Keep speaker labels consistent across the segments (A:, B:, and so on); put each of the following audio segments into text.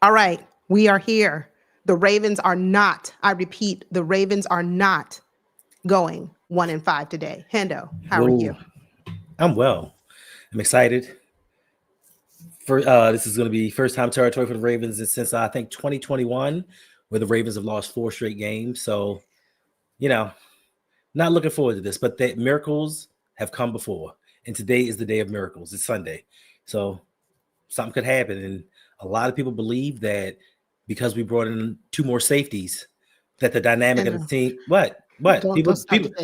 A: All right, we are here. The Ravens are not, I repeat, the Ravens are not going 1-5 today. Hendo, how are you?
B: I'm well. I'm excited. This is going to be first time territory for the Ravens since I think 2021, where the Ravens have lost 4 straight games. So, not looking forward to this, but the miracles have come before. And today is the day of miracles. It's Sunday. So something could happen. And a lot of people believe that because we brought in 2 more safeties, that the dynamic of the team,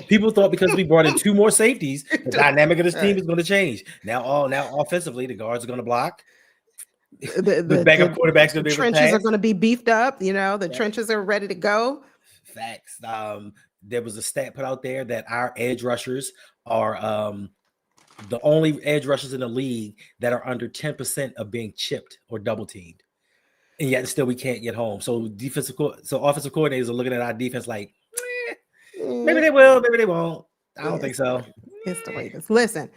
B: people thought because we brought in 2 more safeties, the dynamic of this team is going to change. Now offensively, the guards are going to block. The backup quarterbacks going to be able to pass.
A: Trenches are going to be beefed up. The trenches are ready to go.
B: Facts. There was a stat put out there that our edge rushers are the only edge rushers in the league that are under 10% of being chipped or double teamed, and yet still we can't get home. So offensive coordinators are looking at our defense like, maybe they will, maybe they won't. I don't think so.
A: It's the Ravens. Listen,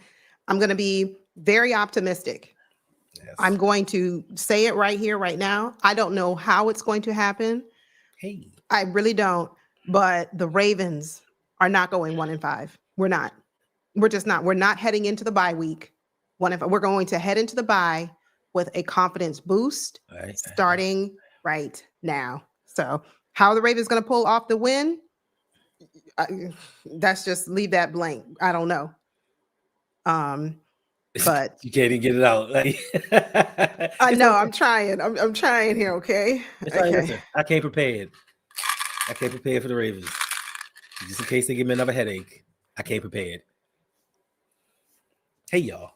A: I'm going to be very optimistic. Yes. I'm going to say it right here, right now. I don't know how it's going to happen. I really don't. But the Ravens are not going 1-5. We're not. We're just not. We're not heading into the bye week. We're going to head into the bye with a confidence boost starting right now. So how are the Ravens going to pull off the win? That's just leave that blank. I don't know. But
B: you can't even get it out.
A: I know. I'm trying. I'm trying here. Okay.
B: Listen, I came prepared. I came prepared for the Ravens. Just in case they give me another headache, I came prepared. Hey, y'all.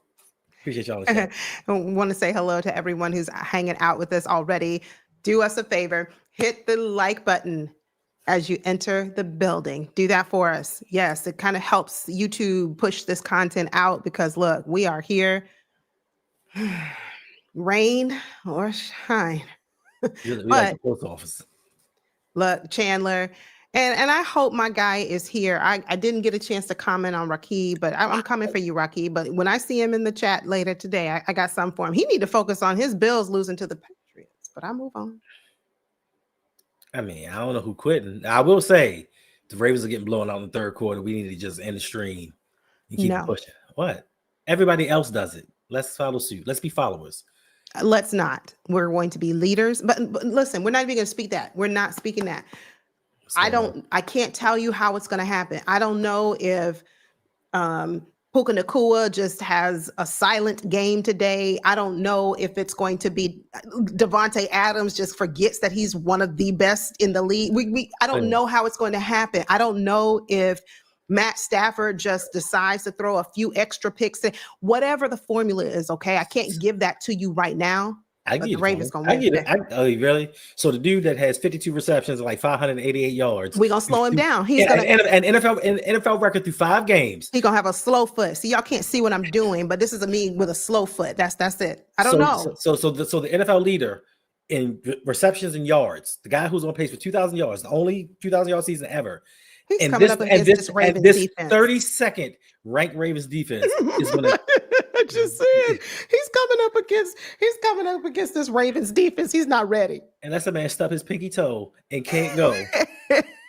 B: Appreciate y'all.
A: I want to say hello to everyone who's hanging out with us already. Do us a favor. Hit the like button as you enter the building. Do that for us. Yes, it kind of helps YouTube push this content out because, look, we are here. Rain or shine.
B: We like the post office.
A: Look, Chandler, and I hope my guy is here. I didn't get a chance to comment on Rakib, but I'm coming for you, Rakib. But when I see him in the chat later today, I got something for him. He need to focus on his Bills losing to the Patriots, but I move on.
B: I mean, I don't know who quitting. I will say the Ravens are getting blown out in the third quarter. We need to just end the stream and keep pushing. What? Everybody else does it. Let's follow suit. Let's be followers.
A: Let's not. We're going to be leaders. But listen, we're not even going to speak that. We're not speaking that. I can't tell you how it's going to happen. I don't know if Puka Nacua just has a silent game today. I don't know if it's going to be Devontae Adams just forgets that he's one of the best in the league. I don't know how it's going to happen. I don't know if Matt Stafford just decides to throw a few extra picks in. Whatever the formula is, okay? I can't give that to you right now.
B: The Ravens gonna win. I get it. Oh, really? So the dude that has 52 receptions and like 588 yards,
A: we're gonna slow him down. He's
B: gonna an NFL record through 5 games.
A: He's gonna have a slow foot. See, y'all can't see what I'm doing, but this is me with a slow foot. That's it. I don't know.
B: So the NFL leader in receptions and yards, the guy who's on pace for 2,000 yards, the only 2,000 yard season ever.
A: He's coming up against this Ravens defense.
B: 32nd ranked Ravens defense is going to.
A: I just said he's coming up against this Ravens defense. He's not ready.
B: Unless a man stub his pinky toe and can't go.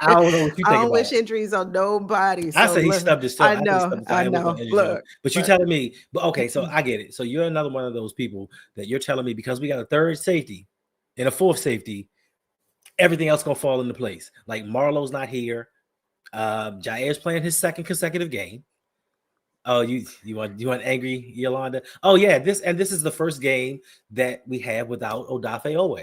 B: I don't know what you think.
A: I don't wish injuries on nobody.
B: So I say he stubbed his toe.
A: I know. Look,
B: but you're telling me, but okay, so I get it. So you're another one of those people that you're telling me because we got a third safety and a fourth safety, everything else gonna fall into place. Like Marlowe's not here. Jair's playing his second consecutive game. Oh, you want angry Yolanda? Oh yeah, this is the first game that we have without Odafe Owe.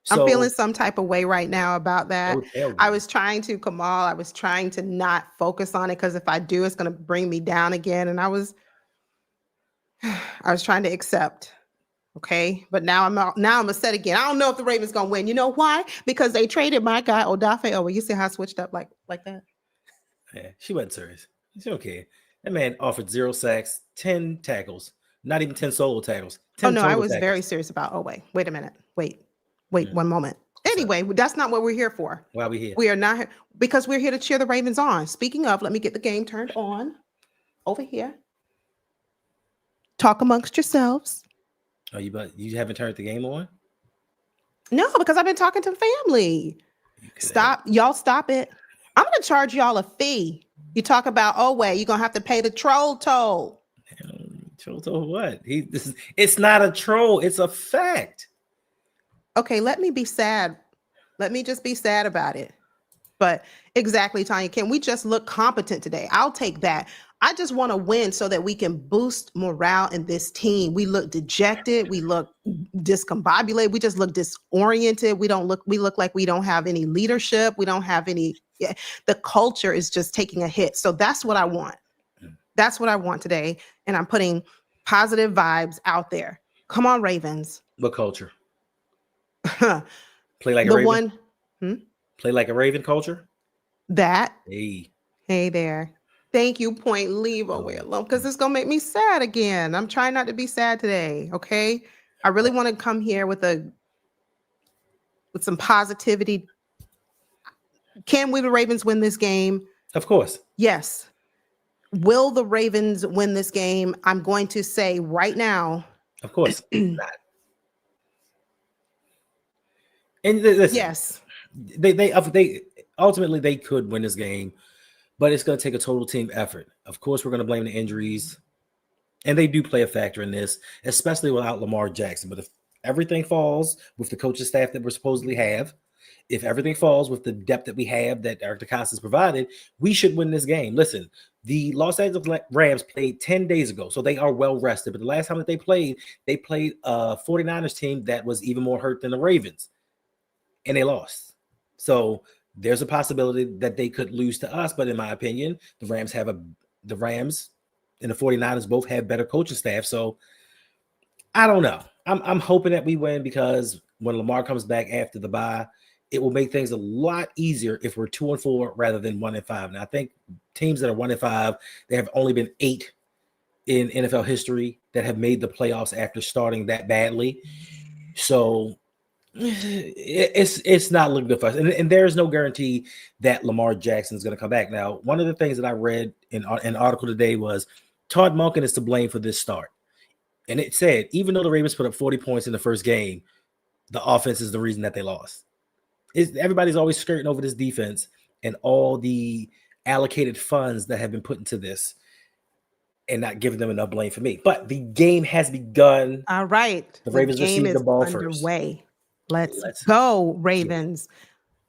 A: So, I'm feeling some type of way right now about that. I was trying to not focus on it because if I do, it's going to bring me down again. And I was trying to accept. Okay, but now I'm upset again. I don't know if the Ravens gonna win. You know why? Because they traded my guy Odafe Owe. You see how I switched up like that?
B: Yeah, she wasn't serious. She okay. That man offered 0 sacks, 10 tackles, not even 10 solo tackles.
A: Oh no, I was very serious about Owe. Wait a minute. Wait, 1 moment. Anyway, that's not what we're here for.
B: Why are we here?
A: We are not because we're here to cheer the Ravens on. Speaking of, let me get the game turned on over here. Talk amongst yourselves.
B: Oh, you haven't turned the game on?
A: No, because I've been talking to family.
B: Have,
A: Y'all stop it. I'm going to charge y'all a fee. You talk about, oh, wait, you're going to have to pay the troll toll.
B: Troll toll what? It's not a troll. It's a fact.
A: Okay, let me be sad. Let me just be sad about it. But exactly, Tanya, can we just look competent today? I'll take that. I just want to win so that we can boost morale in this team. We look dejected. We look discombobulated. We just look disoriented. We look like we don't have any leadership. We don't have any, the culture is just taking a hit. So that's what I want. That's what I want today. And I'm putting positive vibes out there. Come on, Ravens.
B: What culture? Play like a Raven? Play like a Raven culture?
A: That.
B: Hey
A: there. Thank you, Point. Leave away alone, because it's going to make me sad again. I'm trying not to be sad today, okay? I really want to come here with some positivity. Can we, the Ravens, win this game?
B: Of course.
A: Yes. Will the Ravens win this game? I'm going to say right now.
B: Of course not. And listen,
A: yes,
B: they ultimately they could win this game, but it's going to take a total team effort. Of course, we're going to blame the injuries, and they do play a factor in this, especially without Lamar Jackson. But if everything falls with the coaching staff that we supposedly have, if everything falls with the depth that we have that Eric DeCosta's provided, we should win this game. Listen, the Los Angeles Rams played 10 days ago, so they are well rested. But the last time that they played a 49ers team that was even more hurt than the Ravens, and they lost. So there's a possibility that they could lose to us. But in my opinion, the Rams and the 49ers both have better coaching staff. So I don't know. I'm hoping that we win, because when Lamar comes back after the bye, it will make things a lot easier if we're 2-4 rather than 1-5. Now, I think teams that are 1-5, there have only been 8 in NFL history that have made the playoffs after starting that badly. So it's not looking good for us. And there's no guarantee that Lamar Jackson is going to come back. Now, one of the things that I read in an article today was Todd Monken is to blame for this start. And it said, even though the Ravens put up 40 points in the first game, the offense is the reason that they lost. Everybody's always skirting over this defense and all the allocated funds that have been put into this and not giving them enough blame for me. But the game has begun.
A: All right.
B: The Ravens received the ball
A: underway.
B: First.
A: Let's go, Ravens.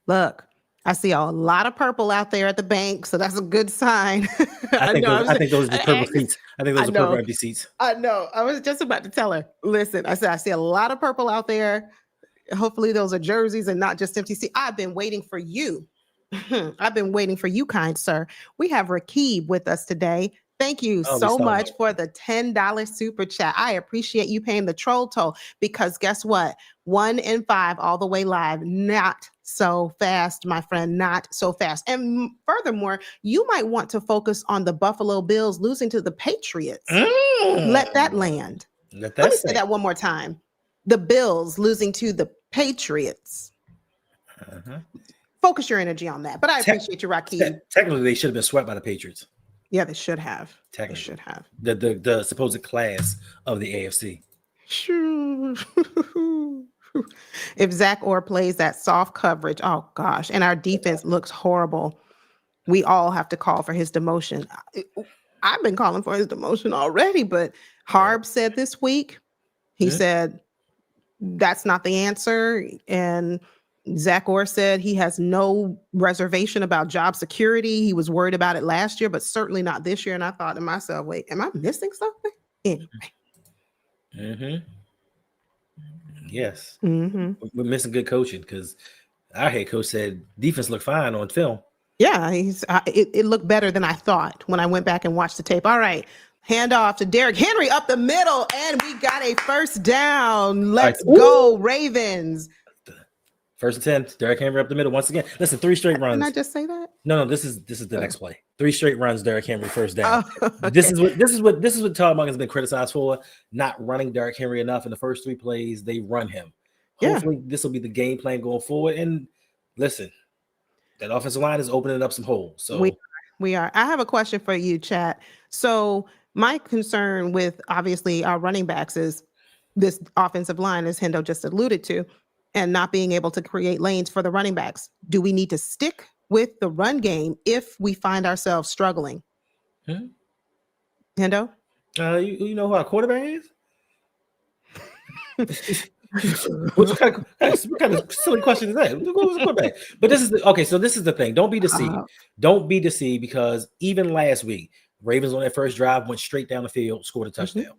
A: Look, I see a lot of purple out there at the bank, so that's a good sign.
B: I think those are purple seats. I think those are purple empty seats.
A: I know. I was just about to tell her. Listen, I said I see a lot of purple out there. Hopefully those are jerseys and not just empty seats. I've been waiting for you. I've been waiting for you, kind sir. We have Rakib with us today. Thank you so much for the $10 super chat. I appreciate you paying the troll toll, because guess what? 1 in 5 all the way live. Not so fast, my friend, not so fast. And furthermore, you might want to focus on the Buffalo Bills losing to the Patriots. Let that land. Let me say that one more time. The Bills losing to the Patriots. Focus your energy on that. But I appreciate you, Rakib.
B: Technically, they should have been swept by the Patriots.
A: Yeah, they should have.
B: Technically.
A: They should have.
B: The supposed class of the AFC.
A: If Zach Orr plays that soft coverage, oh gosh, and our defense looks horrible, we all have to call for his demotion. I've been calling for his demotion already, but Harb said this week, he said that's not the answer. And Zach Orr said he has no reservation about job security. He was worried about it last year, but certainly not this year. And I thought to myself, wait, am I missing something? Anyway.
B: Yes. We're missing good coaching, because our head coach said defense looked fine on film.
A: Yeah, it looked better than I thought when I went back and watched the tape. All right. Hand off to Derrick Henry up the middle, and we got a first down. Let's go, Ravens.
B: First and 10, Derrick Henry up the middle once again. Listen, 3 straight runs.
A: Didn't I just say that?
B: No, this is the next play. 3 straight runs, Derrick Henry first down. Okay. This is what Todd Monken has been criticized for, not running Derrick Henry enough. In the first 3 plays, they run him. Hopefully, this will be the game plan going forward. And listen, that offensive line is opening up some holes. So
A: we are. I have a question for you, chat. So my concern with obviously our running backs is this offensive line, as Hendo just alluded to. and not being able to create lanes for the running backs. Do we need to stick with the run game if we find ourselves struggling? Hendo?
B: You know who our quarterback is? what kind of silly question is that? Who's the quarterback? But this is so this is the thing. Don't be deceived. Don't be deceived, because even last week, Ravens on their first drive went straight down the field, scored a touchdown.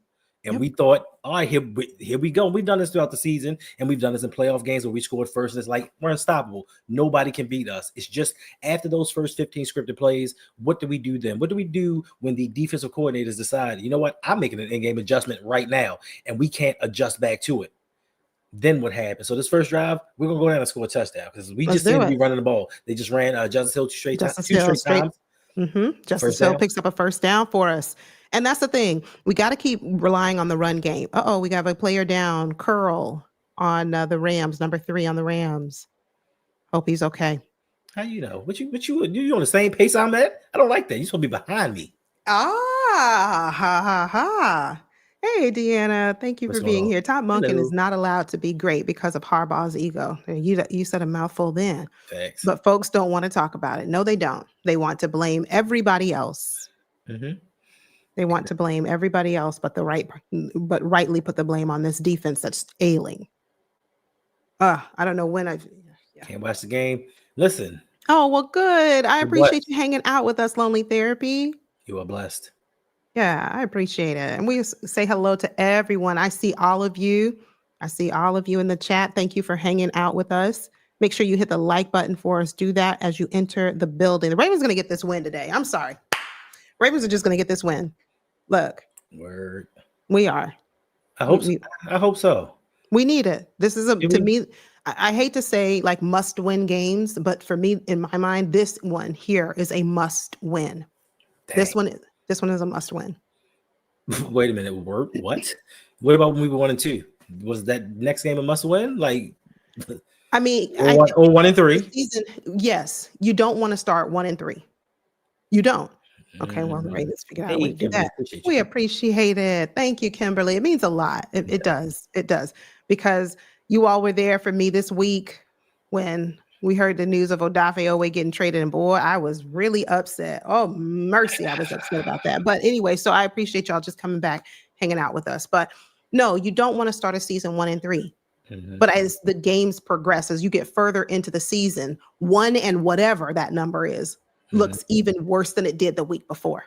B: And we thought, all right, here we go. We've done this throughout the season, and we've done this in playoff games where we scored first, and it's like, we're unstoppable. Nobody can beat us. It's just after those first 15 scripted plays, what do we do then? What do we do when the defensive coordinators decide, you know what, I'm making an in-game adjustment right now, and we can't adjust back to it? Then what happens? So this first drive, we're going to go down and score a touchdown, because we just seem to be running the ball. They just ran Justice Hill two straight times.
A: Justice Hill picks up a first down for us. And that's the thing. We got to keep relying on the run game. We got a player down, Curl, on the Rams, number 3 on the Rams. Hope he's okay.
B: How you know? You on the same pace I'm at? I don't like that. You're supposed to be behind me.
A: Hey, Deanna, thank you for being here. Todd Monken is not allowed to be great because of Harbaugh's ego. You said a mouthful then.
B: Thanks.
A: But folks don't want to talk about it. No, they don't. They want to blame everybody else. They want to blame everybody else, but rightly put the blame on this defense that's ailing. I don't know when
B: can't watch the game. Listen.
A: Oh, well, good. I appreciate you hanging out with us, Lonely Therapy.
B: You are blessed.
A: Yeah, I appreciate it. And we say hello to everyone. I see all of you. I see all of you in the chat. Thank you for hanging out with us. Make sure you hit the like button for us. Do that as you enter the building. The Ravens are going to get this win today. I'm sorry. Ravens are just going to get this win. Look.
B: Word.
A: We are.
B: I hope so.
A: We need it. This is to me, I hate to say like must win games, but for me, in my mind, this one here is a must win. Dang. This one is a must win.
B: Wait a minute. What? What about when we were 1-2? Was that next game a must win? Like,
A: I mean,
B: or 1-3.
A: Season, yes, you don't want to start 1-3. You don't. Okay, well, the Ravens figure out a way to do that. We appreciate it. Thank you, Kimberly. It means a lot. It does. It does. Because you all were there for me this week when we heard the news of Odafe Owe getting traded. And boy, I was really upset. Oh, mercy. I was upset about that. But anyway, so I appreciate y'all just coming back, hanging out with us. But no, you don't want to start a season 1-3. But as the games progress, as you get further into the season, 1 and whatever that number is, looks even worse than it did the week before.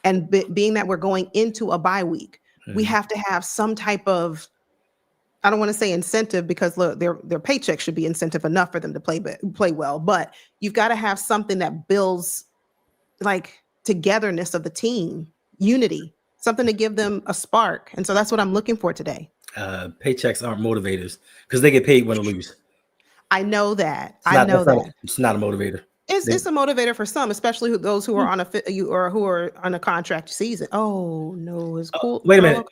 A: And being that we're going into a bye week, we have to have some type of, I don't want to say incentive, because look, their paycheck should be incentive enough for them to play well, but you've got to have something that builds like togetherness of the team, unity, something to give them a spark. And so that's what I'm looking for today.
B: Paychecks aren't motivators because they get paid when they lose.
A: I know that.
B: It's not a motivator.
A: It's a motivator for some, especially those who are on who are on a contract season. Oh no, it's cool.
B: Wait a minute.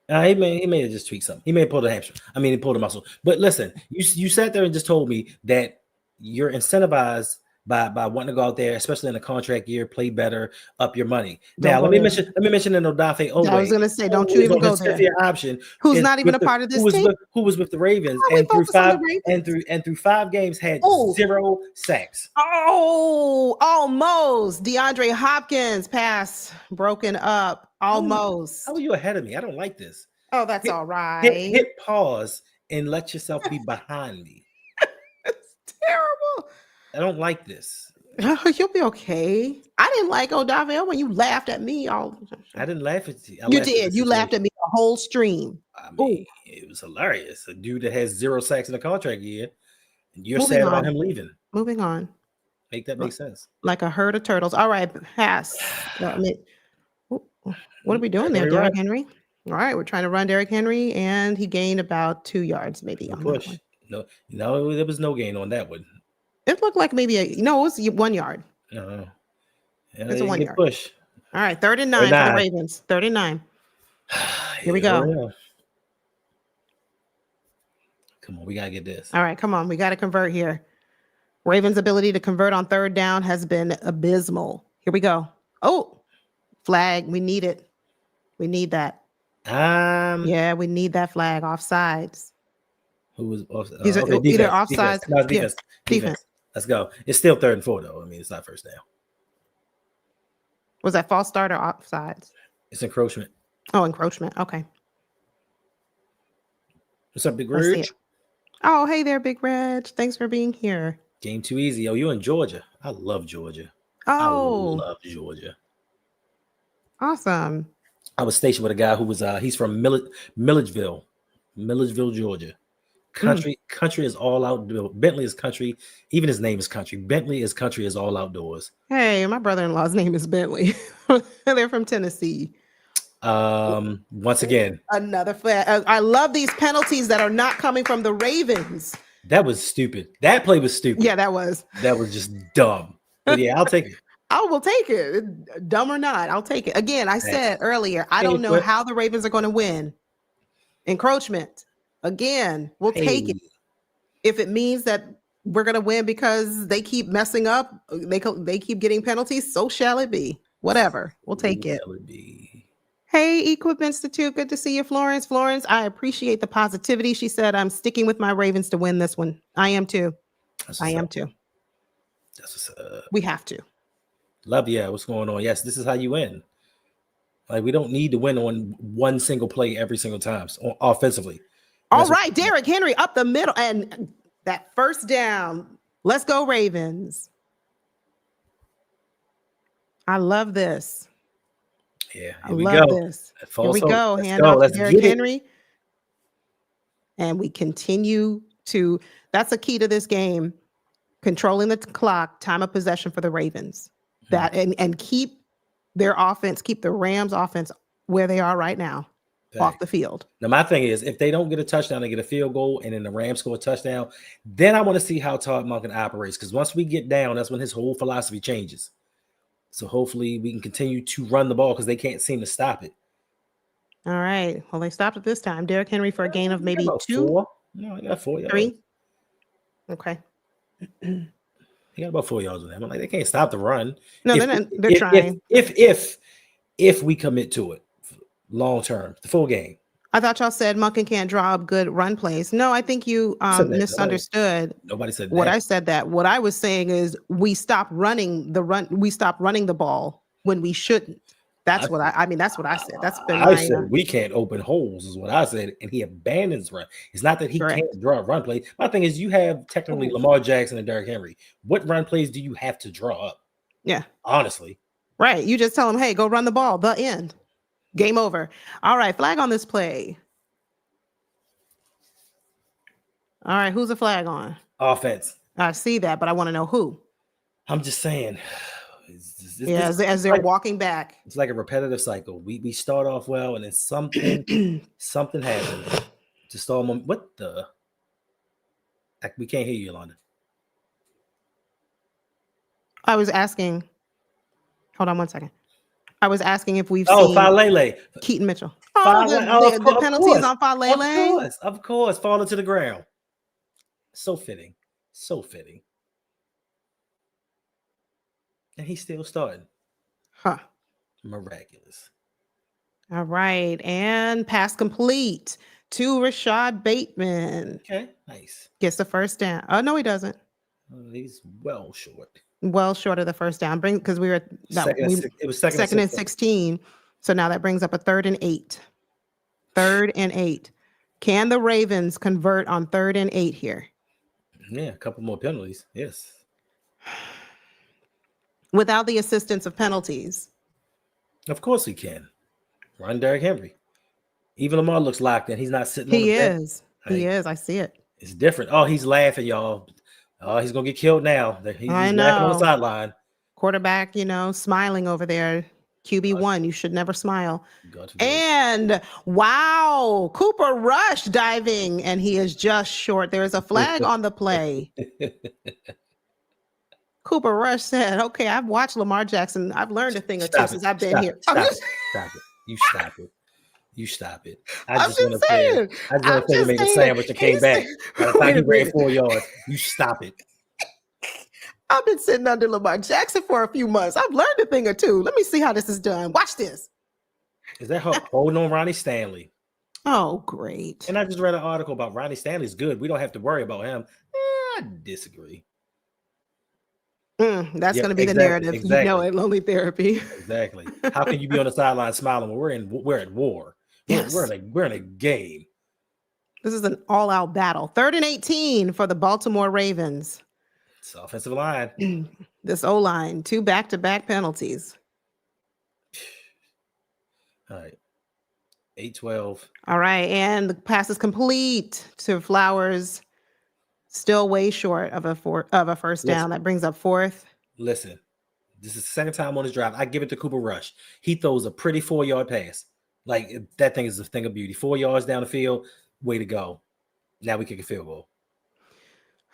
B: He may have just tweaked something. He may have pulled a hamstring. I mean, he pulled a muscle. But listen, you sat there and just told me that you're incentivized by wanting to go out there, especially in a contract year, play better, up your money. Now, let me mention an Odafe Owe.
A: I was going to say, don't you even go there.
B: Option,
A: who's not even a part of this team?
B: Who was with the Ravens and through 5 games had 0 sacks.
A: Oh, almost. DeAndre Hopkins pass broken up. Almost.
B: How are you ahead of me? I don't like this.
A: Oh, that's all right.
B: Hit pause and let yourself be behind me.
A: It's terrible.
B: I don't like this.
A: You'll be okay. I didn't like Odafe when you laughed at me. I
B: didn't laugh at you.
A: You did. You laughed at me the whole stream.
B: I mean, it was hilarious. A dude that has 0 sacks in a contract year, and you're sad about him leaving.
A: Moving on.
B: Make that make sense.
A: Like a herd of turtles. All right, pass. What are we doing there, Derrick Henry? All right, we're trying to run Derrick Henry, and he gained about 2 yards, maybe. On
B: push. No, there was no gain on that one.
A: It looked like maybe it was 1 yard.
B: No.
A: It's a 1 yard
B: push.
A: All right, 3rd and 9 for the Ravens. 3rd and 9. Here we go.
B: Come on, we gotta get this.
A: All right, come on. We got to convert here. Ravens' ability to convert on 3rd down has been abysmal. Here we go. Oh, flag. We need it. We need that. Yeah, we need that flag. Offsides.
B: Who was
A: Either
B: defense?
A: offsides.
B: No, it's
A: Yeah,
B: defense.
A: defense.
B: Let's go. It's still 3rd and 4 though. I mean, it's not first down.
A: Was that false start or offsides?
B: It's encroachment.
A: Oh, encroachment. Okay.
B: What's up, Big
A: I see
B: Reg?
A: it. Oh, hey there, Big Reg. Thanks for being here.
B: Game too easy. Oh, you in Georgia? I love Georgia.
A: Oh,
B: I love Georgia.
A: awesome.
B: I was stationed with a guy who was he's from Milledgeville, Georgia. Country is all outdoors. Bentley is country. Even his name is country. Bentley is country is all outdoors.
A: Hey, my brother-in-law's name is Bentley. They're from Tennessee.
B: Once again,
A: Another flag. I love these penalties that are not coming from the Ravens.
B: that was stupid. That play was stupid.
A: Yeah, that was
B: just dumb. But yeah, I'll take it.
A: I will take it. Dumb or not, I'll take it. Again, I said earlier, I don't know how the Ravens are going to win. Encroachment. Again, we'll take it. If it means that we're going to win because they keep messing up, they keep getting penalties, so shall it be. Whatever. We'll take it. Hey, Equip Institute. Good to see you, Florence. Florence, I appreciate the positivity. She said, I'm sticking with my Ravens to win this one. I am too. I am too.
B: That's what's
A: we have to.
B: Love, yeah. What's going on? Yes, this is how you win. Like, we don't need to win on one single play every single time offensively.
A: All right, Derrick Henry up the middle. And that first down. Let's go, Ravens. I love this.
B: Yeah,
A: here we go. This. Here we go. Hand off to Derrick Henry. And we continue to, that's a key to this game, controlling the clock, time of possession for the Ravens. That and keep their offense, keep the Rams offense where they are right now, off the field.
B: Now, my thing is, if they don't get a touchdown, they get a field goal, and then the Rams score a touchdown, then I want to see how Todd Monken operates. Because once we get down, that's when his whole philosophy changes. So hopefully we can continue to run the ball because they can't seem to stop it.
A: All right. Well, they stopped it this time. Derrick Henry for a gain of maybe 2.
B: 4. No, I got 4 yards.
A: 3. Okay.
B: He got about 4 yards on that. I'm like, they can't stop the run.
A: No, they're trying.
B: If we commit to it long term, the full game.
A: I thought y'all said Monken can't draw up good run plays. No, I think you misunderstood.
B: Nobody said
A: what I said. That what I was saying is we stopped running the ball when we shouldn't. That's what I mean. That's what I said. That's been
B: I said we can't open holes is what I said, and he abandons run. It's not that he can't draw a run play. My thing is, you have technically Lamar Jackson and Derrick Henry. What run plays do you have to draw up?
A: Yeah,
B: honestly,
A: right. You just tell him, hey, go run the ball. The end. Game over. All right, flag on this play. All right, who's the flag on?
B: Offense.
A: I see that, but I want to know who.
B: I'm just saying.
A: As they're walking back.
B: It's like a repetitive cycle. We start off well, and then something happens to stall them. What the? We can't hear you, Yolanda.
A: I was asking. Hold on one second. I was asking if we've
B: seen Falele.
A: Keaton Mitchell. The penalties on Falele.
B: Of course, falling to the ground. So fitting. So fitting. And he's still starting.
A: Huh.
B: Miraculous.
A: All right. And pass complete to Rashad Bateman.
B: Okay, nice.
A: Gets the first down. Oh, no, he doesn't.
B: He's well short.
A: Well short of the first down. Because we were
B: it was
A: second and 16. So now that brings up a 3rd and 8. 3rd and 8. Can the Ravens convert on 3rd and 8 here?
B: Yeah, a couple more penalties. Yes.
A: Without the assistance of penalties.
B: Of course we can. Run Derrick Henry. Even Lamar looks locked in. He's not sitting on the
A: bench. He is. I see it.
B: It's different. Oh, he's laughing, y'all. Oh, he's going to get killed now. He's laughing on the sideline.
A: Quarterback, smiling over there. QB1, you should never smile. And wow, Cooper Rush diving, and he is just short. There is a flag on the play. Cooper Rush said, okay, I've watched Lamar Jackson. I've learned a thing or two since I've been here.
B: Stop it. You stop it. You stop it. I just want to say he made a sandwich and came back. By the time he ran 4 yards, you stop it.
A: I've been sitting under Lamar Jackson for a few months. I've learned a thing or two. Let me see how this is done. Watch this.
B: Is that holding on Ronnie Stanley?
A: Oh, great.
B: And I just read an article about Ronnie Stanley's good. We don't have to worry about him. I disagree.
A: That's
B: Yeah,
A: going to be the
B: exactly,
A: narrative. You know
B: exactly,
A: it, Lonely Therapy.
B: exactly. How can you be on the sideline smiling when we're at war?
A: Yes.
B: We're in a game.
A: This is an all-out battle. 3rd and 18 for the Baltimore Ravens.
B: It's offensive line.
A: This O-line, 2 back-to-back penalties.
B: All right. 8-12.
A: All right, and the pass is complete to Flowers. Still way short of a first down. That brings up 4th.
B: Listen, this is the second time on his drive. I give it to Cooper Rush. He throws a pretty 4-yard pass. Like, that thing is a thing of beauty. 4 yards down the field. Way to go. Now we kick a field goal.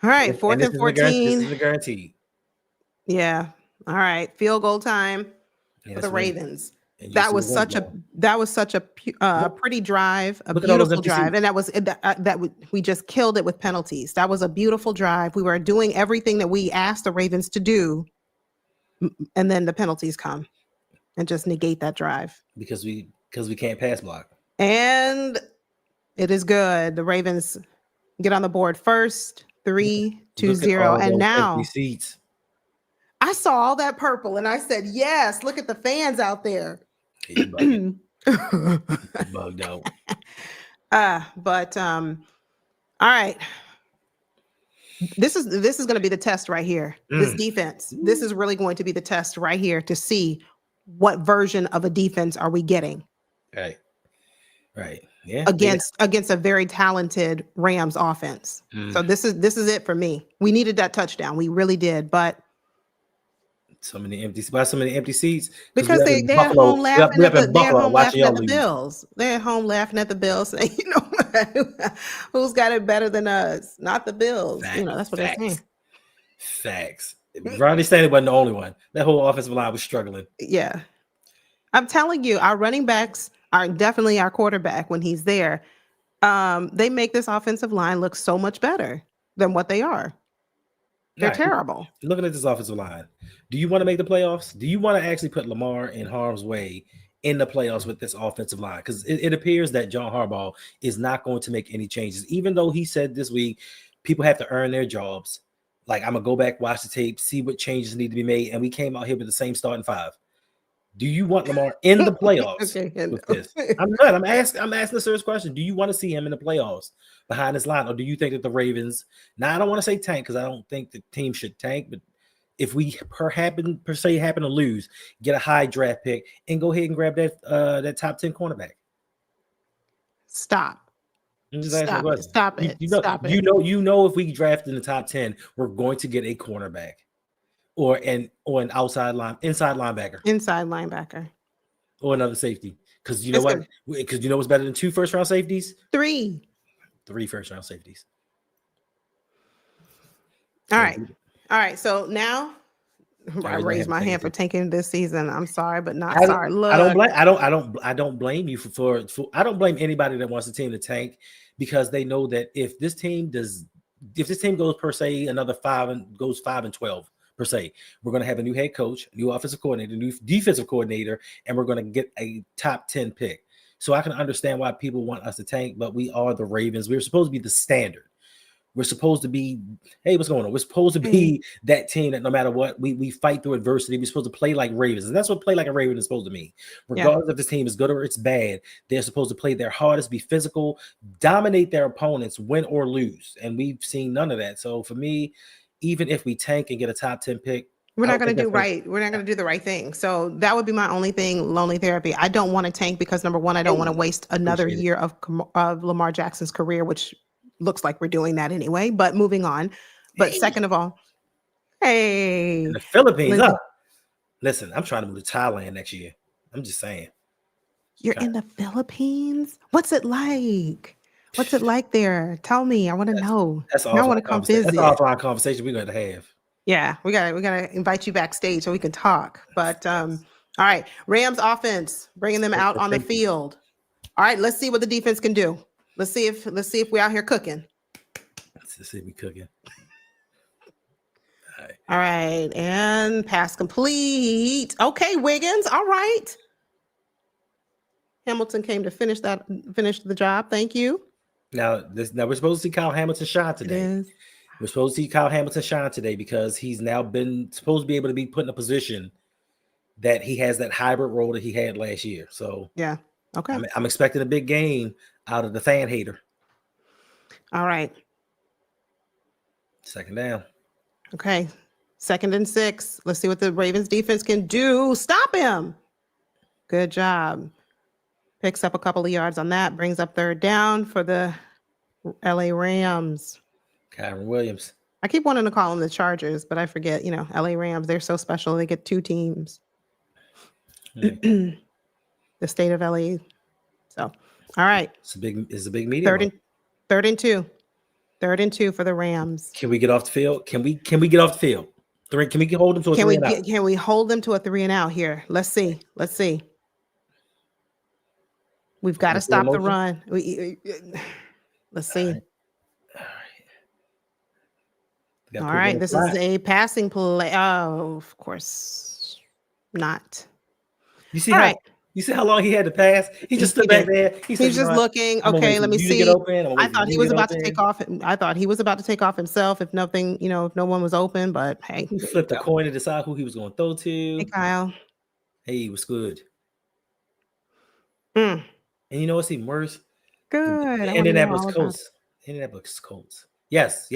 A: All right, 4th and 14.
B: This is a guarantee.
A: Yeah. All right, field goal time for the Ravens. That was such a pretty drive, a beautiful drive, and we just killed it with penalties. That was a beautiful drive. We were doing everything that we asked the Ravens to do, and then the penalties come and just negate that drive
B: because we can't pass block.
A: And it is good. The Ravens get on the board first, 3-0, and now
B: seats.
A: I saw all that purple, and I said, "Yes, look at the fans out there."
B: Bugged out.
A: But all right. This is going to be the test right here. This defense. This is really going to be the test right here to see what version of a defense are we getting.
B: Right. Yeah.
A: Against a very talented Rams offense. So this is it for me. We needed that touchdown. We really did, but
B: so many empty seats
A: because they're at home laughing at the Bills. They're at home laughing at the Bills, saying, who's got it better than us? Not the Bills. That's what they're saying.
B: Facts. Ronnie Stanley wasn't the only one. That whole offensive line was struggling.
A: Yeah, I'm telling you, our running backs are definitely our quarterback when he's there. They make this offensive line look so much better than what they are. They're terrible.
B: Looking at this offensive line, do you want to make the playoffs? Do you want to actually put Lamar in harm's way in the playoffs with this offensive line? Because it appears that John Harbaugh is not going to make any changes, even though he said this week people have to earn their jobs. Like, I'm going to go back, watch the tape, see what changes need to be made, and we came out here with the same starting 5. Do you want Lamar in the playoffs with this? I'm asking a serious question. Do you want to see him in the playoffs behind this line, or do you think that the Ravens? Now, I don't want to say tank because I don't think the team should tank, but if we happen to lose, get a high draft pick and go ahead and grab that top 10 cornerback.
A: Stop. Stop it.
B: You know, if we draft in the top 10, we're going to get a cornerback. Or an inside linebacker, or another safety. Because you know what? Because you know what's better than 2 first-round safeties?
A: 3
B: first-round safeties.
A: All right. So now I raise my hand for tanking this season. I'm sorry, but not sorry. Look,
B: I don't blame you for I don't blame anybody that wants the team to tank, because they know that if this team goes per se another 5 and goes 5-12. Per se, we're going to have a new head coach, new offensive coordinator, new defensive coordinator, and we're going to get a top 10 pick. So I can understand why people want us to tank, but we are the Ravens. We're supposed to be the standard. We're supposed to be, hey, what's going on? We're supposed to be that team that no matter what, we fight through adversity. We're supposed to play like Ravens. And that's what play like a Raven is supposed to mean. Regardless if this team is good or it's bad, they're supposed to play their hardest, be physical, dominate their opponents, win or lose. And we've seen none of that. So for me, even if we tank and get a top 10 pick,
A: we're not going to do right. We're not going to do the right thing. So that would be my only thing, Lonely Therapy. I don't want to tank because, number one, I don't want to waste another year of Lamar Jackson's career, which looks like we're doing that anyway. But moving on. But second of all,
B: in the Philippines. Listen, I'm trying to move to Thailand next year. I'm just saying.
A: You're in the Philippines? What's it like? What's it like there? Tell me. I want to know. I want to come visit.
B: That's an offline conversation we're going to have.
A: Yeah, we gotta invite you backstage so we can talk. But all right, Rams offense, bringing them out on the field. All right, let's see what the defense can do. Let's see if we're out here cooking.
B: Let's see if we cooking.
A: All right, and pass complete. Okay, Wiggins. All right. Hamilton came to finish the job. Thank you.
B: Now we're supposed to see Kyle Hamilton shine
A: It
B: today.
A: is.
B: We're supposed to see Kyle Hamilton shine today because he's now been supposed to be able to be put in a position that he has that hybrid role that he had last year. So
A: Yeah. Okay.
B: I'm expecting a big game out of the fan hater.
A: All right.
B: Second down.
A: Okay. 2nd and 6. Let's see what the Ravens defense can do. Stop him. Good job. Picks up a couple of yards on that. Brings up 3rd down for the LA Rams.
B: Kyron Williams.
A: I keep wanting to call them the Chargers, but I forget, LA Rams, they're so special. They get 2 teams. The state of LA. So, all right.
B: It's a big meeting.
A: 3rd and 2. 3rd and 2 for the Rams.
B: Can we get off the field? Can we get off the field? Can we hold them to a 3 and out?
A: Can we hold them to a 3 and out here? Let's see. We've got to stop the run. Let's see. All right. This is a passing play. Oh, of course not.
B: You see how long he had to pass? He just stood back there. He's just
A: looking. Okay, let me see. I thought he was about to take off. I thought he was about to take off himself if nothing, if no one was open. But hey,
B: he flipped a coin to decide who he was going to throw to.
A: Hey, Kyle.
B: Hey, what's good?
A: And
B: you know what's even worse?
A: Good.
B: Indianapolis Colts. Yes.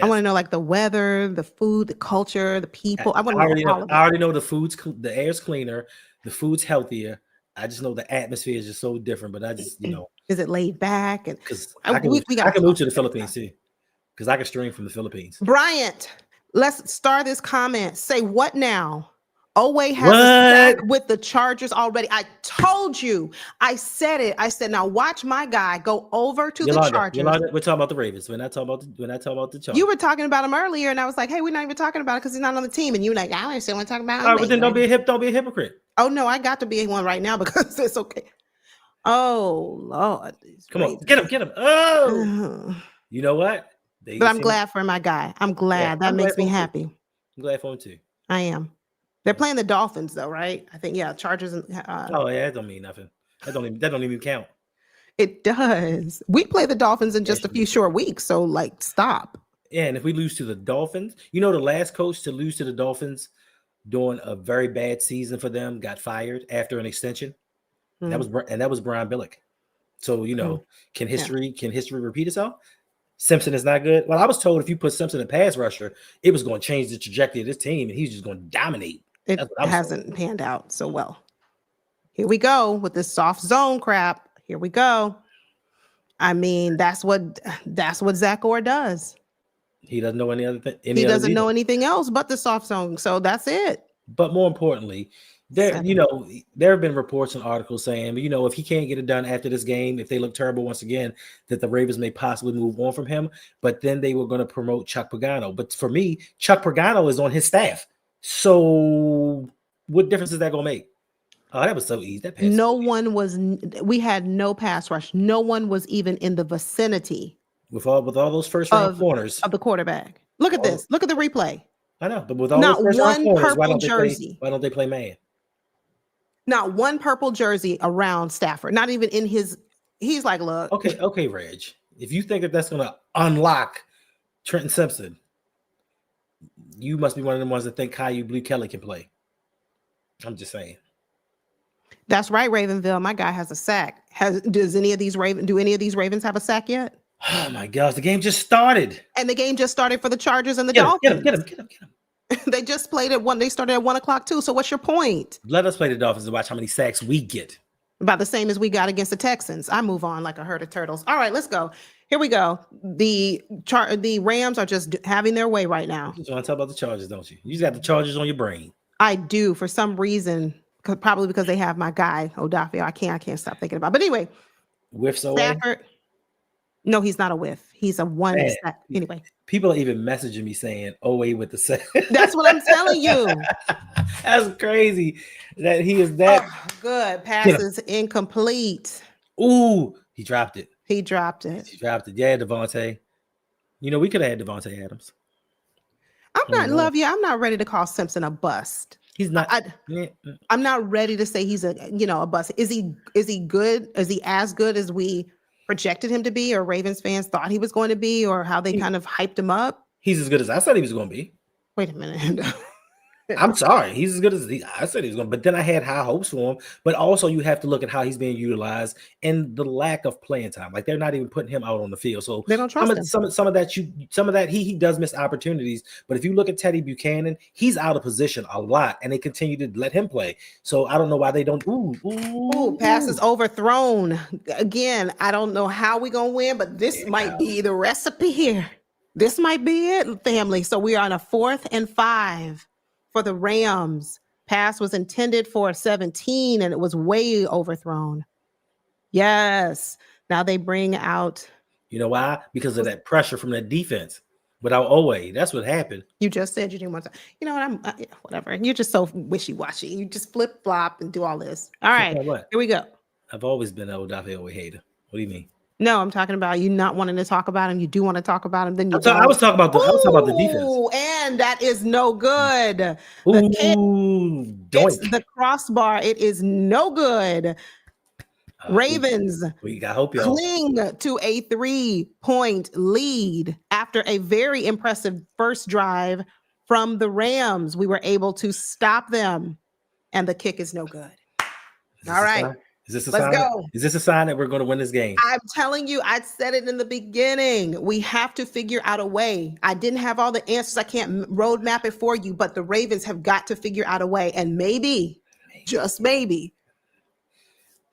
A: I want to know like the weather, the food, the culture, the people. I already
B: know the air's cleaner, the food's healthier. I just know the atmosphere is just so different. But I just,
A: is it laid back? And
B: because I can move to the Philippines too, because I can stream from the Philippines.
A: Bryant, let's start this comment. Say what now? Oway has a sack with the Chargers already. I told you. I said it. I said, now watch my guy go over to the Chargers.
B: We're talking about the Ravens. We're not talking about the Chargers.
A: You were talking about him earlier, and I was like, hey, we're not even talking about it because he's not on the team. And you were like, I still want to talk about him.
B: All right, but then don't be a hypocrite.
A: Oh, no, I got to be one right now because it's okay. Oh, Lord.
B: Come on, get him. Oh, you know what?
A: But I'm glad for my guy. I'm glad. That makes me happy.
B: I'm glad for him too.
A: I am. They're playing the Dolphins, though, right? I think, Chargers.
B: That don't mean nothing. That don't even count.
A: It does. We play the Dolphins in just a few short weeks, so stop.
B: Yeah, and if we lose to the Dolphins, the last coach to lose to the Dolphins during a very bad season for them got fired after an extension. That was Brian Billick. So can history repeat itself? Simpson is not good. Well, I was told if you put Simpson in pass rusher, it was going to change the trajectory of this team, and he's just going to dominate.
A: It hasn't panned out so well. Here we go with this soft zone crap. Here we go. I mean, that's what Zach Orr does.
B: He doesn't know any other thing.
A: He doesn't know anything else but the soft zone. So that's it.
B: But more importantly, there have been reports and articles saying, if he can't get it done after this game, if they look terrible once again, that the Ravens may possibly move on from him. But then they were going to promote Chuck Pagano. But for me, Chuck Pagano is on his staff. So what difference is that going to make? Oh, that was so easy. That pass.
A: We had no pass rush. No one was even in the vicinity.
B: With all those first round corners
A: of the quarterback. Look at this. Look at the replay.
B: I know, but with all those first round corners, why don't they play man?
A: Not one purple jersey around Stafford. Not even in his. He's like, look.
B: Okay, Reg. If you think that's going to unlock Trenton Simpson, you must be one of the ones that think Caillou Blue Kelly can play. I'm just saying.
A: That's right, Ravenville. My guy has a sack. Do any of these Ravens have a sack yet?
B: Oh my gosh, the game just started.
A: And the game just started for the Chargers and the Dolphins.
B: Get him.
A: They just played at 1. They started at 1:00 too. So what's your point?
B: Let us play the Dolphins and watch how many sacks we get.
A: About the same as we got against the Texans. I move on like a herd of turtles. All right, let's go. Here we go. The Rams are just having their way right now.
B: You want to talk about the Chargers, don't you? You just got the Chargers on your brain.
A: I do for some reason, probably because they have my guy Odafio. I can't stop thinking about. But anyway,
B: whiffs away.
A: Stafford. No, he's not a whiff. He's a one. Anyway,
B: people are even messaging me saying "Oway with the sack."
A: That's what I'm telling you.
B: That's crazy that he is that
A: good. Passes incomplete.
B: Ooh, he dropped it.
A: He dropped it.
B: Yeah, Devontae. We could have had Devontae Adams.
A: I'm not ready to call Simpson a bust.
B: He's not.
A: I'm not ready to say he's a bust. Is he good? Is he as good as we projected him to be, or Ravens fans thought he was going to be, or how they kind of hyped him up?
B: He's as good as I said he was going to be.
A: Wait a minute.
B: I'm sorry. He's as good as I said he was going to, but then I had high hopes for him. But also you have to look at how he's being utilized and the lack of playing time. Like they're not even putting him out on the field. So
A: they don't trust him.
B: Some of that he does miss opportunities. But if you look at Teddy Buchanan, he's out of position a lot, and they continue to let him play. So I don't know why they don't. Ooh,
A: pass is overthrown. Again, I don't know how we're going to win, but this might be the recipe here. This might be it, family. So we are on a 4th and 5. For the Rams. Pass was intended for 17 and it was way overthrown. Yes. Now they bring out.
B: You know why? Because of that pressure from that defense. Without Owe, that's what happened.
A: You just said you didn't want to. You know what? Whatever. You're just so wishy-washy. You just flip-flop and do all this. All right. Here we go.
B: I've always been an Odafe Owe hater. What do you mean?
A: No, I'm talking about you not wanting to talk about him. You do want to talk about him. Then
B: I was talking about the defense.
A: And that is no good. The crossbar. It is no good. Ravens cling to a 3-point lead after a very impressive first drive from the Rams. We were able to stop them, and the kick is no good. All right.
B: Let's go. Is this a sign that we're going to win this game?
A: I'm telling you, I said it in the beginning. We have to figure out a way. I didn't have all the answers. I can't roadmap it for you, but the Ravens have got to figure out a way. And maybe, just maybe,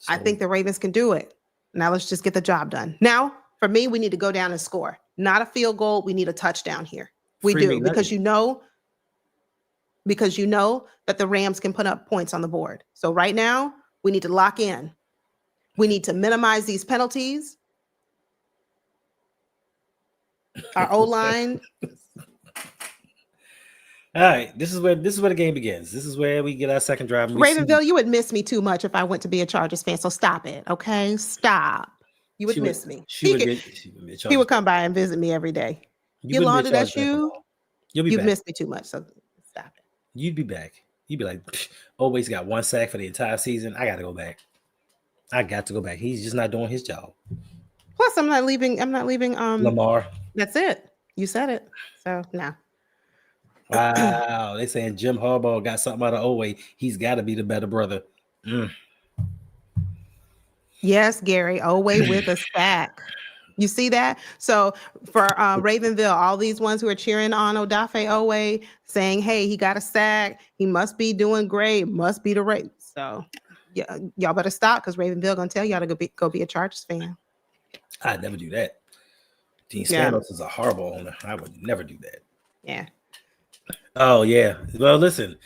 A: I think the Ravens can do it. Now let's just get the job done. Now, for me, we need to go down and score. Not a field goal. We need a touchdown here. We do, because you know that the Rams can put up points on the board. So right now, we need to lock in. We need to minimize these penalties. Our O-line.
B: All right, this is where the game begins. This is where we get our second drive.
A: Ravenville, you would miss me too much if I went to be a Chargers fan. So stop it, okay? Stop. You would miss me. He would come by and visit me every day. Yolanda, that's you. You've missed me too much. So stop it.
B: You'd be back. You'd be like, always got 1 sack for the entire season. I got to go back. I got to go back. He's just not doing his job.
A: Plus, I'm not leaving.
B: Lamar.
A: That's it. You said it. So no.
B: Wow. They saying Jim Harbaugh got something out of Owe. He's got to be the better brother.
A: Yes, Gary. Owe with a sack. You see that? So for Ravenville, all these ones who are cheering on Odafe Owe, saying, hey, he got a sack. He must be doing great. Must be the Ravens. So yeah, y'all better stop, because Ravenville going to tell y'all to go be a Chargers fan.
B: I'd never do that. Dean Spanos is a horrible owner. I would never do that.
A: Yeah.
B: Oh, yeah. Well, listen,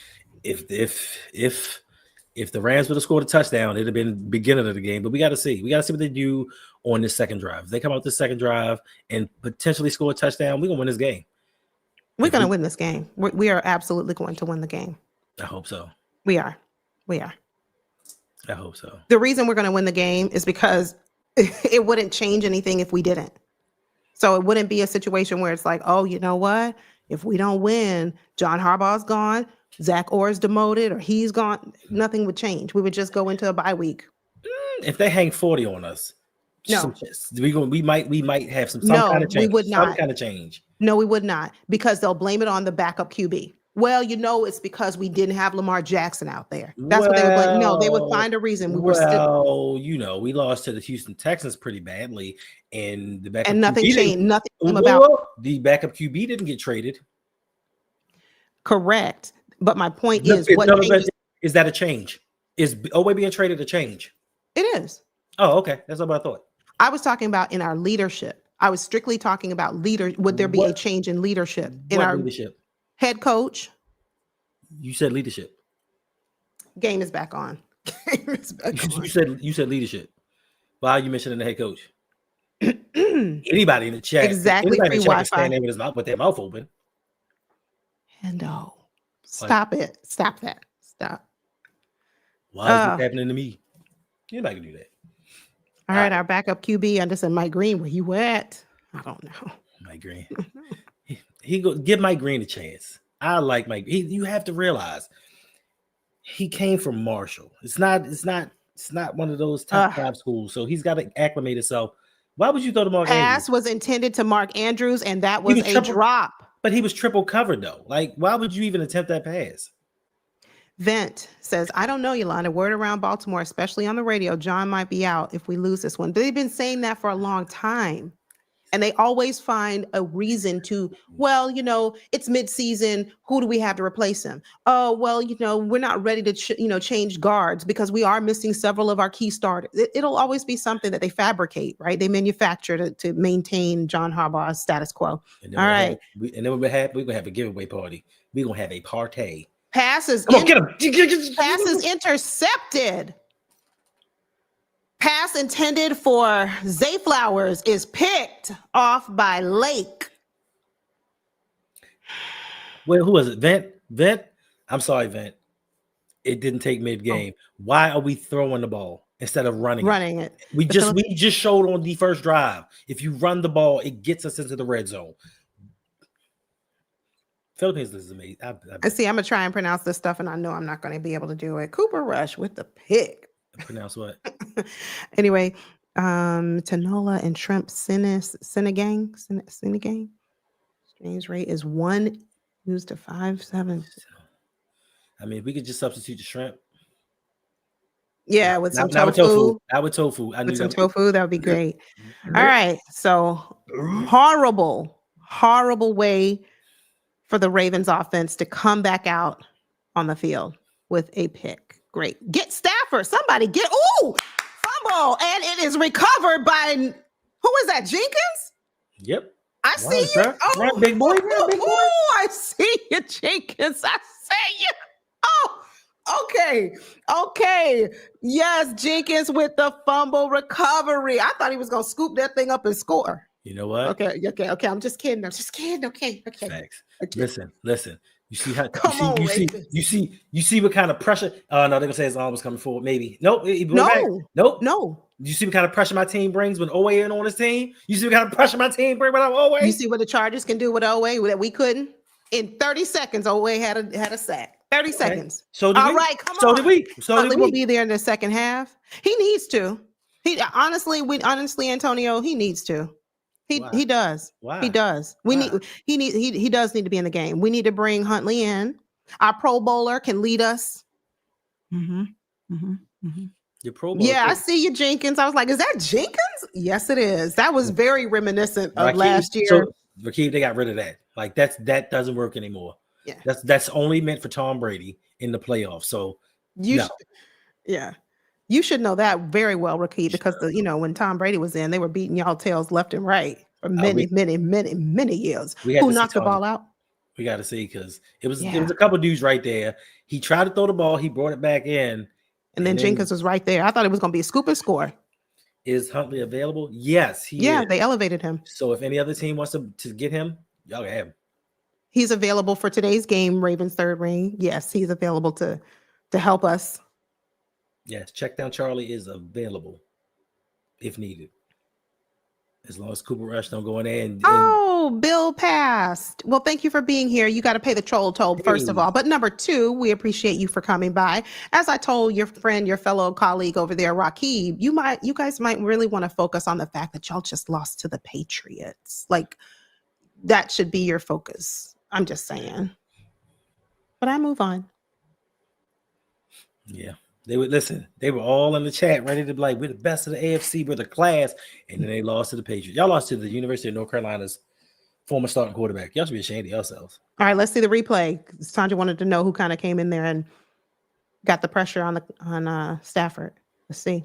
B: if the Rams would have scored a touchdown, it'd have been beginning of the game. But we got to see. We got to see what they do on this second drive. If they come out this second drive and potentially score a touchdown, we're going to win this game.
A: We're going to win this game. We are absolutely going to win the game.
B: I hope so.
A: We are.
B: I hope so.
A: The reason we're going to win the game is because it wouldn't change anything if we didn't. So it wouldn't be a situation where it's like, oh, you know what? If we don't win, John Harbaugh's gone, Zach Orr's demoted, or he's gone. Nothing would change. We would just go into a bye week.
B: If they hang 40 on us,
A: no,
B: we might have some kind of change.
A: We would not.
B: Some kind of change.
A: No, we would not, because they'll blame it on the backup QB. Well, it's because we didn't have Lamar Jackson out there. That's what they would blame. No, they would find a reason. We
B: lost to the Houston Texans pretty badly, and the backup
A: and nothing
B: QB
A: changed. Nothing came about.
B: The backup QB didn't get traded.
A: Correct, but my point is,
B: is that a change? Is Owe being traded a change?
A: It is.
B: Oh, okay, that's what I thought.
A: I was talking about in our leadership. I was strictly talking about Would there be a change in leadership in our
B: leadership?
A: Head coach.
B: You said leadership.
A: Game is back on.
B: You said leadership. Why are you mentioning the head coach? Anybody in the chat?
A: Exactly. Free Wi-Fi.
B: Stand there with his mouth, with their mouth open.
A: Hendo, stop it! Stop that! Stop.
B: Why is this happening to me? Anybody can do that.
A: All right, our backup QB, Anderson, Mike Green. Where you at? I don't know.
B: Mike Green. Give Mike Green a chance. I like Mike. You have to realize He came from Marshall. It's not one of those top 5 schools. So he's got to acclimate himself. Why would you throw to Mark Andrews?
A: Pass was intended to Mark Andrews, and that
B: He
A: was a drop.
B: But he was triple covered though. Like, why would you even attempt that pass?
A: Vent says, I don't know, Yolanda. Word around Baltimore, especially on the radio, John might be out if we lose this one. But they've been saying that for a long time. And they always find a reason to, well, it's midseason. Who do we have to replace him? Oh, well, we're not ready to, change guards because we are missing several of our key starters. It'll always be something that they fabricate, right? They manufacture to maintain John Harbaugh's status quo. All right.
B: And then we're going to have a giveaway party. We're going to have a party.
A: Passes.
B: Come on, get him.
A: Passes intercepted. Pass intended for Zay Flowers is picked off by Lake.
B: Wait, who was it? Vent? I'm sorry, Vent. It didn't take mid-game. Why are we throwing the ball instead of running it? We just showed on the first drive. If you run the ball, it gets us into the red zone. Philippines is amazing.
A: I see. I'm going to try and pronounce this stuff, and I know I'm not going to be able to do it. Cooper Rush with the pick.
B: Pronounce what?
A: Anyway, Tanola and Shrimp Senegang. Exchange rate is 1 used to 5.7.
B: I mean, we could just substitute the shrimp.
A: Yeah, with some tofu.
B: With tofu.
A: With some tofu, that would be great. All right. So horrible way for the Ravens offense to come back out on the field with a pick. Great. Get Stafford. Somebody get, fumble. And it is recovered by, who is that, Jenkins?
B: Yep.
A: I see you.
B: Sir. Oh, big boy. Big boy.
A: I see you, Jenkins. I see you. Oh, okay. Yes, Jenkins with the fumble recovery. I thought he was going to scoop that thing up and score.
B: You know what?
A: Okay. I'm just kidding. Okay.
B: Facts. Listen. You see how you see what kind of pressure? No, they're gonna say his arm was coming forward. Maybe nope. No. You see what kind of pressure my team brings when OA in on his team? You see what kind of pressure my team brings when I'm OA?
A: You see what the Chargers can do with OA that we couldn't? In 30 seconds, OA had a sack. 30 seconds.
B: Come on.
A: Did we. Huntley will be there in the second half. He needs to. He honestly, Antonio, he needs to. He does.
B: Wow.
A: He does. He does need to be in the game. We need to bring Huntley in. Our Pro Bowler can lead us.
B: Your Pro Bowler.
A: Yeah, I see you, Jenkins. I was like, is that Jenkins? Yes, it is. That was very reminiscent of last year.
B: So Rakeem, they got rid of that. Like that doesn't work anymore.
A: Yeah.
B: That's only meant for Tom Brady in the playoffs. So
A: you should know that very well, Rakeem, because when Tom Brady was in, they were beating y'all tails left and right for many years. Who knocked the ball out?
B: We got to see, because it was a couple dudes right there. He tried to throw the ball, he brought it back in,
A: and then Jenkins was right there. I thought it was going to be a scoop and score.
B: Is Huntley available? Yes,
A: they elevated him.
B: So if any other team wants to get him, y'all can have him.
A: He's available for today's game, Ravens third ring. Yes, he's available to help us.
B: Yes, check down Charlie is available if needed. As long as Cooper Rush don't go in there and
A: Bill passed. Well, thank you for being here. You got to pay the troll toll, first of all. But number two, we appreciate you for coming by. As I told your friend, your fellow colleague over there, Rakib, you guys might really want to focus on the fact that y'all just lost to the Patriots. Like, that should be your focus. I'm just saying. But I move on.
B: Yeah. They would listen. They were all in the chat ready to be like, we're the best of the AFC, we're the class. And then they lost to the Patriots. Y'all lost to the University of North Carolina's former starting quarterback. Y'all should be ashamed of yourselves.
A: All right, let's see the replay. Sandra wanted to know who kind of came in there and got the pressure on Stafford. Let's see.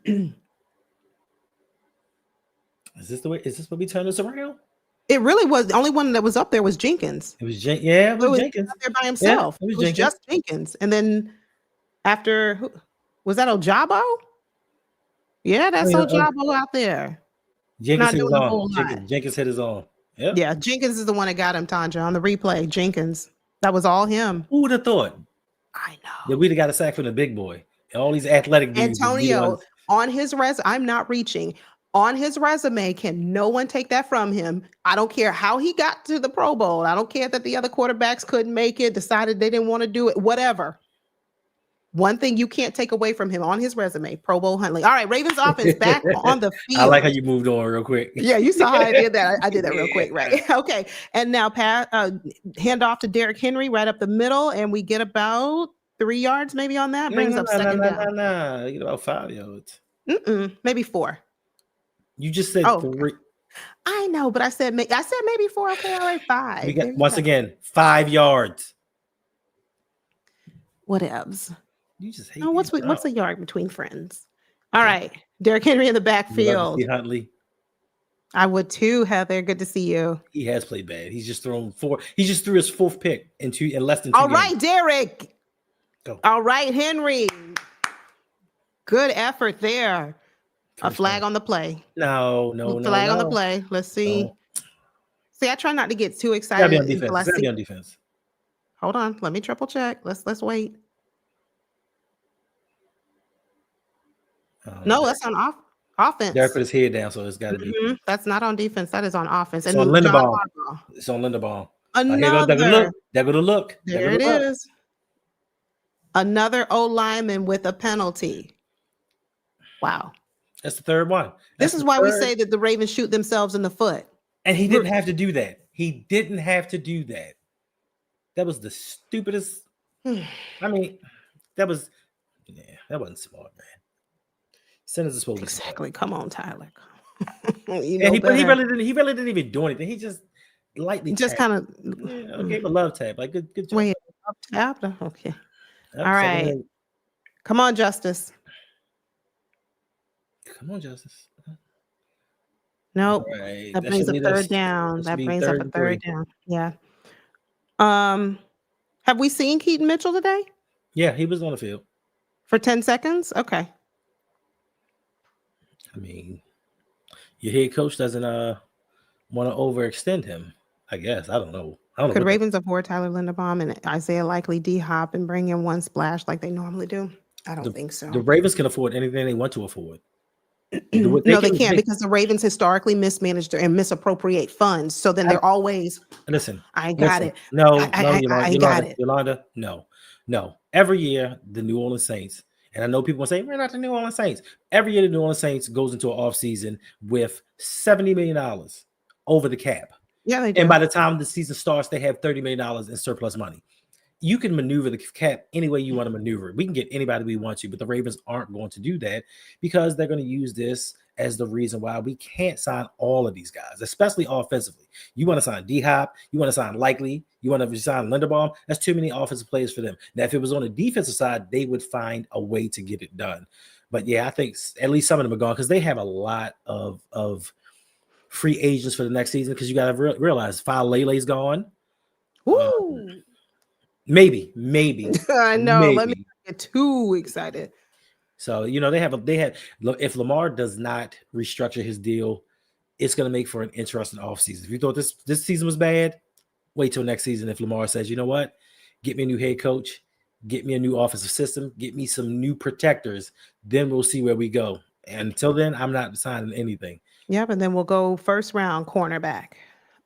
B: Is this what we turn this around?
A: It really was. The only one that was up there was Jenkins.
B: It was Jenkins
A: up there by himself.
B: Yeah,
A: it was just Jenkins. And then after, was that Ojabo? Yeah, that's Ojabo out there.
B: Jenkins hit his arm. Jenkins hit his arm. Yep.
A: Yeah, Jenkins is the one that got him, Tanja, on the replay. Jenkins. That was all him.
B: Who would have thought?
A: I know.
B: That we'd have got a sack from the big boy. And all these athletic dudes.
A: Antonio, on his resume, I'm not reaching. On his resume, can no one take that from him? I don't care how he got to the Pro Bowl. I don't care that the other quarterbacks couldn't make it, decided they didn't want to do it, whatever. One thing you can't take away from him on his resume, Pro Bowl Huntley. All right, Ravens offense back on the field.
B: I like how you moved on real quick.
A: Yeah, you saw how I did that. I did that real quick, right? Okay. And now hand off to Derrick Henry right up the middle, and we get about 3 yards maybe on that. Brings up second down.
B: No. You get about 5 yards.
A: Maybe 4.
B: You just said 3.
A: I know, but I said maybe 4. Okay, all right, 5.
B: We got, once again, 5 yards.
A: Whatevs.
B: You just hate.
A: What's a yard between friends? All right, Derrick Henry in the backfield.
B: Huntley.
A: I would too, Heather. Good to see you.
B: He has played bad. He's just thrown 4. He just threw his 4th pick in less than 2
A: All
B: games.
A: right, Derrick.
B: Go.
A: All right, Henry. Good effort there. A flag on the play.
B: No.
A: Flag on the play. Let's see.
B: No.
A: See, I try not to get too excited.
B: Gotta be on defense.
A: Hold on. Let me triple check. Let's wait. No, that's on offense.
B: Derek put his head down, so it's got to be.
A: That's not on defense. That is on offense.
B: It's on Linderbaum. It's on Linderbaum.
A: Another.
B: There go to look.
A: There it is. Another O lineman with a penalty. Wow.
B: That's the 3rd one.
A: This is why we say that the Ravens shoot themselves in the foot.
B: And he didn't have to do that. That was the stupidest. I mean, that wasn't smart, man. Centers are supposed to be
A: exactly. Come on, Tyler.
B: He really didn't even do anything. He just lightly
A: kind of
B: gave a love tap. Like good job.
A: Wait, love tap? Okay. All right. Come on, Justice. Nope.
B: Right.
A: That brings up 3rd down. That brings up a 3rd down. Yeah. Have we seen Keaton Mitchell today?
B: Yeah, he was on the field.
A: For 10 seconds? Okay.
B: I mean, your head coach doesn't want to overextend him, I guess. I don't know.
A: Could Ravens afford Tyler Linderbaum and Isaiah Likely D-Hop and bring in one splash like they normally do? I don't think so.
B: The Ravens can afford anything they want to afford.
A: No, they can't because the Ravens historically mismanaged and misappropriate funds. So then they're always
B: listen.
A: I got it.
B: No,
A: I got it.
B: Yolanda, no. Every year, the New Orleans Saints, and I know people will say we're not the New Orleans Saints. Every year, the New Orleans Saints goes into an offseason with $70 million over the cap.
A: Yeah, they do.
B: And by the time the season starts, they have $30 million in surplus money. You can maneuver the cap any way you want to maneuver it. We can get anybody we want to, but the Ravens aren't going to do that because they're going to use this as the reason why we can't sign all of these guys, especially offensively. You want to sign D-Hop, you want to sign Likely, you want to sign Linderbaum. That's too many offensive players for them. Now, if it was on the defensive side, they would find a way to get it done. But yeah, I think at least some of them are gone because they have a lot of free agents for the next season because you got to realize Lele's gone.
A: Ooh.
B: Maybe.
A: I know. Maybe. Let me not get too excited.
B: So, if Lamar does not restructure his deal, it's going to make for an interesting offseason. If you thought this season was bad, wait till next season. If Lamar says, you know what, get me a new head coach, get me a new offensive system, get me some new protectors, then we'll see where we go. And until then, I'm not signing anything.
A: Yeah, but then we'll go 1st round cornerback.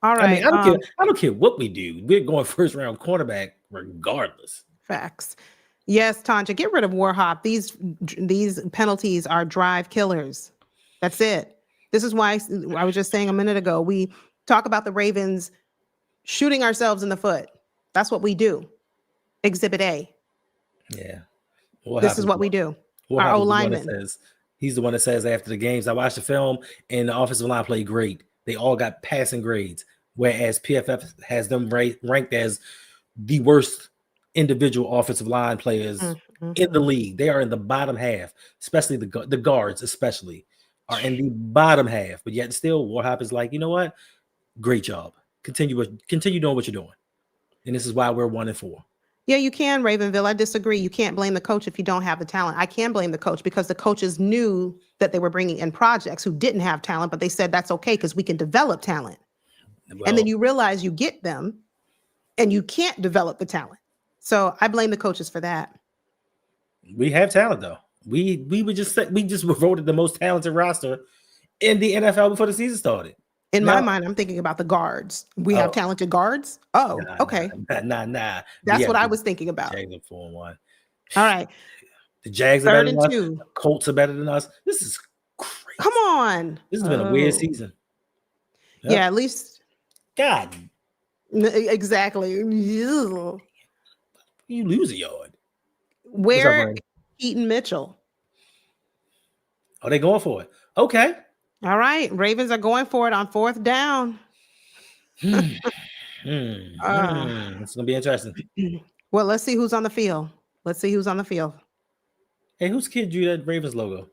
A: All right.
B: I don't care what we do. We're going 1st round cornerback regardless.
A: Facts. Yes, Tanja, get rid of Warhop. These penalties are drive killers. That's it. This is why I was just saying a minute ago, we talk about the Ravens shooting ourselves in the foot. That's what we do. Exhibit A.
B: Yeah.
A: This is what we do. Our O-lineman.
B: He's the one that says after the games, I watched the film and the offensive line played great. They all got passing grades, whereas PFF has them ranked as the worst individual offensive line players in the league. They are in the bottom half, especially the guards, especially are in the bottom half. But yet still, Warhop is like, you know what? Great job. Continue doing what you're doing. And this is why we're 1-4.
A: Yeah, you can, Ravenville. I disagree. You can't blame the coach if you don't have the talent. I can blame the coach because the coaches knew that they were bringing in projects who didn't have talent, but they said that's okay because we can develop talent. Well, and then you realize you get them and you can't develop the talent. So I blame the coaches for that.
B: We have talent though. We just voted the most talented roster in the NFL before the season started.
A: In my mind, I'm thinking about the guards. We have talented guards. Oh, okay.
B: Nah.
A: That's what I was thinking about.
B: All
A: right.
B: The Jags are
A: Third
B: better
A: and
B: than us.
A: 2.
B: The Colts are better than us. This is crazy.
A: Come on.
B: This has been a weird season. Yep.
A: Yeah, at least.
B: God.
A: Exactly.
B: You lose a yard.
A: Where Keaton Mitchell?
B: Oh, they going for it. Okay.
A: All right. Ravens are going for it on 4th down.
B: It's gonna be interesting.
A: Well, let's see who's on the field.
B: Hey, whose kid drew that Ravens logo?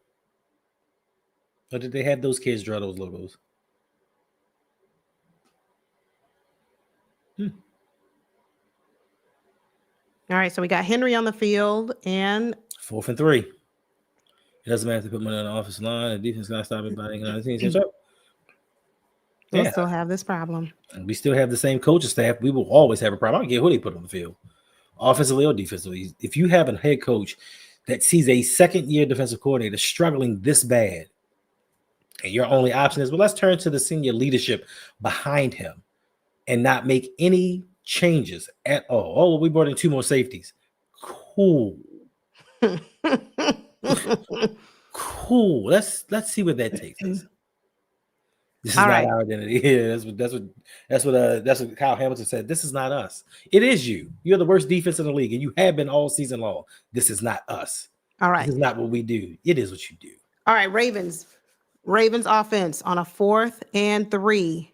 B: Or did they have those kids draw those logos?
A: All right, so we got Henry on the field and
B: 4th and 3. It doesn't matter if they put money on the offensive line. The defense got to stop it by the teams.
A: We'll still have this problem.
B: And we still have the same coaching staff. We will always have a problem. I don't care who they put on the field, offensively or defensively. If you have a head coach that sees a second-year defensive coordinator struggling this bad, and your only option is, well, let's turn to the senior leadership behind him and not make any changes at all. Oh, we brought in 2 more safeties. Cool. Cool. Let's see what that takes us. This is
A: all
B: not
A: right.
B: our identity. Yeah, that's what Kyle Hamilton said. This is not us. It is you. You're the worst defense in the league, and you have been all season long. This is not us.
A: All right.
B: This is not what we do. It is what you do.
A: All right, Ravens offense on a 4th and 3.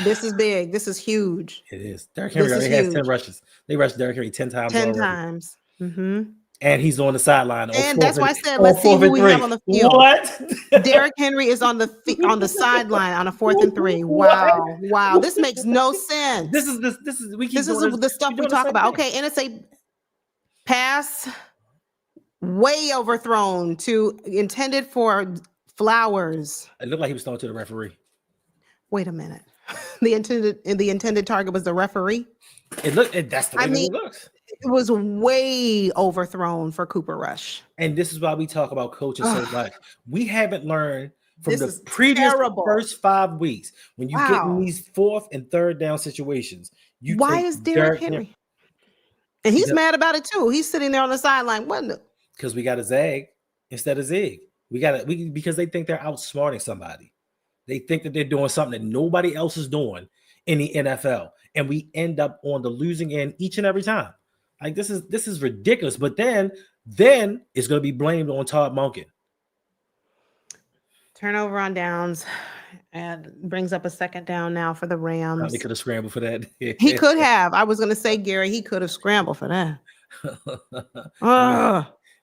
A: This is big. This is huge.
B: It is. Derrick Henry already has 10 rushes. They rushed Derrick Henry 10 times.
A: 10
B: already.
A: times. Mm-hmm.
B: And he's on the sideline.
A: And that's why I said, let's see who we have on the field.
B: What?
A: Derrick Henry is on the sideline on a 4th and 3. Wow. This makes no sense.
B: This is
A: the stuff we talk about. Okay, and it's a pass way overthrown intended for Flowers.
B: It looked like he was throwing to the referee.
A: Wait a minute. The intended target was the referee.
B: That's the way it looks.
A: It was way overthrown for Cooper Rush.
B: And this is why we talk about coaching so much. We haven't learned from the previous first 5 weeks when you get in these 4th and 3rd down situations.
A: Why is Derrick Henry? And he's mad about it too. He's sitting there on the sideline.
B: Because we got to zag instead of zig. Because they think they're outsmarting somebody. They think that they're doing something that nobody else is doing in the NFL. And we end up on the losing end each and every time. Like this is ridiculous. But then it's going to be blamed on Todd Monken.
A: Turnover on downs and brings up a 2nd down now for the Rams.
B: They could have scrambled for that.
A: He could have. I was going to say, Gary, he could have scrambled for that.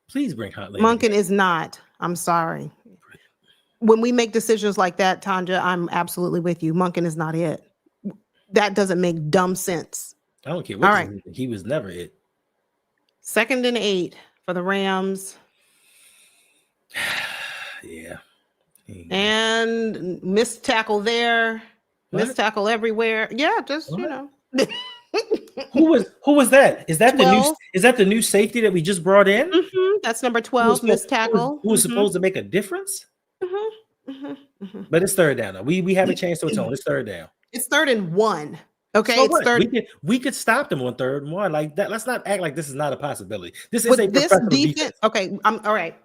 B: Please bring Huntley.
A: Monken is not. I'm sorry. When we make decisions like that, Tanja, I'm absolutely with you. Monken is not it. That doesn't make dumb sense.
B: I don't care what he was never it.
A: 2nd and 8 for the Rams.
B: Yeah.
A: And missed tackle there.
B: What?
A: Missed tackle everywhere. Yeah, just
B: what? Who was that? Is that 12? the new safety that we just brought in?
A: Mm-hmm. That's number 12, missed tackle.
B: Who was supposed to make a difference? But it's 3rd down. We have a chance to atone. It's 3rd down.
A: It's 3rd and 1. Okay,
B: so
A: it's 3rd.
B: We could stop them on 3rd and 1 like that. Let's not act like this is not a possibility. This is
A: with
B: a professional
A: defense. Okay, all right.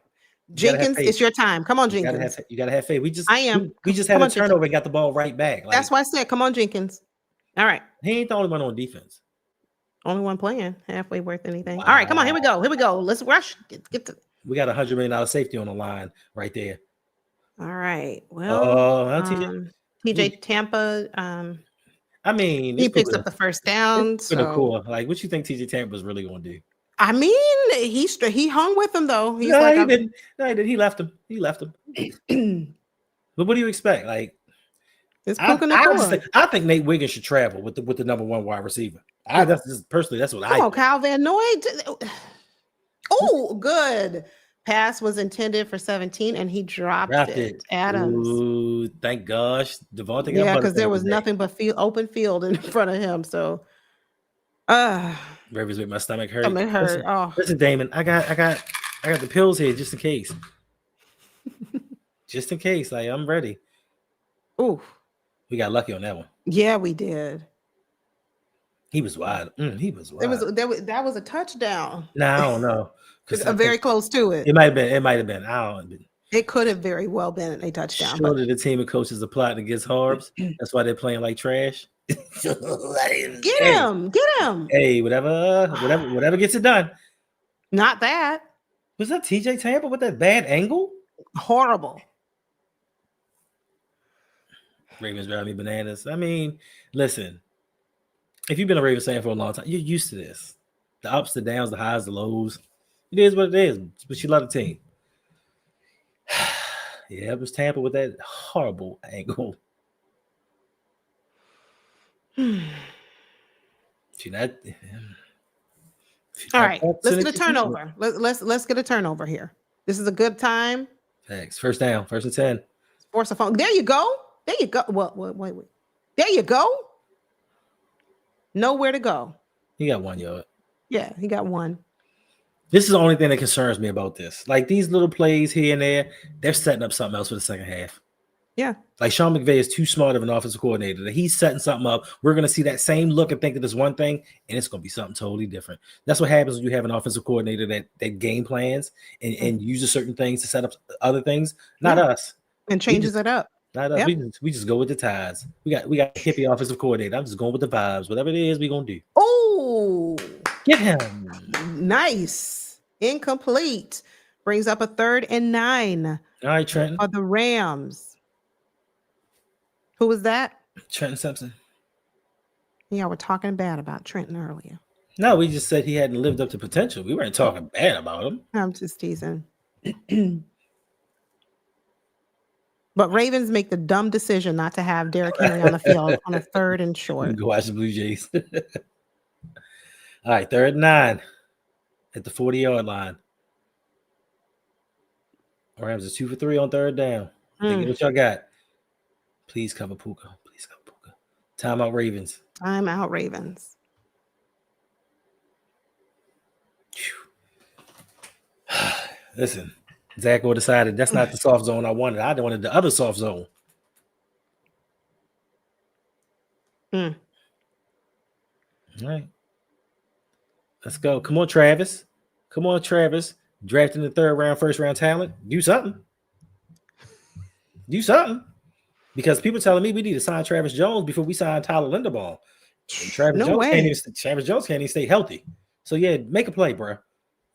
A: Jenkins, it's your time. Come on, Jenkins.
B: You gotta have faith. We just
A: had
B: a turnover and got the ball right back. Like,
A: that's why I said, come on, Jenkins. All right.
B: He ain't the only one on defense.
A: Only one playing halfway worth anything. Wow. All right, come on. Here we go. Let's rush.
B: We got $100 million safety on the line right there.
A: All right. Well,
B: TJ
A: Tampa.
B: I mean,
A: he picks up the 1st down. So
B: cool. Like, what you think TJ Tampa was really going to do?
A: I mean, he hung with him though.
B: He didn't. No, he didn't. He left him. But what do you expect? Like,
A: it's
B: I think Nate Wiggins should travel with the number 1 wide receiver. That's what I think.
A: Kyle Van Noy. Oh, good. Pass was intended for 17 and he dropped it. Adams.
B: Ooh, thank gosh. Devontae.
A: Yeah, because there was nothing but open field in front of him. So
B: Ravens make my stomach hurt. Listen, Damon, I got the pills here just in case. Just in case. Like, I'm ready.
A: Ooh.
B: We got lucky on that one.
A: Yeah, we did.
B: He was wide. He was
A: It
B: wide.
A: was that was a touchdown.
B: No, I don't know.
A: Very close to it.
B: It might have been. It might have been. I don't know.
A: It could have very well been a touchdown.
B: Surely the team of coaches are plotting against Harbs. That's why they're playing like trash.
A: Get him.
B: Hey, whatever gets it done.
A: Not that.
B: Was that TJ Tampa with that bad angle?
A: Horrible.
B: Ravens drive me bananas. I mean, listen, if you've been a Ravens fan for a long time, you're used to this. The ups, the downs, the highs, the lows. It is what it is, but you love the team. Yeah, it was Tampa with that horrible angle.
A: All right, let's get a turnover. Let's get a turnover here. This is a good time.
B: Thanks. First down, 1st and 10.
A: Force a phone. There you go. Wait. There you go. Nowhere to go.
B: He got 1 yard.
A: Yeah, he got 1.
B: This is the only thing that concerns me about this. Like these little plays here and there, they're setting up something else for the second half.
A: Yeah.
B: Like Sean McVay is too smart of an offensive coordinator that he's setting something up. We're going to see that same look and think that it's one thing, and it's going to be something totally different. That's what happens when you have an offensive coordinator that game plans and uses certain things to set up other things. Not us.
A: And changes it up.
B: Not us. Yep. We just go with the tides. We got a hippie offensive coordinator. I'm just going with the vibes. Whatever it is, we're going to do.
A: Oh,
B: get him.
A: Nice. Incomplete. Brings up a 3rd and 9.
B: All right, Trenton.
A: For the Rams. Who was that?
B: Trenton Simpson.
A: Yeah, we're talking bad about Trenton earlier.
B: No, we just said he hadn't lived up to potential. We weren't talking bad about him.
A: I'm just teasing. But Ravens make the dumb decision not to have Derrick Henry on the field on a 3rd and short.
B: Go watch the Blue Jays. All right, 3rd and 9 at the 40-yard line. Rams is 2 for 3 on 3rd down. Think of what y'all got. Please cover Puka. Timeout Ravens.
A: Timeout Ravens.
B: Listen, Zach decided that's not the soft zone I wanted. I wanted the other soft zone. All right. Let's go. Come on, Travis. Drafting the 3rd round, 1st round talent. Do something. Because people telling me we need to sign Travis Jones before we sign Tyler Linderbaum. Travis Jones can't even stay healthy. So, yeah, make a play, bro.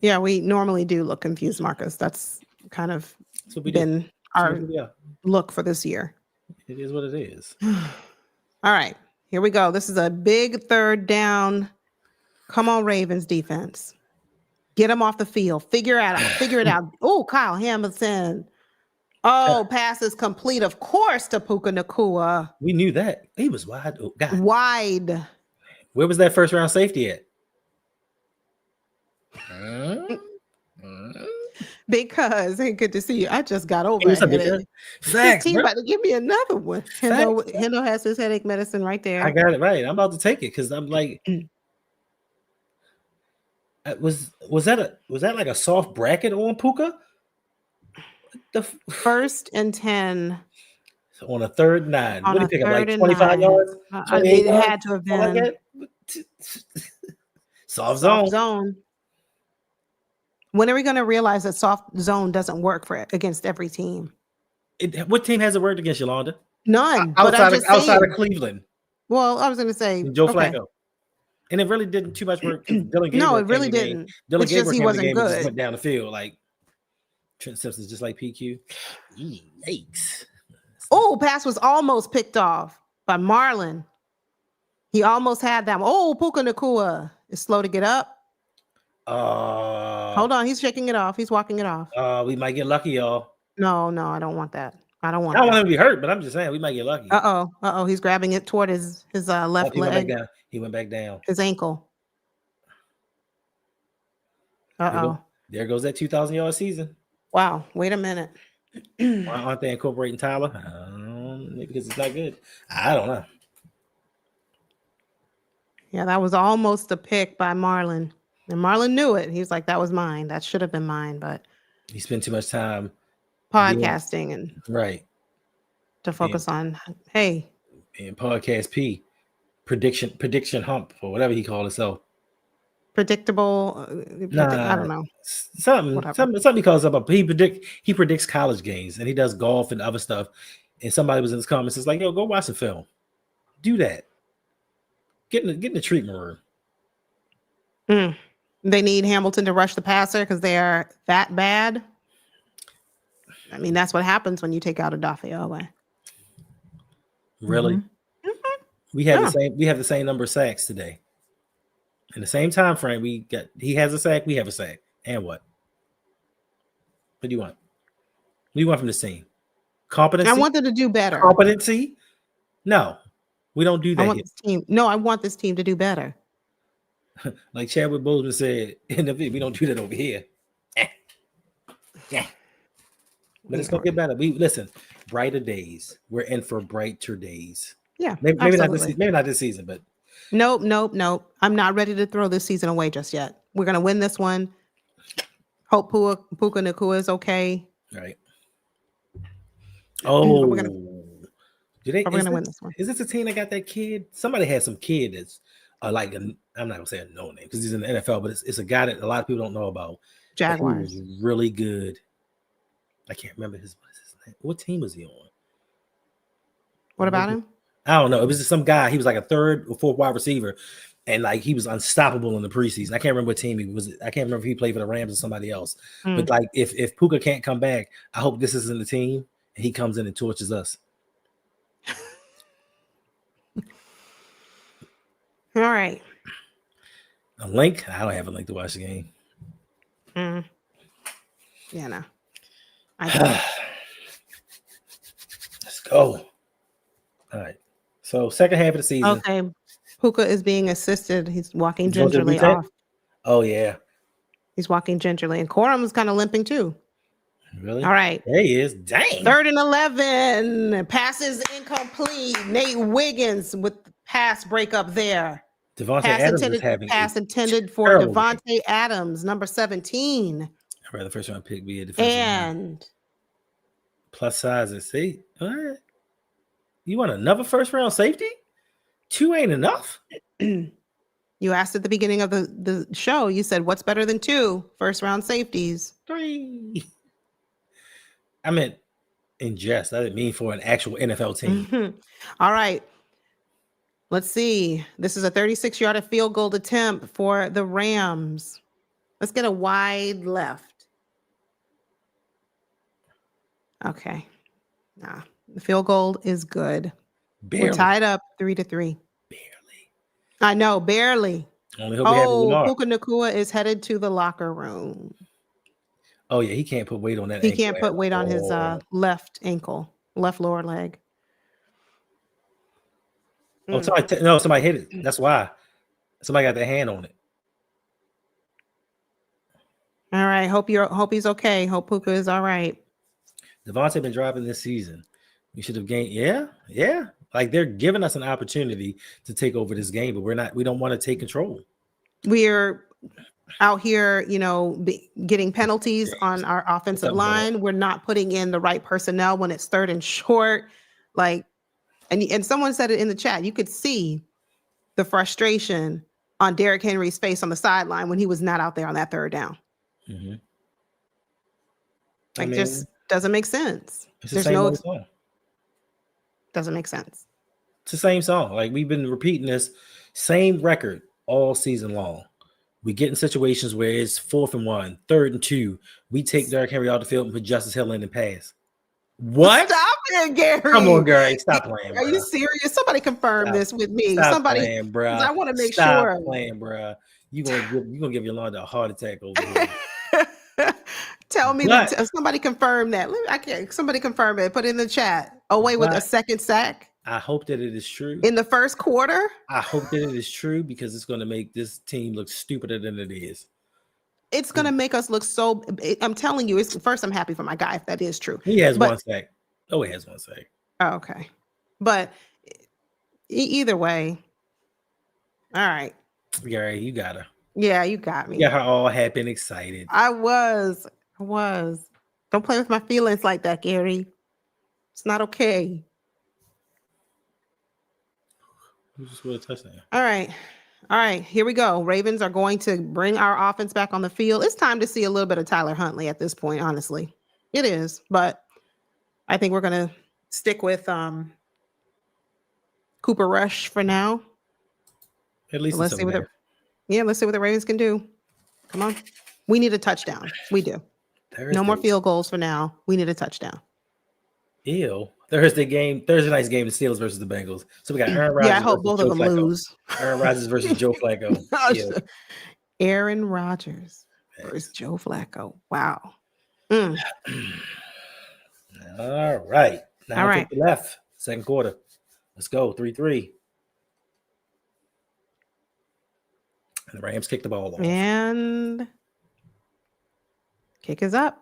A: Yeah, we normally do look confused, Marcus. That's kind of been our look for this year.
B: It is what it is.
A: All right, here we go. This is a big 3rd down. Come on, Ravens defense. Get them off the field. Figure it out. Oh, Kyle Hamilton. Oh, pass is complete, of course, to Puka Nacua.
B: We knew that. He was wide. Oh, God.
A: Wide.
B: Where was that 1st round safety at?
A: Because hey, good to see you. I just got over it.
B: Facts,
A: team about to give me another one. Hendo has his headache medicine right there.
B: I got it right. I'm about to take it because I'm like, was that like a soft bracket on Puka?
A: The 1st and 10
B: on a 3rd 9. What did he pick up? Like 25 yards?
A: It had to have been
B: soft zone.
A: When are we going to realize that soft zone doesn't work against every team?
B: What team has it worked against, Yolanda?
A: None.
B: Outside of Cleveland.
A: Well, I was going to say
B: Joe Flacco. And it really didn't too much work.
A: No, it really didn't.
B: Dylan
A: it's just he wasn't good.
B: Just went down the field like Trent Simpson's just like PQ. Yikes.
A: Oh, pass was almost picked off by Marlon. He almost had that one. Oh, Puka Nacua is slow to get up. Hold on, he's shaking it off. He's walking it off.
B: We might get lucky, y'all.
A: No, I don't want that. I don't want
B: him to be hurt, but I'm just saying we might get lucky.
A: He's grabbing it toward his left leg.
B: He went back down.
A: His ankle.
B: There goes that 2,000-yard season.
A: Wow. Wait a minute.
B: Why aren't they incorporating Tyler? Maybe because it's not good. I don't know.
A: Yeah, that was almost a pick by Marlon. And Marlon knew it. He was like, that was mine. That should have been mine. But
B: he spent too much time
A: podcasting and
B: right
A: to focus on, hey.
B: And podcast P. prediction hump or whatever he called himself.
A: Predictable. I don't know.
B: Something he calls up. He predicts college games and he does golf and other stuff. And somebody was in his comments. It's like, yo, go watch the film. Do that. Get in the treatment room.
A: They need Hamilton to rush the passer because they are that bad. I mean, that's what happens when you take out a Odafe.
B: Really?
A: Mm-hmm.
B: We have the same number of sacks today. In the same time frame, he has a sack, we have a sack. And what? What do you want? What do you want from this team? Competency?
A: I want them to do better.
B: Competency? No, we don't do that.
A: I want this team to do better.
B: Like Chadwick Boseman said, we don't do that over here. Yeah. But it's gonna get better. Listen, brighter days. We're in for brighter days.
A: Yeah,
B: maybe not this season, but
A: nope. I'm not ready to throw this season away just yet. We're gonna win this one. Hope Puka Nacua is okay.
B: Right.
A: Oh, we're gonna win this one.
B: Is this a team that got that kid? Somebody had some kid that's I'm not gonna say a no name because he's in the NFL, but it's a guy that a lot of people don't know about.
A: Jaguars.
B: He was really good. I can't remember his name. What team was he on?
A: What about him?
B: I don't know. It was just some guy. He was like a third or fourth wide receiver, and like he was unstoppable in the preseason. I can't remember what team he was. I can't remember if he played for the Rams or somebody else. But like, if Puka can't come back, I hope this isn't the team and he comes in and torches us.
A: All right.
B: A link? I don't have a link to watch the game.
A: Yeah, no.
B: Let's go. All right. So second half of the season.
A: Okay. Puka is being assisted. He's walking gingerly off.
B: Oh, yeah.
A: He's walking gingerly. And Corum is kind of limping too.
B: Really?
A: All right.
B: There he is. Dang.
A: 3rd and 11. Passes incomplete. Nate Wiggins with the pass breakup there.
B: Devontae Adams is having
A: pass intended for Devontae Adams, number 17.
B: I'd rather first round pick be a defensive
A: and
B: plus size and see. What? You want another first round safety? 2 ain't enough.
A: You asked at the beginning of the show, you said, what's better than 2 first round safeties?
B: 3. I meant in jest. I didn't mean for an actual NFL team.
A: All right. Let's see. This is a 36-yard field goal attempt for the Rams. Let's get a wide left. Okay. Nah, the field goal is good.
B: Barely.
A: We're tied up 3-3.
B: Barely.
A: I know, barely.
B: Only hope
A: Puka Nacua is headed to the locker room.
B: Oh, yeah, he can't put weight on that.
A: He can't put weight on his left ankle, left lower leg.
B: Oh, somebody hit it. That's why. Somebody got their hand on it.
A: All right. Hope he's okay. Hope Puka is all right.
B: Devontae been dropping this season. We should have gained. Yeah. Like they're giving us an opportunity to take over this game, but we don't want to take control.
A: We're out here, getting penalties on our offensive line. We're not putting in the right personnel when it's 3rd and short. Like, and someone said it in the chat. You could see the frustration on Derrick Henry's face on the sideline when he was not out there on that 3rd down.
B: Mm-hmm.
A: Just doesn't make sense.
B: There's no song.
A: Doesn't make sense.
B: It's the same song. Like we've been repeating this same record all season long. We get in situations where it's 4th and 1, 3rd and 2. We take Derrick Henry out the field and put Justice Hill in and pass. What?
A: Stop it, Gary.
B: Come on, Gary. Stop playing.
A: Are you serious? Somebody confirm this with me.
B: Stop playing, bro.
A: I want to make
B: sure.
A: Stop
B: playing, bro. You gonna give Yolanda a heart attack over here.
A: Tell me that somebody confirm that. Somebody confirm it. Put it in the chat. With a 2nd sack.
B: I hope that it is true.
A: In the 1st quarter?
B: I hope that it is true because it's going to make this team look stupider than it is.
A: It's going to make us look so. I'm telling you, first, I'm happy for my guy if that is true.
B: He has 1 sack. Oh, he has 1 sack.
A: Oh, okay. But either way. All right.
B: Gary, you got her.
A: Yeah, you got me.
B: You got her all happy and excited.
A: I was. Don't play with my feelings like that, Gary. It's not okay.
B: Who just scored a touchdown?
A: All right, here we go. Ravens are going to bring our offense back on the field. It's time to see a little bit of Tyler Huntley at this point, honestly. It is, but I think we're going to stick with Cooper Rush for now.
B: At least
A: Let's see what the Ravens can do. Come on. We need a touchdown. We do. No more field goals for now. We need a touchdown.
B: Ew. Thursday night's game, the Steelers versus the Bengals. So we got Aaron Rodgers.
A: Yeah, I hope both of them lose.
B: Aaron Rodgers versus Joe Flacco.
A: Aaron Rodgers versus Joe Flacco. Wow.
B: All right. Now take the left. Second quarter. Let's go. 3-3. And the Rams kick the ball off.
A: And kick is up.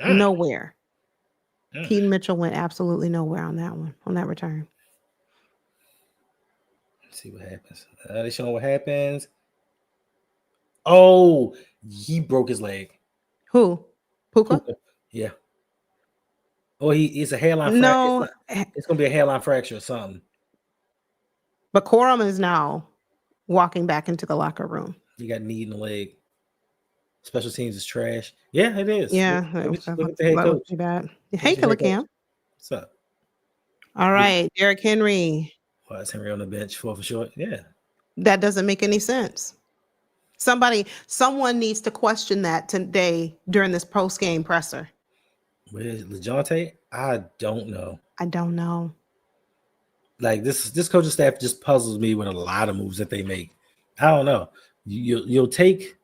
A: Nowhere. Keaton Mitchell went absolutely nowhere on that one, on that return.
B: Let's see what happens. They show what happens. Oh, he broke his leg.
A: Who? Puka?
B: Yeah. Oh, it's a hairline
A: fracture.
B: No. It's going to be a hairline fracture or something.
A: But Corum is now walking back into the locker room.
B: He got knee in the leg. Special teams is trash. Yeah, it is.
A: Yeah.
B: Look at the head coach.
A: Bad. Hey, Killer Cam.
B: What's up?
A: All right. Derrick Henry.
B: Why is Henry on the bench? 4 for short? Yeah.
A: That doesn't make any sense. Someone needs to question that today during this post-game presser.
B: Where's LeJohntay? I don't know. Like this coaching staff just puzzles me with a lot of moves that they make. I don't know. You'll take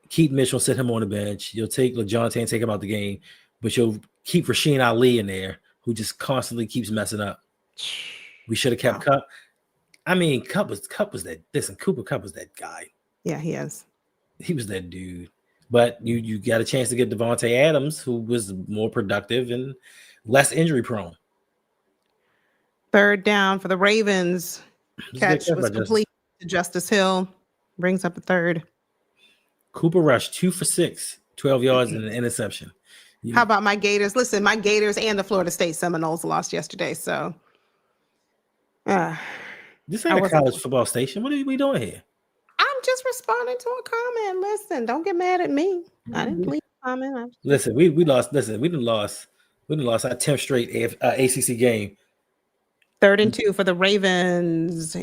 B: Keaton Mitchell, sit him on the bench. You'll take LeJohntay and take him out the game, but you'll keep Rasheed Ali in there, who just constantly keeps messing up. We should have kept Kupp. I mean, Kupp was that. Listen, Cooper Kupp was that guy.
A: Yeah, he is.
B: He was that dude. But you got a chance to get Devontae Adams, who was more productive and less injury prone.
A: Third down for the Ravens. Catch was complete to Justice Hill. Brings up a third.
B: Cooper Rush, 2 for 6, 12 yards and an interception.
A: How about my Gators? Listen, my Gators and the Florida State Seminoles lost yesterday. So
B: this ain't a college football station. What are we doing here?
A: I'm just responding to a comment. Listen, don't get mad at me. I didn't please comment.
B: Listen, we lost. Listen, we done lost our 10th straight ACC game.
A: 3rd and 2 for the Ravens.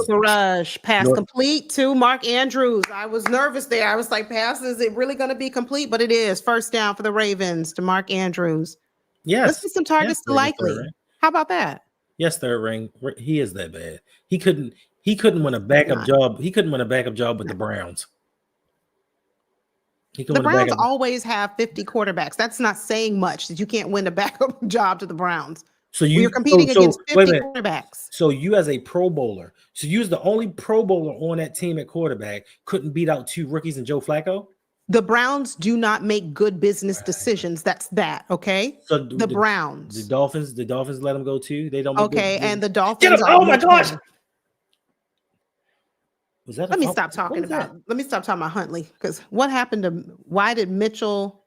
A: Rush pass complete to Mark Andrews. I was nervous there. I was like, pass, is it really going to be complete? But it is. First down for the Ravens to Mark Andrews.
B: Yes.
A: Let's get some targets to Likely. How about that?
B: Yes, third ring. He is that bad. He couldn't win a backup job. He couldn't win a backup job with the Browns.
A: The Browns always have 50 quarterbacks. That's not saying much that you can't win a backup job to the Browns.
B: So you're
A: competing against 50 quarterbacks.
B: So you as a Pro Bowler, so you as the only Pro Bowler on that team at quarterback couldn't beat out 2 rookies and Joe Flacco?
A: The Browns do not make good business decisions. That's that, okay?
B: So
A: the Browns.
B: The Dolphins let them go too? They don't make
A: okay, and the Dolphins
B: oh my gosh!
A: Let me stop talking about Huntley, because what happened to why did Mitchell?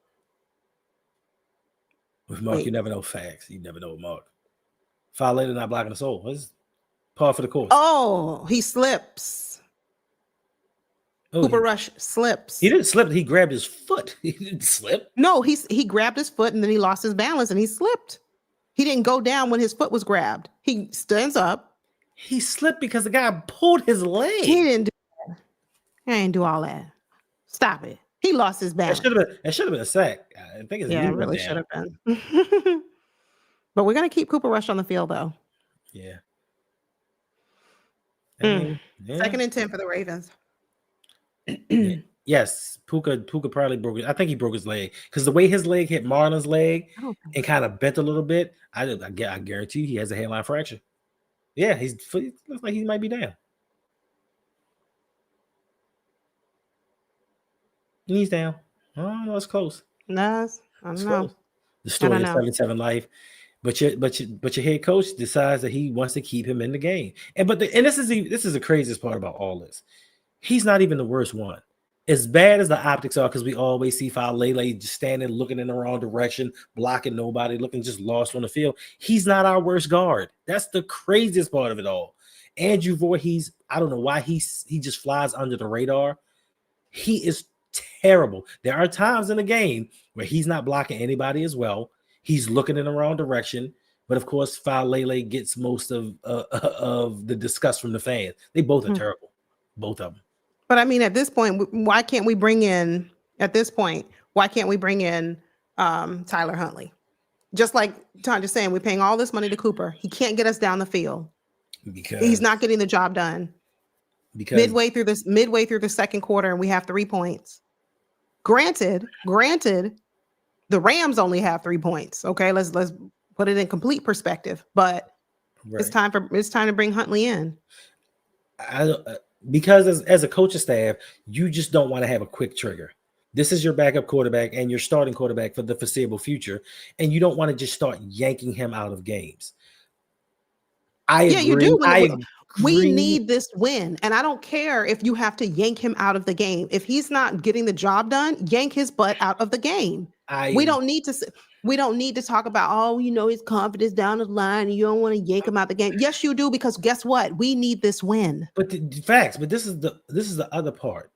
B: With Mark, you never know facts. You never know with Mark. Foul later, not blocking the soul. What's par for the course?
A: Oh, he slips. Cooper Rush slips.
B: He didn't slip. He grabbed his foot. He didn't slip.
A: No, he grabbed his foot and then he lost his balance and he slipped. He didn't go down when his foot was grabbed. He stands up.
B: He slipped because the guy pulled his leg.
A: He didn't do that. He didn't do all that. Stop it. He lost his balance.
B: It should have been a sack. I think
A: it really should have been. But we're going to keep Cooper Rush on the field, though.
B: Yeah.
A: Yeah. 2nd and 10 for the Ravens.
B: Yes, Puka probably broke it. I think he broke his leg because the way his leg hit Marlon's leg and kind of bent a little bit, I guarantee he has a hairline fracture. Yeah, he looks like he might be down. Knees down. Oh no, it's close.
A: No, I don't know.
B: Close. The story of 7-7 life. But your head coach decides that he wants to keep him in the game. And this is the craziest part about all this. He's not even the worst one. as bad as the optics are, because we always see Lele just standing, looking in the wrong direction, blocking nobody, looking just lost on the field. He's not our worst guard. That's the craziest part of it all. Andrew Voorhees, I don't know why he just flies under the radar. He is terrible. There are times in the game where he's not blocking anybody as well. He's looking in the wrong direction. But of course, Lele gets most of the disgust from the fans. They both are terrible, both of them.
A: But I mean, at this point, why can't we bring in? Tyler Huntley? Just like Tanya's saying, we're paying all this money to Cooper. He can't get us down the field because he's not getting the job done. Because midway through the second quarter, and we have 3 points. Granted, the Rams only have 3 points. Okay, let's put it in complete perspective. But it's time to bring Huntley in.
B: Because as a coaching staff, you just don't want to have a quick trigger. This is your backup quarterback and your starting quarterback for the foreseeable future, and you don't want to just start yanking him out of games.
A: You do. We need this win, and I don't care if you have to yank him out of the game. If he's not getting the job done, yank his butt out of the game. We don't need to talk about, his confidence down the line, and you don't want to yank him out the game. Yes, you do, because guess what? We need this win.
B: But this is the other part.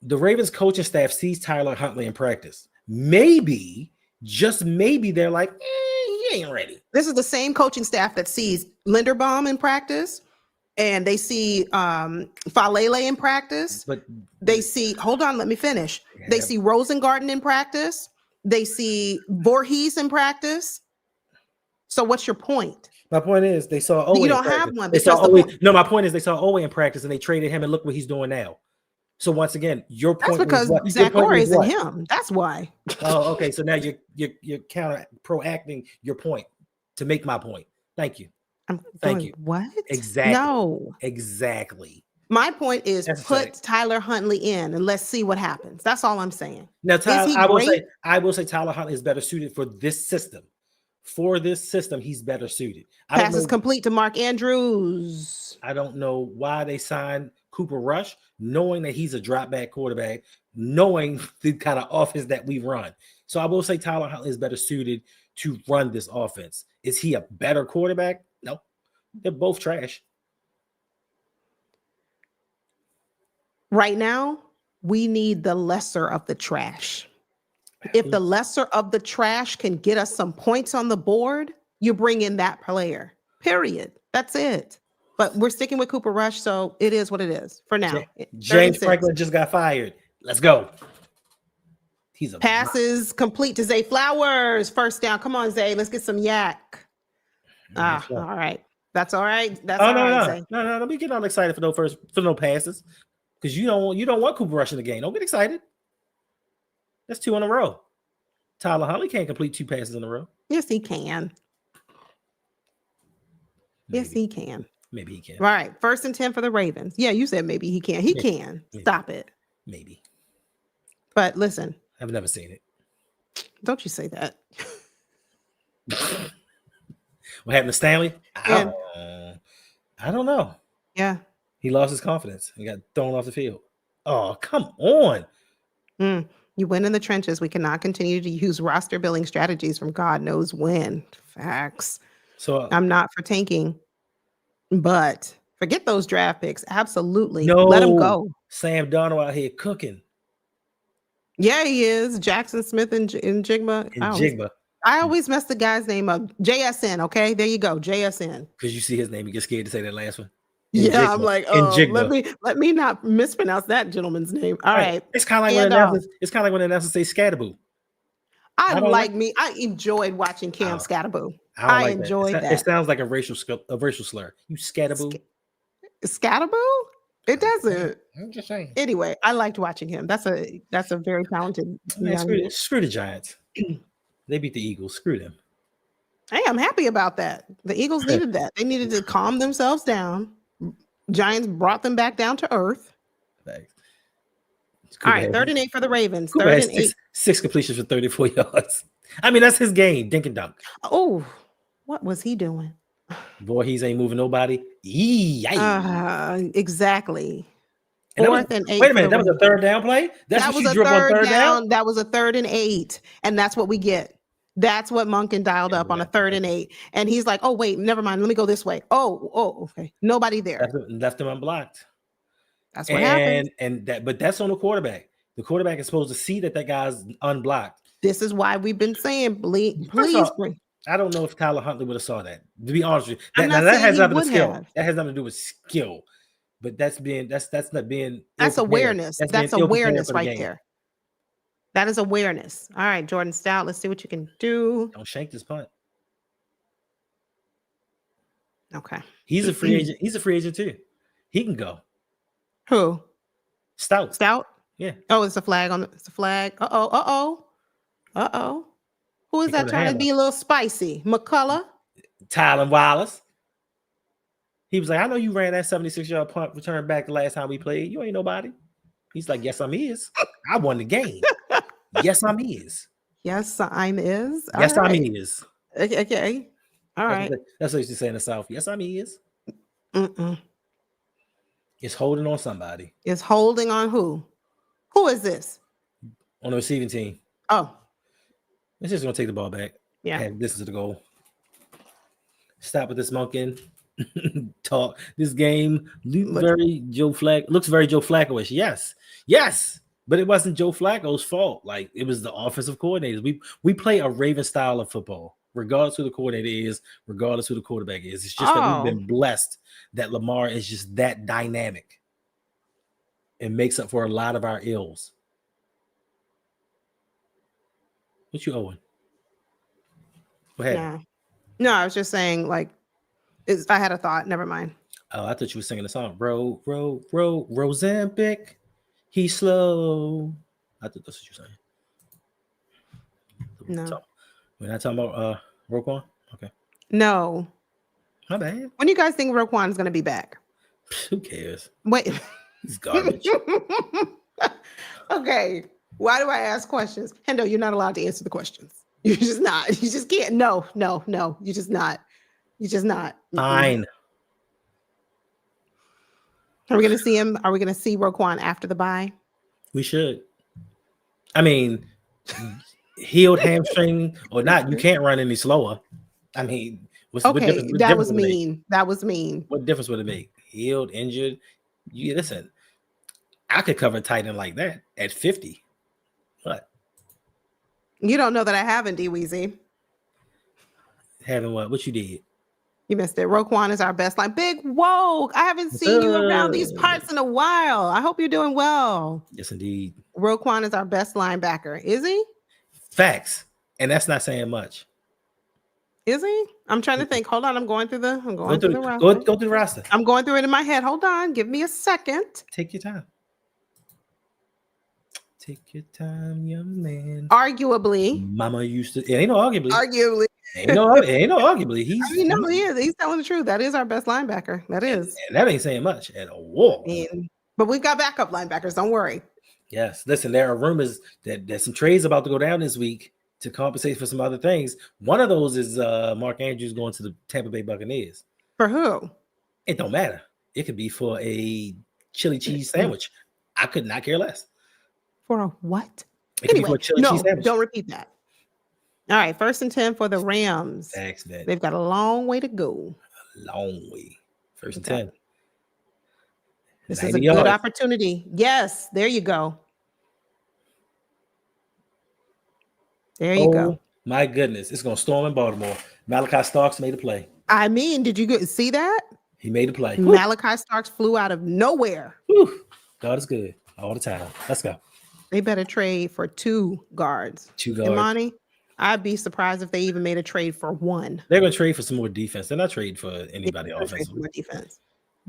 B: The Ravens coaching staff sees Tyler Huntley in practice. Maybe, just maybe, they're like, he ain't ready.
A: This is the same coaching staff that sees Linderbaum in practice, and they see Falele in practice. But they see, hold on, let me finish. Yeah. They see Rosengarten in practice. They see Voorhees in practice. So what's your point?
B: My point is they saw Owe.
A: You don't have one.
B: My point is they saw Owe in practice and they traded him, and look what he's doing now. So once again, your point
A: is because Zach Orr isn't him. That's why.
B: Oh, okay. So now you're proacting your point to make my point. Thank you. Thank you.
A: What?
B: Exactly.
A: No.
B: Exactly.
A: My point is put Tyler Huntley in and let's see what happens. That's all I'm saying.
B: Now, I will say Tyler Huntley is better suited for this system. For this system, he's better suited.
A: Passes complete to Mark Andrews.
B: I don't know why they signed Cooper Rush, knowing that he's a drop back quarterback, knowing the kind of offense that we run. So I will say Tyler Huntley is better suited to run this offense. Is he a better quarterback? No, they're both trash.
A: Right now, we need the lesser of the trash. If the lesser of the trash can get us some points on the board, you bring in that player. Period. That's it. But we're sticking with Cooper Rush, so it is what it is for now.
B: James Franklin just got fired. Let's go. He's a
A: passes complete to Zay Flowers. First down. Come on, Zay. Let's get some yak. All right. That's all right. That's all right, Zay.
B: No. Don't be getting all excited for no passes. Because you don't want Cooper Rush in the game. Don't get excited. That's 2 in a row. Tyler Huntley can't complete 2 passes in a row.
A: Yes, he can. Maybe. Yes, he can.
B: Maybe he can.
A: All right. 1st and 10 for the Ravens. Yeah, you said maybe he can. He can. Maybe. Stop it.
B: Maybe.
A: But listen.
B: I've never seen it.
A: Don't you say that.
B: What happened to Stanley? I don't know.
A: Yeah.
B: He lost his confidence. He got thrown off the field. Oh, come on.
A: You win in the trenches. We cannot continue to use roster building strategies from God knows when. Facts.
B: So
A: I'm not for tanking, but forget those draft picks. Absolutely.
B: No,
A: let them go.
B: Sam Darnold out here cooking.
A: Yeah, he is. Jackson Smith and Jigba. I always mess the guy's name up. JSN. Okay, there you go. JSN.
B: Because you see his name, you get scared to say that last one.
A: Yeah, I'm like, let me not mispronounce that gentleman's name. All right.
B: It's kind of like when the announcers say Scatterboo.
A: I enjoyed watching Cam Scatterboo. I enjoyed that.
B: It sounds like a racial slur. You Scatterboo.
A: Scatterboo? It doesn't.
B: I'm just saying.
A: Anyway, I liked watching him. That's a very talented.
B: Screw the Giants. They beat the Eagles. Screw them.
A: Hey, I'm happy about that. The Eagles needed that. They needed to calm themselves down. Giants brought them back down to earth. Thanks. All right, 3rd and 8 for the Ravens.
B: Cooper
A: 3rd and 8.
B: 6 completions for 34 yards. I mean, that's his game. Dink and dunk.
A: Oh, what was he doing?
B: Boy, he's ain't moving nobody.
A: Exactly.
B: And
A: Fourth and 8.
B: wait a minute, that was a third down play? That's
A: That
B: what
A: was
B: you
A: a
B: drew up on
A: third
B: third down?
A: That was a 3rd and 8. And that's what we get. That's what Monken dialed up on a 3rd and 8. And he's like, oh, wait, never mind. Let me go this way. Oh, okay. Nobody there.
B: Left him unblocked.
A: That's what happened.
B: But that's on the quarterback. The quarterback is supposed to see that guy's unblocked.
A: This is why we've been saying, please bring.
B: I don't know if Tyler Huntley would have saw that. To be honest with you,
A: I'm not
B: that
A: saying
B: has
A: he
B: nothing to
A: would
B: skill.
A: have.
B: That has nothing to do with skill. But that's not being.
A: That's awareness. That's awareness right
B: game.
A: there. That is awareness. All right, Jordan Stout. Let's see what you can do.
B: Don't shank this punt.
A: Okay.
B: He's a free agent. He's a free agent too. He can go.
A: Who?
B: Stout. Yeah.
A: Oh, it's a flag on. It's a flag. Uh oh. Who is that trying to be a little spicy? McCullough.
B: Tylen Wallace. He was like, I know you ran that 76-yard punt return back the last time we played. You ain't nobody. He's like, yes, I'm is. I won the game. Yes, I'm is.
A: Yes, I'm is.
B: Yes, I'm is.
A: Okay. All right.
B: That's what you say in the South. Yes, I'm is. It's holding on somebody.
A: It's holding on who? Who is this?
B: On the receiving team.
A: Oh.
B: It's just going to take the ball back.
A: Yeah.
B: This is the goal. Stop with this Monken talk. This game looks very Joe Flacco-ish. Yes. But it wasn't Joe Flacco's fault. Like, it was the offensive coordinators. We play a Raven style of football, regardless who the coordinator is, regardless who the quarterback is. It's just that we've been blessed that Lamar is just that dynamic and makes up for a lot of our ills. What you owing? Go ahead.
A: No, I was just saying, like, I had a thought. Never mind.
B: Oh, I thought you were singing the song. Rosempic. He's slow. I thought that's what you're saying.
A: No.
B: We're not talking about Roquan? Okay.
A: No.
B: My bad.
A: When do you guys think Roquan is going to be back?
B: Who cares?
A: Wait.
B: He's garbage.
A: Okay. Why do I ask questions? Hendo, you're not allowed to answer the questions. You're just not. You just can't. No. You're just not.
B: Fine.
A: Are we going to see him? Are we going to see Roquan after the bye?
B: We should. I mean, healed hamstring or not, you can't run any slower. I mean, what difference?
A: That was mean. That was mean.
B: What difference would it make? Healed, injured? Listen, I could cover a tight end like that at 50. What?
A: You don't know that I haven't, D-Weezy.
B: Having what? What you did?
A: You missed it. Roquan is our best line. Big whoa. I haven't seen you around these parts in a while. I hope you're doing well.
B: Yes, indeed.
A: Roquan is our best linebacker. Is he?
B: Facts. And that's not saying much.
A: Is he? I'm trying to think. Hold on. I'm going through the roster.
B: Go through the roster.
A: I'm going through it in my head. Hold on. Give me a second.
B: Take your time. Take your time, young man.
A: Arguably.
B: Mama used to. It ain't no arguably.
A: Arguably.
B: Ain't no arguably. He
A: is. He's telling the truth. That is our best linebacker. That is.
B: And that ain't saying much at all.
A: But we've got backup linebackers. Don't worry.
B: Yes. Listen, there are rumors that there's some trades about to go down this week to compensate for some other things. One of those is Mark Andrews going to the Tampa Bay Buccaneers.
A: For who?
B: It don't matter. It could be for a chili cheese sandwich. I could not care less.
A: For a what?
B: Anyway,
A: don't repeat that. All right, 1st and 10 for the Rams.
B: Thanks, man.
A: They've got a long way to go.
B: A long way. 1st and 10.
A: This is a good opportunity. Yes, there you go. There you go.
B: My goodness, it's going to storm in Baltimore. Malachi Starks made a play.
A: I mean, did you see that?
B: He made a play.
A: Malachi Starks flew out of nowhere.
B: Whew. God is good all the time. Let's go.
A: They better trade for 2 guards.
B: 2 guards.
A: Imani, I'd be surprised if they even made a trade for 1.
B: They're going to trade for some more defense. They're not trading for anybody offensively.
A: More defense.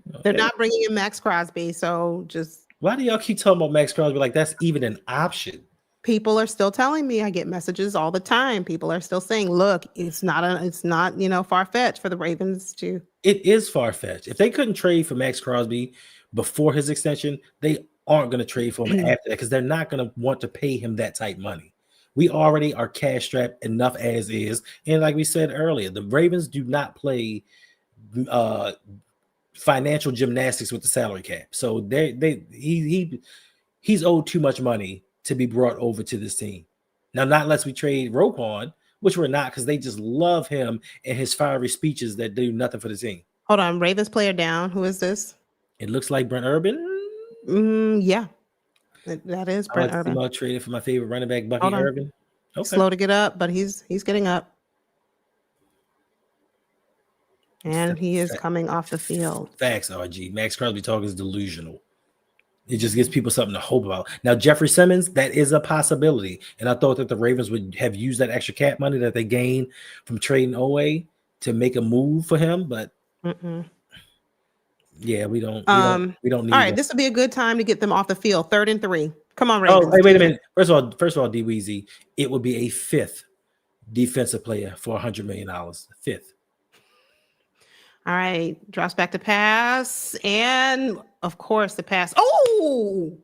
A: Okay. They're not bringing in Max Crosby, so just.
B: Why do y'all keep talking about Max Crosby like that's even an option?
A: People are still telling me. I get messages all the time. People are still saying, "Look, it's not far-fetched for the Ravens to."
B: It is far-fetched. If they couldn't trade for Max Crosby before his extension, they aren't going to trade for him after that because they're not going to want to pay him that type money. We already are cash strapped enough as is, and like we said earlier, the Ravens do not play financial gymnastics with the salary cap. So he's owed too much money to be brought over to this team. Now, not unless we trade Roquan, which we're not, because they just love him and his fiery speeches that do nothing for the team.
A: Hold on, Ravens player down. Who is this?
B: It looks like Brent Urban.
A: Yeah, that is Brent Urban.
B: I traded for my favorite running back, Bucky Urban.
A: Okay. Slow to get up, but he's getting up. And he is coming off the field.
B: Facts, RG. Max Crosby talk is delusional. It just gives people something to hope about. Now, Jeffrey Simmons, that is a possibility. And I thought that the Ravens would have used that extra cap money that they gained from trading Owe to make a move for him. But yeah, we don't need. All
A: right, this would be a good time to get them off the field. 3rd and 3. Come on, Ravens.
B: Oh, hey, wait a minute. First of all, D Weezy, it would be a 5th defensive player for $100 million. 5th.
A: All right, drops back to pass, and of course the pass. Oh,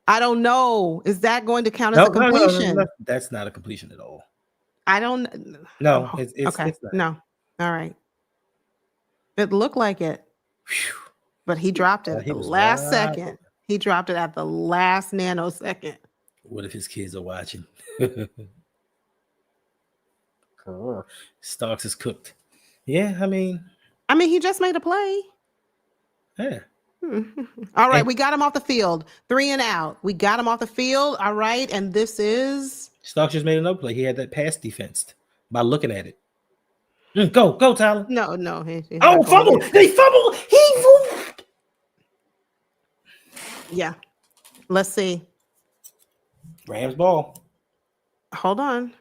A: I don't know. Is that going to count as a completion?
B: No, that's not a completion at all.
A: I don't.
B: No,
A: it's okay. It's not. No. All right. It looked like it, but he dropped it at the last second. He dropped it at the last nanosecond.
B: What if his kids are watching? Starks is cooked. Yeah, I mean,
A: he just made a play.
B: Yeah.
A: All right, we got him off the field. 3 and out. We got him off the field. All right, and this is
B: Starks just made another play. He had that pass defensed by looking at it. Go, Tyler.
A: No.
B: Fumble! They fumbled! He fumbled!
A: Yeah. Let's see.
B: Rams ball.
A: Hold on.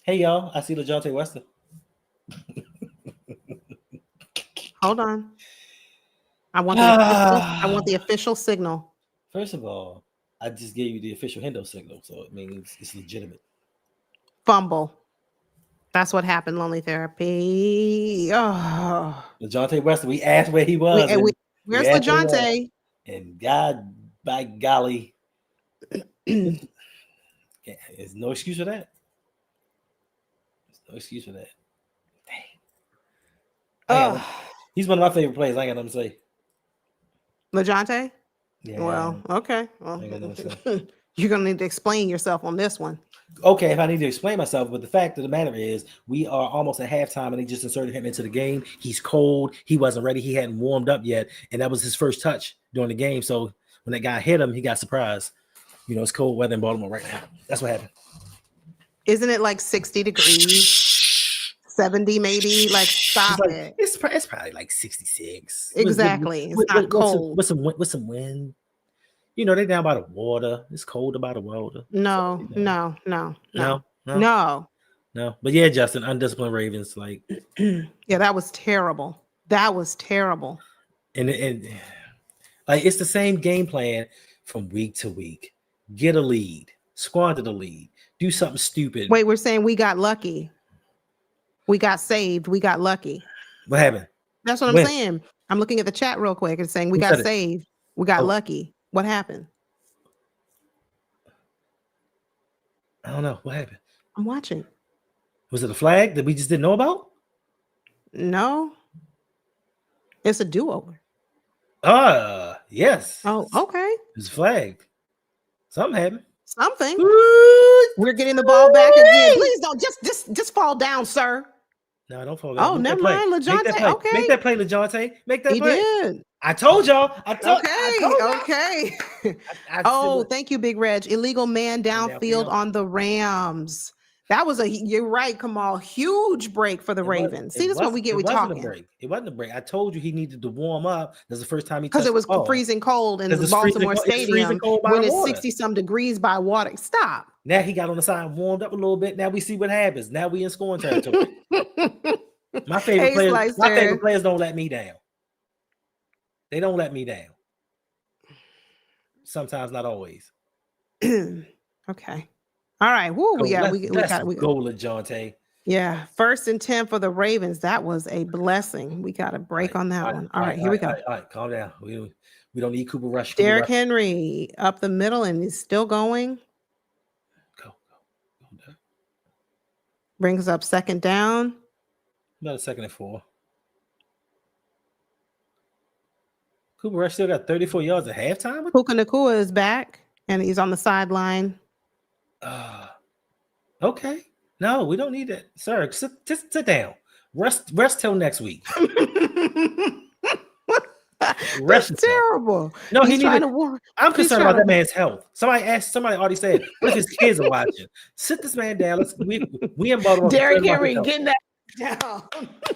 B: Hey, y'all. I see LaJohntay Wester.
A: Hold on. I want the official signal.
B: First of all, I just gave you the official Hendo signal, so it means it's legitimate.
A: Fumble. That's what happened. Lonely therapy. Oh.
B: LaJohntay Wester. We asked where he was.
A: Where's LaJohntay?
B: And God, by golly, there's no excuse for that. No excuse for that. Dang. He's one of my favorite players. I ain't got nothing to say.
A: LaJohntay?
B: Yeah.
A: Well, okay. Well, you're going to need to explain yourself on this one.
B: Okay, if I need to explain myself, but the fact of the matter is we are almost at halftime and they just inserted him into the game. He's cold. He wasn't ready. He hadn't warmed up yet. And that was his first touch during the game. So when that guy hit him, he got surprised. You know, it's cold weather in Baltimore right now. That's what happened.
A: Isn't it like 60 degrees? 70 maybe? Like, stop it.
B: It's probably like 66.
A: Exactly. It's not cold.
B: With some wind. You know, they're down by the water. It's cold by the water.
A: No.
B: But yeah, Justin, undisciplined Ravens. Like,
A: yeah, that was terrible.
B: And like it's the same game plan from week to week. Get a lead, squander the lead, do something stupid.
A: Wait, we're saying we got lucky. We got saved. We got lucky.
B: What happened?
A: That's what I'm saying. I'm looking at the chat real quick and saying we got saved. We got lucky. What happened?
B: I don't know. What happened?
A: I'm watching.
B: Was it a flag that we just didn't know about?
A: No. It's a do-over.
B: Yes.
A: Oh, okay.
B: It's a flag. Something happened.
A: Something. We're getting the ball back again. Please don't just fall down, sir.
B: No, don't fall down.
A: Oh, never mind, LaJohntay. Okay.
B: Make that play, LaJohntay. Make that play.
A: He did.
B: I told y'all.
A: Okay. Thank you, Big Reg. Illegal man downfield on the Rams. That was you're right, Kamal. Huge break for the Ravens. See, this is what we get. We talking.
B: It wasn't a break. I told you he needed to warm up. That's the first time he
A: because it was freezing cold in the Baltimore Stadium when it's 60-some degrees by water. Stop.
B: Now he got on the side and warmed up a little bit. Now we see what happens. Now we in scoring territory. My favorite players don't let me down. They don't let me down. Sometimes, not always.
A: Okay. All right. Woo. We got
B: go, LaJohntay.
A: Yeah. 1st and 10 for the Ravens. That was a blessing. We got a break on that one. All right. Here we go.
B: All right. Calm down. We don't need Cooper Rush.
A: Derrick Henry up the middle and he's still going.
B: Go.
A: Brings up 2nd down.
B: About a 2nd and 4. Cooper Rush still got 34 yards at halftime.
A: Puka Nacua is back, and he's on the sideline.
B: Okay. No, we don't need that, sir. Sit down. Rest till next week.
A: That's terrible.
B: No,
A: he's trying to warn.
B: I'm concerned about that man's health. Somebody already said, what if his kids are watching? Sit this man down. We in Baltimore.
A: Derrick Henry, getting that down.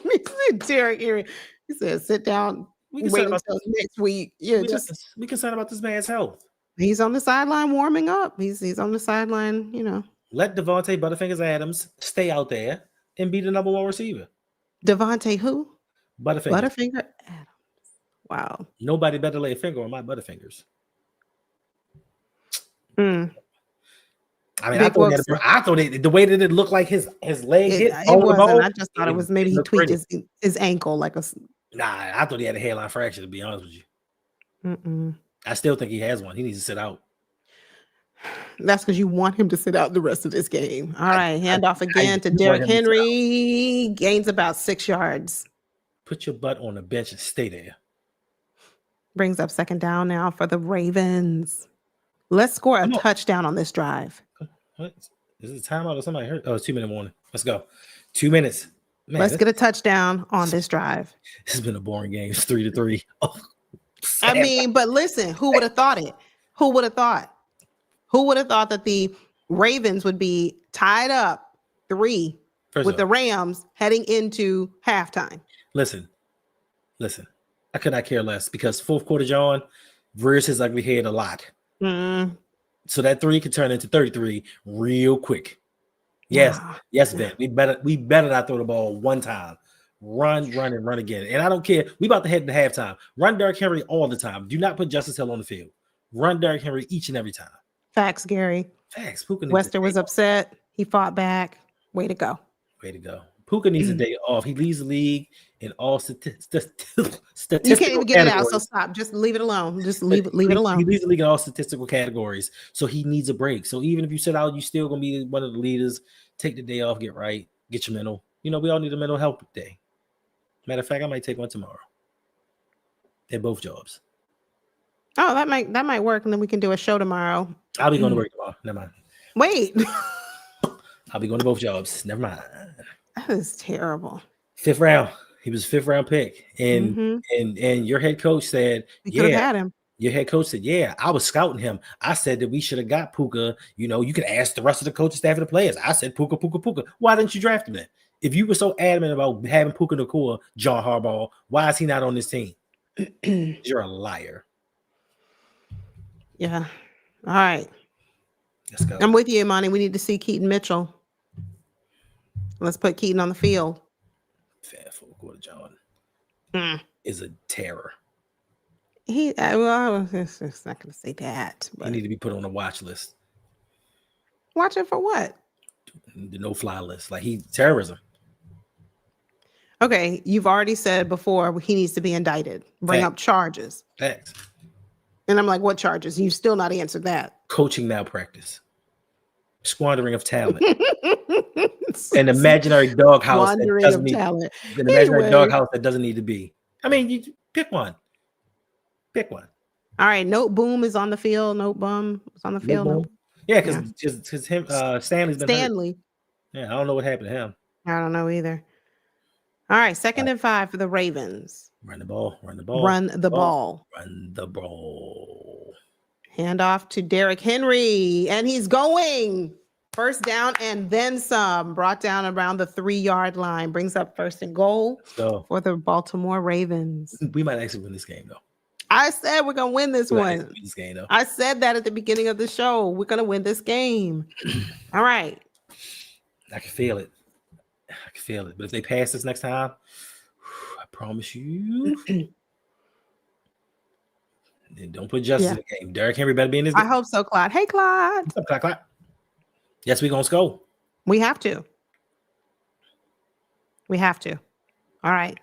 A: He said, Derrick Henry. He said, sit down. Wait until next week. Yeah,
B: we concerned about this man's health.
A: He's on the sideline warming up. He's on the sideline,
B: Let Devontae Butterfingers Adams stay out there and be the number 1 receiver.
A: Devontae who?
B: Butterfinger
A: Adams. Wow.
B: Nobody better lay a finger on my Butterfingers.
A: Mm.
B: I mean, I thought the way that it looked like his leg hit. It
A: wasn't. I just thought it was maybe he tweaked his ankle like a.
B: Nah, I thought he had a hairline fracture. To be honest with you,
A: Mm-mm.
B: I still think he has one. He needs to sit out.
A: That's because you want him to sit out the rest of this game. All right, handoff again to Derrick Henry. Gains about 6 yards.
B: Put your butt on the bench and stay there.
A: Brings up 2nd down now for the Ravens. Let's score a touchdown on this drive.
B: What? Is it timeout or somebody hurt? Oh, it's 2-minute warning. Let's go. 2 minutes. Man,
A: let's get a touchdown on this drive.
B: This has been a boring game. It's 3-3. Oh,
A: I mean, but listen, who would have thought it? Who would have thought? Who would have thought that the Ravens would be tied up 3 with the Rams heading into halftime?
B: Listen. I could not care less because 4th quarter John rears his ugly head a lot. So that 3 could turn into 33 real quick. Yes, Ben. We better not throw the ball one time. Run, and run again. And I don't care. We about to head to halftime. Run Derrick Henry all the time. Do not put Justice Hill on the field. Run Derrick Henry each and every time.
A: Facts, Gary.
B: Facts.
A: Wester was upset. He fought back. Way to go.
B: Puka needs a day off. He leads the league in all statistical
A: You can't even get it out, so stop. Just leave it alone. Just leave it alone.
B: He leads the league in all statistical categories, so he needs a break. So even if you sit out, you still gonna be one of the leaders. Take the day off, get right, get your mental. We all need a mental health day. Matter of fact, I might take one tomorrow. At both jobs.
A: Oh, that might work, and then we can do a show tomorrow.
B: I'll be going to work tomorrow. Never mind.
A: Wait.
B: I'll be going to both jobs. Never mind.
A: That is terrible.
B: 5th round. He was a 5th round pick. And your head coach said,
A: we could have had him.
B: Your head coach said, yeah, I was scouting him. I said that we should have got Puka. You could ask the rest of the coaching staff and the players. I said, Puka. Why didn't you draft him then? If you were so adamant about having Puka Nacua, John Harbaugh, why is he not on this team? You're a liar.
A: Yeah. All right.
B: Let's go.
A: I'm with you, Imani. We need to see Keaton Mitchell. Let's put Keaton on the field.
B: Fair 4th quarter John is a terror.
A: I was just not going to say that. But
B: he need to be put on a watch list.
A: Watch it for what?
B: The no-fly list. Like terrorism.
A: Okay, you've already said before he needs to be indicted. Bring up charges.
B: Facts.
A: And I'm like, what charges? You still not answered that.
B: Coaching malpractice. Squandering of talent. An imaginary doghouse that doesn't need talent. An imaginary doghouse that doesn't need to be. I mean, you pick one.
A: All right, Note Boom is on the field. Note Bum is on the field.
B: Yeah, because him Stanley's been hurt. Yeah, I don't know what happened to him.
A: I don't know either. All right, 2nd and 5 for the Ravens.
B: Run the ball.
A: Hand off to Derrick Henry, and he's going. 1st down and then some. Brought down around the 3-yard line. Brings up 1st and goal for the Baltimore Ravens.
B: We might actually win this game, though.
A: I said we're going to win this one. I said that at the beginning of the show. We're going to win this game. All right.
B: I can feel it. But if they pass this next time, I promise you. Then don't put Justice in the game. Derrick Henry better be in this game.
A: I hope so, Clyde. Hey, Clyde.
B: What's up, Clyde? Yes, we're going to score.
A: We have to. All right.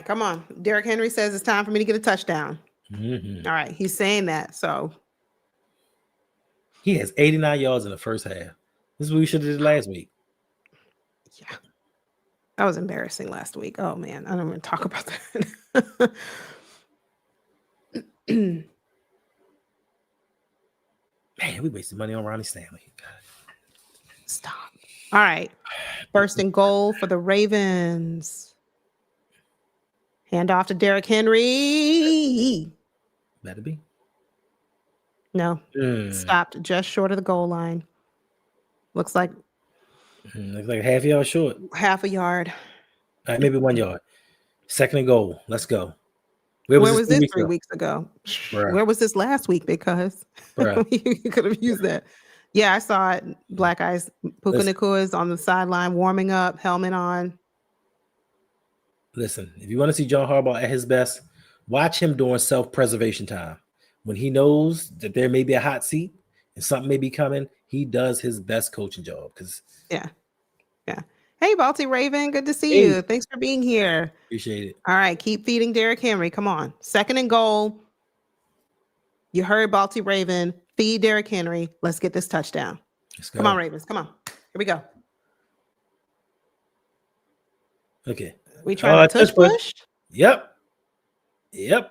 A: Come on. Derrick Henry says it's time for me to get a touchdown. All right. He's saying that. So
B: he has 89 yards in the first half. This is what we should have did last week.
A: Yeah. That was embarrassing last week. Oh man, I don't want to talk about that.
B: Man, we wasted money on Ronnie Stanley.
A: Stop. All right. First and goal for the Ravens. Hand off to Derrick Henry.
B: Better be.
A: No. Stopped just short of the goal line. Looks like
B: Looks like half a yard short.
A: half a yard.
B: All right, maybe 1 yard. Second and goal. Let's go.
A: Where was this 3 weeks ago?
B: Bruh.
A: Where was this last week? Because you could have used that. Yeah, I saw it. Black Eyes. Puka Nacua is on the sideline warming up, helmet on.
B: Listen, if you want to see John Harbaugh at his best, watch him during self-preservation time. When he knows that there may be a hot seat and something may be coming, he does his best coaching job.
A: Yeah. Hey, Baltimore Raven, good to see you. Thanks for being here.
B: Appreciate it.
A: All right, keep feeding Derrick Henry. Come on. Second and goal. You heard Baltimore Raven. Feed Derrick Henry. Let's get this touchdown.
B: Let's go.
A: Come on, Ravens. Come on. Here we go.
B: Okay.
A: We trying to push?
B: Yep.
A: We're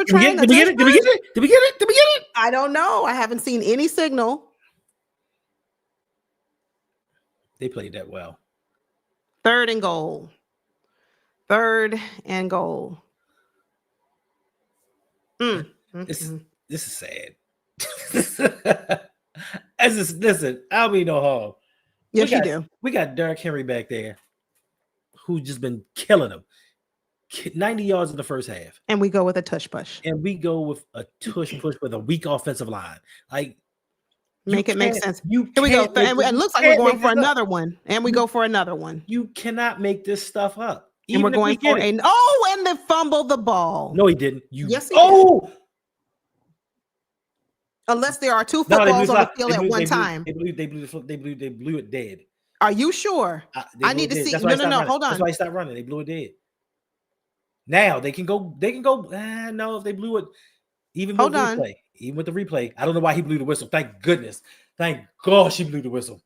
A: trying to
B: Did we get it?
A: I don't know. I haven't seen any signal.
B: They played that well.
A: Third and goal.
B: This is sad. Listen, I'll be no harm.
A: Yes, you do.
B: We got Derrick Henry back there who's just been killing them. 90 yards in the first half.
A: And we go with a tush push.
B: And we go with a tush push with a weak offensive line. Like,
A: make it make sense. Here we go. And it looks like we're going for another one. And we go for another one.
B: You cannot make this stuff up.
A: And we're going for and they fumbled the ball.
B: No, he didn't.
A: Yes, he did. Unless there are two footballs on the field at one time.
B: They blew it dead.
A: Are you sure? I need to see. No. Hold on.
B: That's why he stopped running. They blew it dead. Now they can go. No, if they blew it, even with the replay. I don't know why he blew the whistle. Thank goodness. Thank gosh he blew the whistle.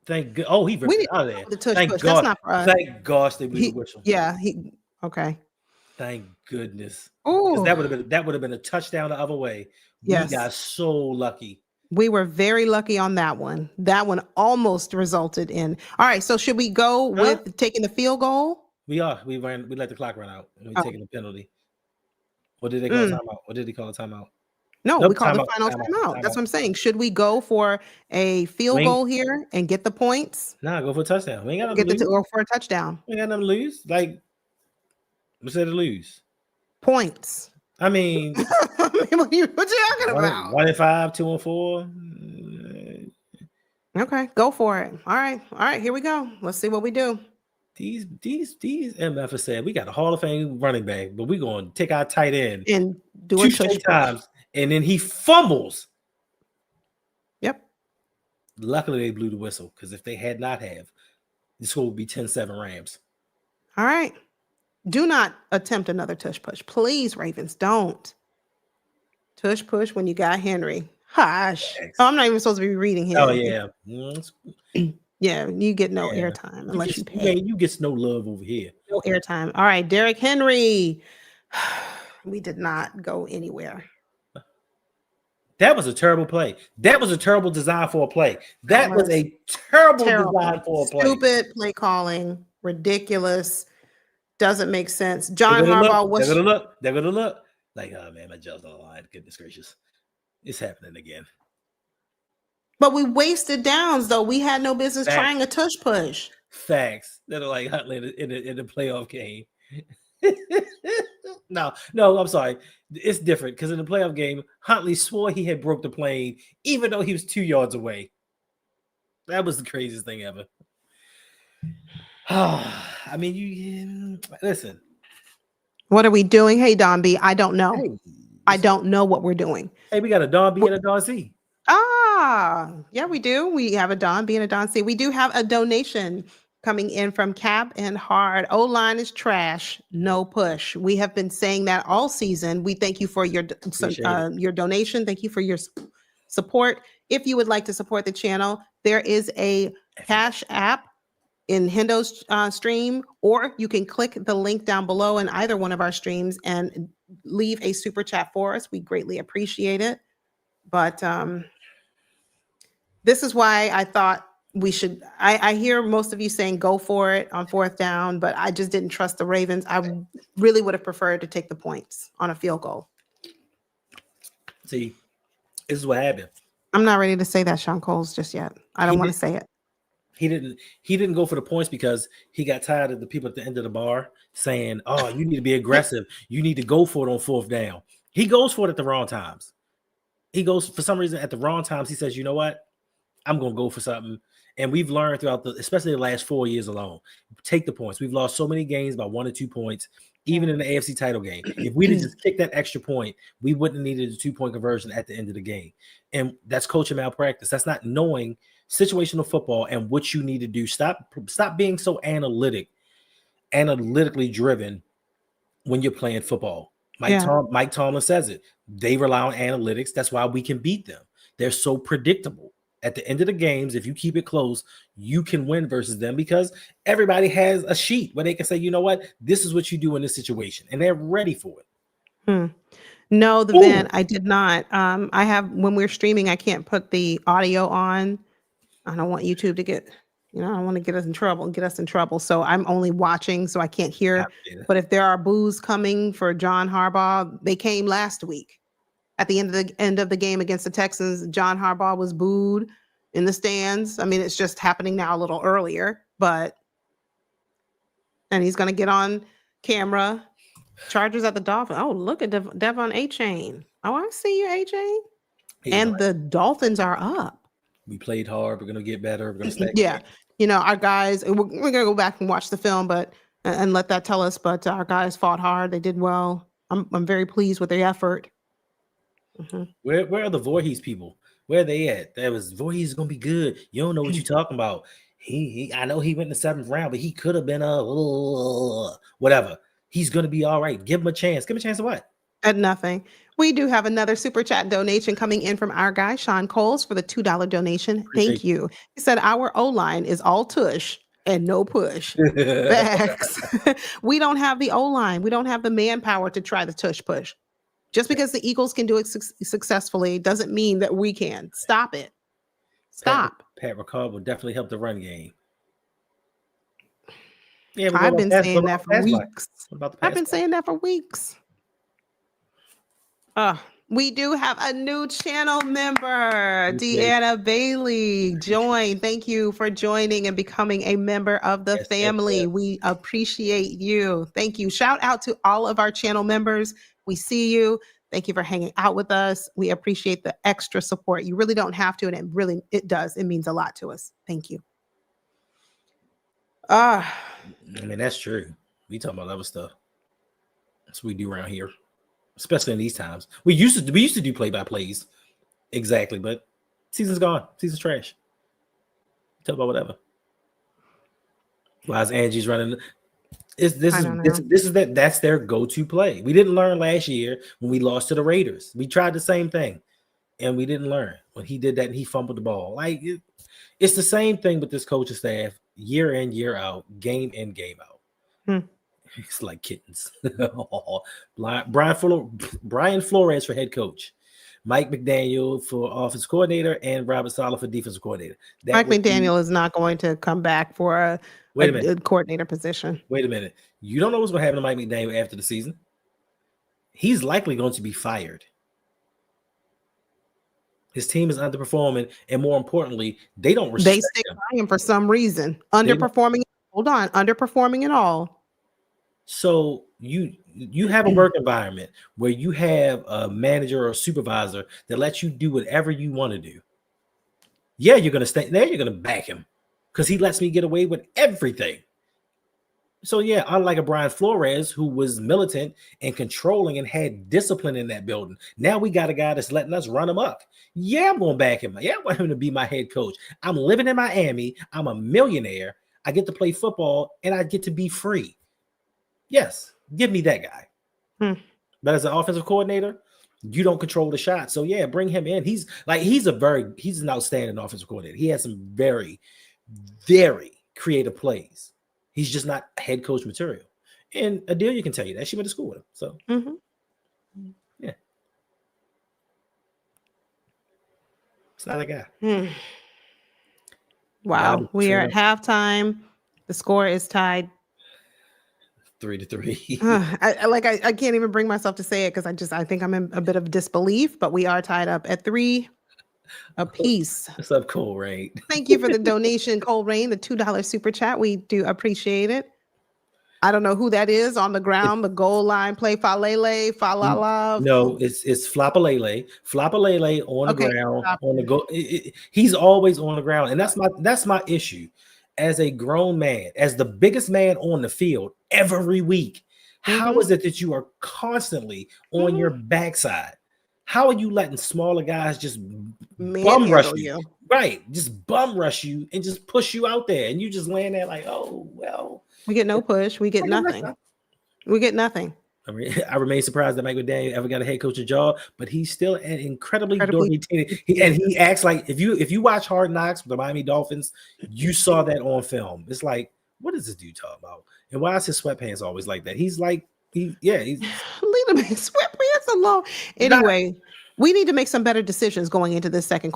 B: Thank God. Oh, he ripped it out of there. Thank God. That's not for us. Thank gosh they blew the whistle.
A: Yeah. Okay.
B: Thank goodness.
A: Oh,
B: that would have been a touchdown the other way.
A: Yes.
B: We got so lucky.
A: We were very lucky on that one. That one almost resulted in. All right. So should we go with taking the field goal?
B: We are. We let the clock run out. We're taking the penalty. What did they call a timeout? What did they call a timeout?
A: No, we called the final timeout. That's what I'm saying. Should we go for a field goal here and get the points?
B: Nah, go for a touchdown. We ain't got nothing to lose.
A: Go for a touchdown.
B: We ain't got nothing to lose. Like, we said to lose.
A: Points.
B: I mean,
A: what you talking about?
B: 1 and 5, 2 and 4.
A: Okay, go for it. All right. Here we go. Let's see what we do.
B: These MFs said we got a Hall of Fame running back, but we're going to take our tight end
A: and do it 2
B: times, and then he fumbles.
A: Yep.
B: Luckily, they blew the whistle because if they had not have, the score would be 10-7 Rams.
A: All right. Do not attempt another tush push. Please, Ravens, don't. Tush push when you got Henry. Hush. Oh, I'm not even supposed to be reading here.
B: Oh, yeah.
A: Yeah, you get no airtime unless you pay.
B: You get no love over here.
A: No airtime. All right, Derrick Henry. We did not go anywhere.
B: That was a terrible play. That was a terrible design for a play. That was a terrible design for a play.
A: Stupid play calling. Ridiculous. Doesn't make sense. John Harbaugh was.
B: They're gonna look. Like, oh man, my jaws on the line. Goodness gracious. It's happening again.
A: But we wasted downs, though. We had no business trying a tush push.
B: Facts. That are like Huntley in the playoff game. No, I'm sorry. It's different because in the playoff game, Huntley swore he had broke the plane, even though he was 2 yards away. That was the craziest thing ever. I mean, you listen.
A: What are we doing? Hey, Don B. I don't know. Hey, I don't know what we're doing.
B: Hey, we got a Don B and a Don C.
A: Yeah, we do. We have a Don B and a Don C. We do have a donation coming in from Cap and Hard. O-line is trash, no push. We have been saying that all season. We thank you for your donation. Thank you for your support. If you would like to support the channel, there is a Cash App in Hendo's stream, or you can click the link down below in either one of our streams and leave a super chat for us. We greatly appreciate it. But this is why I thought we should. I hear most of you saying go for it on 4th down, but I just didn't trust the Ravens. I really would have preferred to take the points on a field goal.
B: See, this is what happened.
A: I'm not ready to say that, Sean Coles, just yet. I don't want to say it.
B: He didn't go for the points because he got tired of the people at the end of the bar saying, "Oh, you need to be aggressive. You need to go for it on 4th down." He goes for it at the wrong times. He goes for some reason at the wrong times. He says, "You know what? I'm going to go for something." And we've learned throughout especially the last 4 years alone, take the points. We've lost so many games by 1 or 2 points, even in the AFC title game. If we'd have just kicked that extra point, we wouldn't have needed a 2-point conversion at the end of the game. And that's coaching malpractice. That's not knowing situational football and what you need to do. Stop being so analytically driven when you're playing football. Mike Tomlin says it. They rely on analytics. That's why we can beat them. They're so predictable. At the end of the games, if you keep it close, you can win versus them because everybody has a sheet where they can say, you know what, this is what you do in this situation, and they're ready for it.
A: No, the Van, I did not. I have, when we're streaming, I can't put the audio on. I don't want YouTube to get, I don't want to get us in trouble. So I'm only watching, so I can't hear. But if there are boos coming for John Harbaugh, they came last week. At the end of the game against the Texans, John Harbaugh was booed in the stands. I mean, it's just happening now a little earlier, and he's going to get on camera. Chargers at the Dolphins. Oh, look at Devon A-Chain. Oh, I see you, A-Chain. And the Dolphins are up.
B: We played hard. We're going to get better. We're going to stay.
A: Yeah. Our guys, we're going to go back and watch the film, and let that tell us, but our guys fought hard. They did well. I'm very pleased with their effort. Mm-hmm.
B: Where are the Voorhees people? Where are they at? That was Voorhees is gonna be good. You don't know what you're talking about. I know he went in the 7th round, but he could have been whatever. He's gonna be all right. Give him a chance. Give him a chance of what?
A: At nothing. We do have another super chat donation coming in from our guy Sean Coles for the $2 donation. Thank you. He said our O-line is all tush and no push. Facts. We don't have the O-line. We don't have the manpower to try the tush push. Just because the Eagles can do it successfully doesn't mean that we can. Stop it. Stop.
B: Pat Ricard will definitely help the run game. Yeah,
A: I've been saying that for weeks. I've been saying that for weeks. We do have a new channel member, Deanna Bailey. Join. Thank you for joining and becoming a member of the family. Yes. We appreciate you. Thank you. Shout out to all of our channel members. We see you. Thank you for hanging out with us. We appreciate the extra support. You really don't have to, and it does. It means a lot to us. Thank you.
B: I mean, that's true. We talking about other stuff. That's what we do around here, especially in these times. We used to do play-by-plays. Exactly, but season's gone. Season's trash. Talk about whatever. Why is Angie's running? That's their go-to play. We didn't learn last year when we lost to the Raiders. We tried the same thing, and we didn't learn when he did that and he fumbled the ball. It's the same thing with this coaching staff, year in, year out, game in, game out. It's like kittens. Brian Flores for head coach, Mike McDaniel for offensive coordinator, and Robert Saleh for defensive coordinator.
A: Mike McDaniel is not going to come back for a coordinator position.
B: Wait a minute. You don't know what's going to happen to Mike McDaniel after the season. He's likely going to be fired. His team is underperforming, and more importantly, they don't respect him.
A: They stick by him for some reason. Underperforming. Hold on. Underperforming and all.
B: So you have a work environment where you have a manager or a supervisor that lets you do whatever you want to do. Yeah, you're going to stay there. You're going to back him because he lets me get away with everything. So, yeah, unlike a Brian Flores who was militant and controlling and had discipline in that building, now we got a guy that's letting us run amok. Yeah, I'm going to back him. Yeah, I want him to be my head coach. I'm living in Miami. I'm a millionaire. I get to play football, and I get to be free. Yes, give me that guy. But as an offensive coordinator, you don't control the shot. So yeah, bring him in. He's an outstanding offensive coordinator. He has some very, very creative plays. He's just not head coach material. And Adelia can tell you that. She went to school with him. So yeah. It's not a guy.
A: Wow. We are at halftime. The score is tied
B: 3-3.
A: I can't even bring myself to say it because I think I'm in a bit of disbelief, but we are tied up at 3 apiece.
B: What's up, Cole Rain?
A: Thank you for the donation, Cole Rain, the $2 super chat. We do appreciate it. I don't know who that is on the ground, the goal line play, Falele, Falala.
B: No, it's Flopalele. Flopalele on the ground, on the goal. He's always on the ground. And that's my issue. As a grown man, as the biggest man on the field every week, how is it that you are constantly on your backside? How are you letting smaller guys just bum rush you? Right, just bum rush you and just push you out there, and you just land there like, oh well.
A: We get no push. We get nothing. We get nothing.
B: I remain surprised that Mike McDaniel ever got a head coaching job, but he's still an incredibly dorky team. He acts like if you watch Hard Knocks with the Miami Dolphins, you saw that on film. It's like, what is this dude talking about? And why is his sweatpants always like that? He's like, he's
A: leave him in sweatpants alone. Anyway, we need to make some better decisions going into this second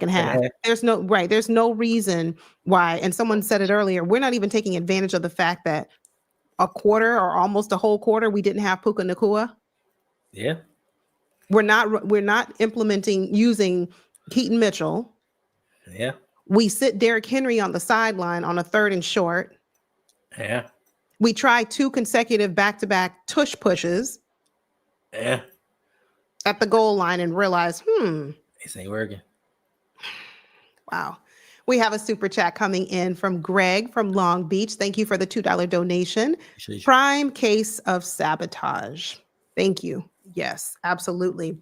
A: half. There's no reason why. And someone said it earlier. We're not even taking advantage of the fact that a quarter or almost a whole quarter we didn't have Puka Nacua.
B: Yeah.
A: We're not using Keaton Mitchell.
B: Yeah.
A: We sit Derrick Henry on the sideline on a 3rd and short.
B: Yeah.
A: We tried 2 consecutive back-to-back tush pushes.
B: Yeah.
A: At the goal line and realized,
B: this ain't working.
A: Wow. We have a super chat coming in from Greg from Long Beach. Thank you for the $2 donation. Prime case of sabotage. Thank you. Yes, absolutely.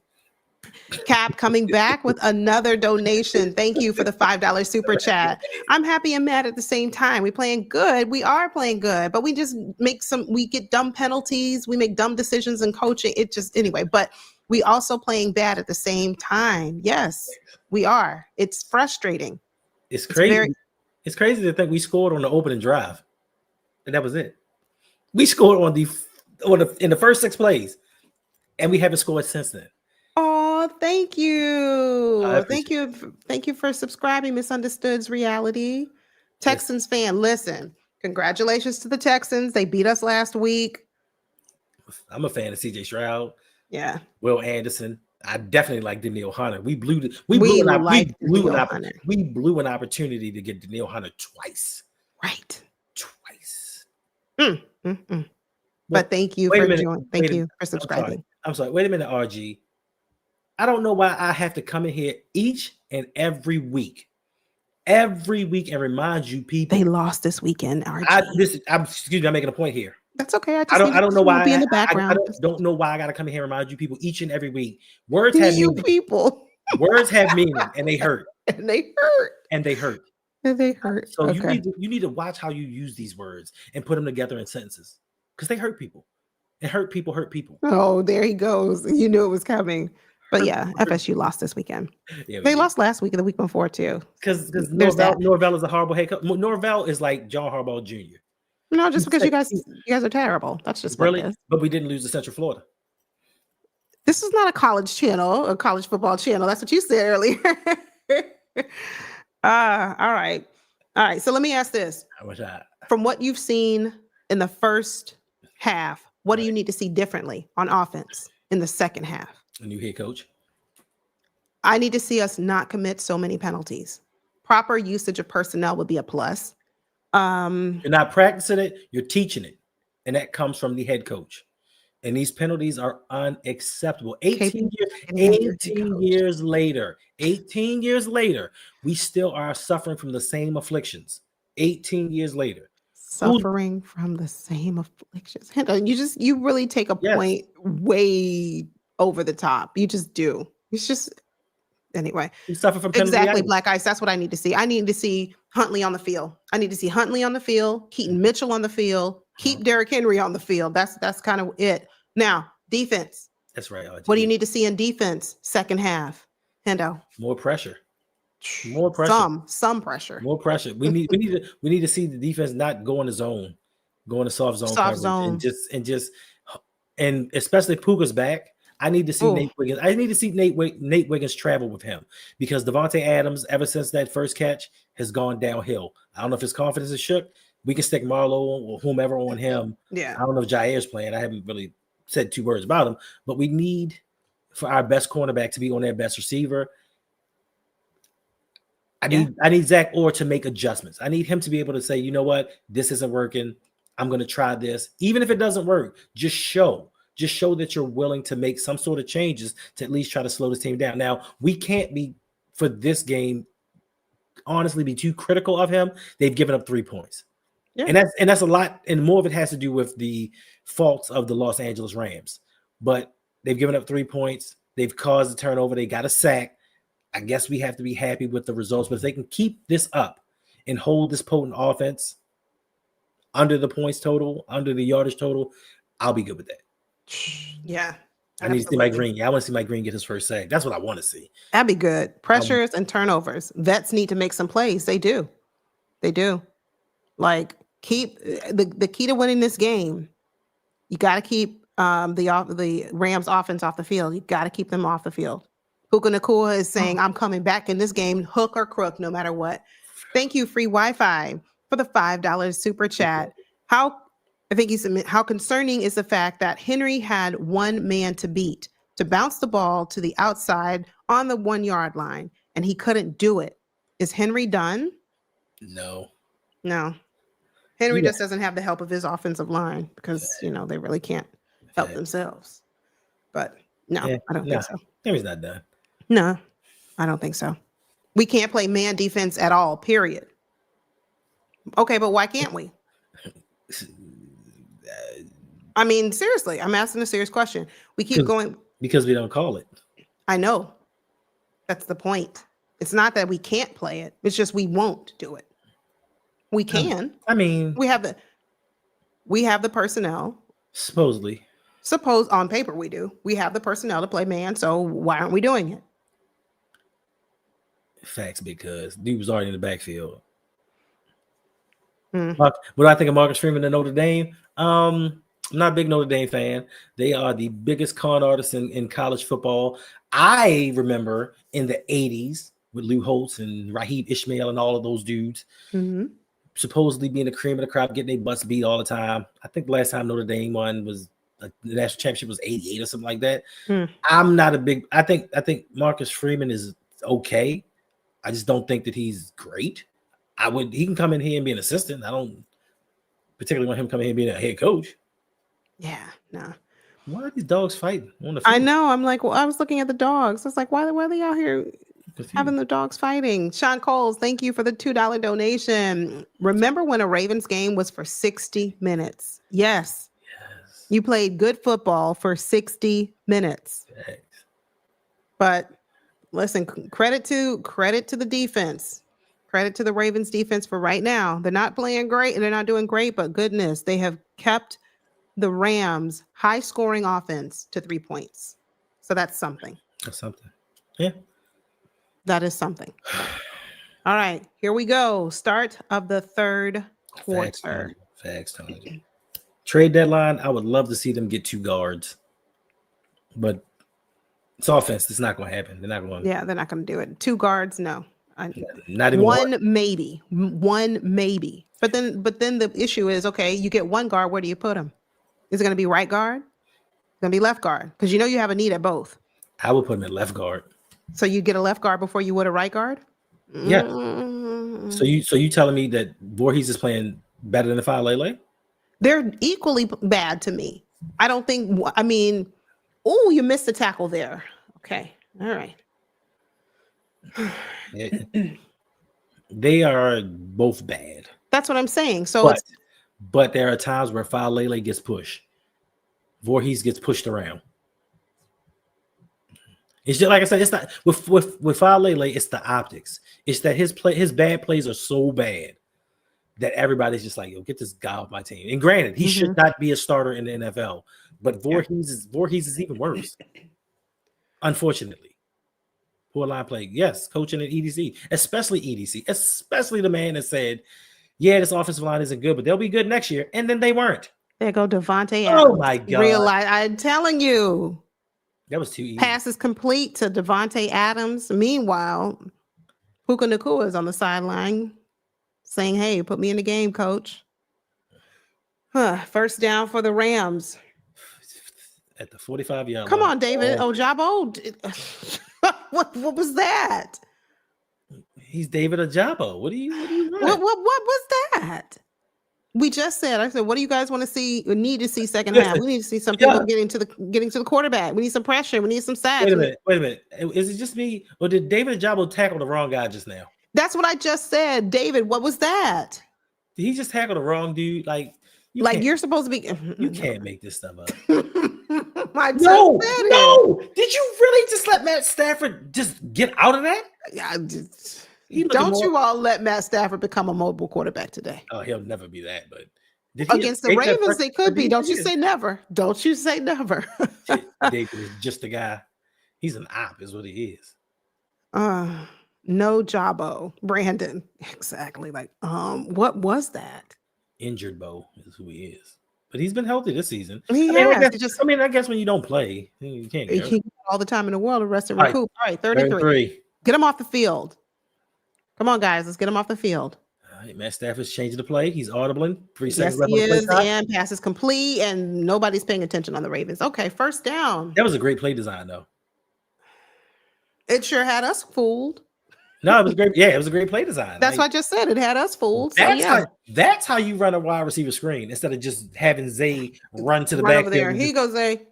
A: Cap coming back with another donation. Thank you for the $5 super chat. I'm happy and mad at the same time. We're playing good. We are playing good, but we just we get dumb penalties. We make dumb decisions in coaching. But we also playing bad at the same time. Yes, we are. It's frustrating.
B: It's crazy. It's crazy to think we scored on the opening drive, and that was it. We scored in the first 6 plays, and we haven't scored since then.
A: Oh, thank you. Thank you for subscribing, Misunderstood's Reality. Texans fan, listen. Congratulations to the Texans. They beat us last week.
B: I'm a fan of CJ Stroud.
A: Yeah.
B: Will Anderson. I definitely like Daniil Hunter. We blew an opportunity to get Daniil Hunter twice.
A: Right.
B: Twice.
A: But thank you for joining. Thank you for subscribing.
B: I'm sorry. Wait a minute, RG. I don't know why I have to come in here each and every week and remind you people
A: they lost this weekend. RG.
B: I'm making a point here.
A: That's okay.
B: I don't know why.
A: Be in the background.
B: I don't know why I got to come in here and remind you people each and every week. Words have meaning, and they hurt. So you need to watch how you use these words and put them together in sentences because they hurt people. And hurt people hurt people.
A: Oh, there he goes. You knew it was coming. But yeah, FSU lost this weekend. Yeah, they lost last week and the week before too.
B: Because Norvell is a horrible head coach. Norvell is like John Harbaugh Jr.
A: No, just because you guys are terrible. That's just
B: really. But we didn't lose to Central Florida.
A: This is not a college channel, a college football channel. That's what you said earlier. All right. So let me ask this: from what you've seen in the first half, what do you need to see differently on offense in the second half?
B: A new head coach.
A: I need to see us not commit so many penalties. Proper usage of personnel would be a plus.
B: You're not practicing it, you're teaching it. And that comes from the head coach. And these penalties are unacceptable. 18 years later, we still are suffering from the same afflictions. 18 years later.
A: Suffering from the same afflictions. You really take a point way over the top. You just do. It's just Anyway,
B: He suffered from penalty
A: exactly,
B: items.
A: Black Ice. That's what I need to see. I need to see Huntley on the field. I need to see Huntley on the field, Keaton Mitchell on the field, keep Derrick Henry on the field. That's kind of it. Now, defense.
B: That's right. RG.
A: What do you need to see in defense? Second half. Hendo.
B: More pressure. More pressure.
A: Some pressure.
B: More pressure. We need to see the defense not go in the zone, go in the soft zone coverage, and especially Puka's back. I need to see Nate Wiggins. I need to see Nate Wiggins travel with him because Devontae Adams, ever since that first catch, has gone downhill. I don't know if his confidence is shook. We can stick Marlowe or whomever on him.
A: Yeah.
B: I don't know if Jair's playing. I haven't really said 2 words about him, but we need for our best cornerback to be on their best receiver. I need Zach Orr to make adjustments. I need him to be able to say, you know what, this isn't working. I'm going to try this. Even if it doesn't work, just show that you're willing to make some sort of changes to at least try to slow this team down. Now, we can't be, for this game, honestly, be too critical of him. They've given up 3 points. Yeah. And that's a lot, and more of it has to do with the faults of the Los Angeles Rams. But they've given up 3 points. They've caused a turnover. They got a sack. I guess we have to be happy with the results, but if they can keep this up and hold this potent offense under the points total, under the yardage total, I'll be good with that.
A: Yeah.
B: I need to see Mike Green. Yeah, I want to see Mike Green get his first sack. That's what I want to see.
A: That'd be good. Pressures and turnovers. Vets need to make some plays. They do. Like, keep the key to winning this game. You got to keep the Rams offense off the field. You got to keep them off the field. Puka Nacua is saying, I'm coming back in this game, hook or crook, no matter what. Thank you, Free Wi-Fi, for the $5 super chat. How concerning is the fact that Henry had one man to beat to bounce the ball to the outside on the 1 yard line, and he couldn't do it. Is Henry done?
B: No.
A: Henry just doesn't have the help of his offensive line because, they really can't help themselves. But no, I don't think so.
B: Henry's not done.
A: No, I don't think so. We can't play man defense at all, period. Okay, but why can't we? I mean, seriously, I'm asking a serious question. We keep going.
B: Because we don't call it.
A: I know. That's the point. It's not that we can't play it. It's just we won't do it. We can.
B: I mean,
A: we have the personnel.
B: Supposedly.
A: On paper we do. We have the personnel to play man, so why aren't we doing it?
B: Facts, because dude was already in the backfield. What do I think of Marcus Freeman and Notre Dame? I'm not a big Notre Dame fan. They are the biggest con artists in college football. I remember in the 80s with Lou Holtz and Raheem Ishmael and all of those dudes, supposedly being the cream of the crop, getting their butts beat all the time. I think the last time Notre Dame won was the national championship was 88 or something like that. I'm not a big. I think Marcus Freeman is okay. I just don't think that he's great. He can come in here and be an assistant. I don't particularly want him coming here and being a head coach.
A: Yeah, no.
B: Why are these dogs fighting on the field?
A: I know. I'm like, I was looking at the dogs. I was like, why are they out here having the dogs fighting? Sean Coles, thank you for the $2 donation. Remember when a Ravens game was for 60 minutes? Yes. You played good football for 60 minutes.
B: Thanks.
A: But listen, credit to the defense. Credit to the Ravens defense for right now. They're not playing great and they're not doing great, but goodness, they have kept the Rams high scoring offense to 3 points. So that's something.
B: Yeah.
A: That is something. All right, here we go. Start of the third quarter.
B: Facts, Tony. Trade deadline, I would love to see them get 2 guards. But it's offense. It's not going to happen. They're not going
A: to do it. 2 guards, no.
B: Not even
A: one maybe. But then the issue is, okay, you get 1 guard, where do you put him? Is it going to be right guard? It's going to be left guard? Because you have a need at both.
B: I would put him at left guard.
A: So you get a left guard before you would a right guard?
B: Yeah. So you telling me that Voorhees is playing better than Falele?
A: They're equally bad to me. I don't think. I mean, you missed the tackle there. Okay, all right.
B: They are both bad.
A: That's what I'm saying. So,
B: but there are times where Falele gets pushed. Voorhees gets pushed around. It's just like I said, it's not with Fale, it's the optics. It's that his bad plays are so bad that everybody's just like, yo, get this guy off my team. And granted, he should not be a starter in the NFL, but Voorhees is even worse. Unfortunately. Poor line play. Yes, coaching at EDC, especially the man that said, yeah, this offensive line isn't good, but they'll be good next year. And then they weren't.
A: There go Devontae Adams.
B: Oh my God.
A: I'm telling you.
B: That was too easy.
A: Pass is complete to Devontae Adams. Meanwhile, Puka Nacua is on the sideline saying, hey, put me in the game, coach. First down for the Rams.
B: At the 45-yard line.
A: Come on, David Ojabo. What was that?
B: He's David Ojabo. What do you want?
A: What was that? We just said, I said, what do you guys want to see? We need to see second half. We need to see some people getting to the quarterback. We need some pressure. We need some sacks.
B: Wait a minute. Is it just me, or did David Ojabo tackle the wrong guy just now?
A: That's what I just said. David, what was that?
B: Did he just tackle the wrong dude?
A: You're supposed to be.
B: You can't make this stuff up.
A: No.
B: Did you really just let Matt Stafford just get out of that?
A: Don't you all let Matt Stafford become a mobile quarterback today?
B: Oh, he'll never be that. But
A: against the Ravens, they could be. Don't you say never. Don't you say never.
B: David is just a guy. He's an op, is what he is.
A: No Jabo, Brandon. Exactly. What was that?
B: Injured Bo is who he is. But he's been healthy this season.
A: I
B: guess when you don't play, you can't get
A: he all the time in the world, arrested recoup. All right, 33. Get him off the field. Come on, guys. Let's get him off the field.
B: All right, Matt Stafford's changing the play. He's audibling. 3 seconds
A: left on the play clock. And pass is complete, and nobody's paying attention on the Ravens. Okay, first down.
B: That was a great play design, though.
A: It sure had us fooled.
B: No, it was great. Yeah, it was a great play design.
A: That's what I just said. It had us fooled.
B: That's how you run a wide receiver screen instead of just having Zay run to the
A: back
B: over
A: there. Here you go, Zay.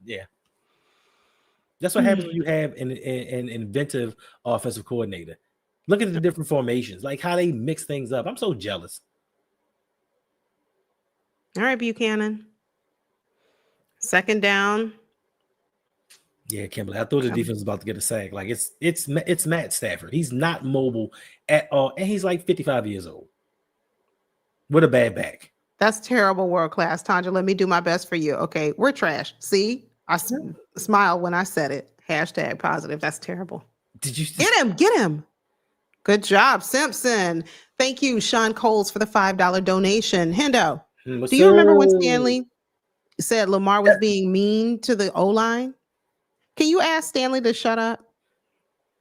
B: Yeah. That's what happens when you have an inventive offensive coordinator. Look at the different formations, like how they mix things up. I'm so jealous.
A: All right, Buchanan. Second down.
B: Yeah, Kimberly. I thought the defense was about to get a sack. Like it's Matt Stafford. He's not mobile at all, and he's like 55 years old with a bad back.
A: That's terrible, world class. Tanja, let me do my best for you. Okay, we're trash. See, I smiled when I said it. Hashtag positive. That's terrible.
B: Did you
A: get him? Good job, Simpson. Thank you, Sean Coles, for the $5 donation. Hendo, do you remember when Stanley said Lamar was being mean to the O-line? Can you ask Stanley to shut up?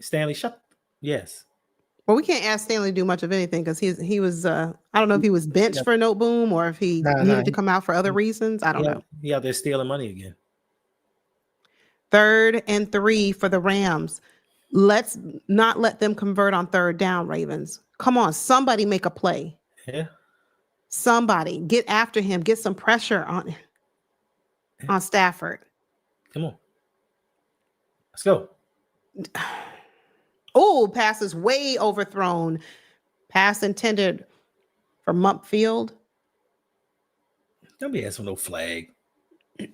B: Stanley, shut. Yes.
A: Well, we can't ask Stanley to do much of anything because he was. I don't know if he was benched for Note Boom or if he needed to come out for other reasons. I don't know.
B: Yeah, they're stealing money again.
A: 3rd and 3 for the Rams. Let's not let them convert on 3rd down, Ravens. Come on, somebody make a play.
B: Yeah.
A: Somebody get after him. Get some pressure on Stafford.
B: Come on. Let's go.
A: Oh, pass is way overthrown. Pass intended for Mump Field.
B: Don't be asking no flag.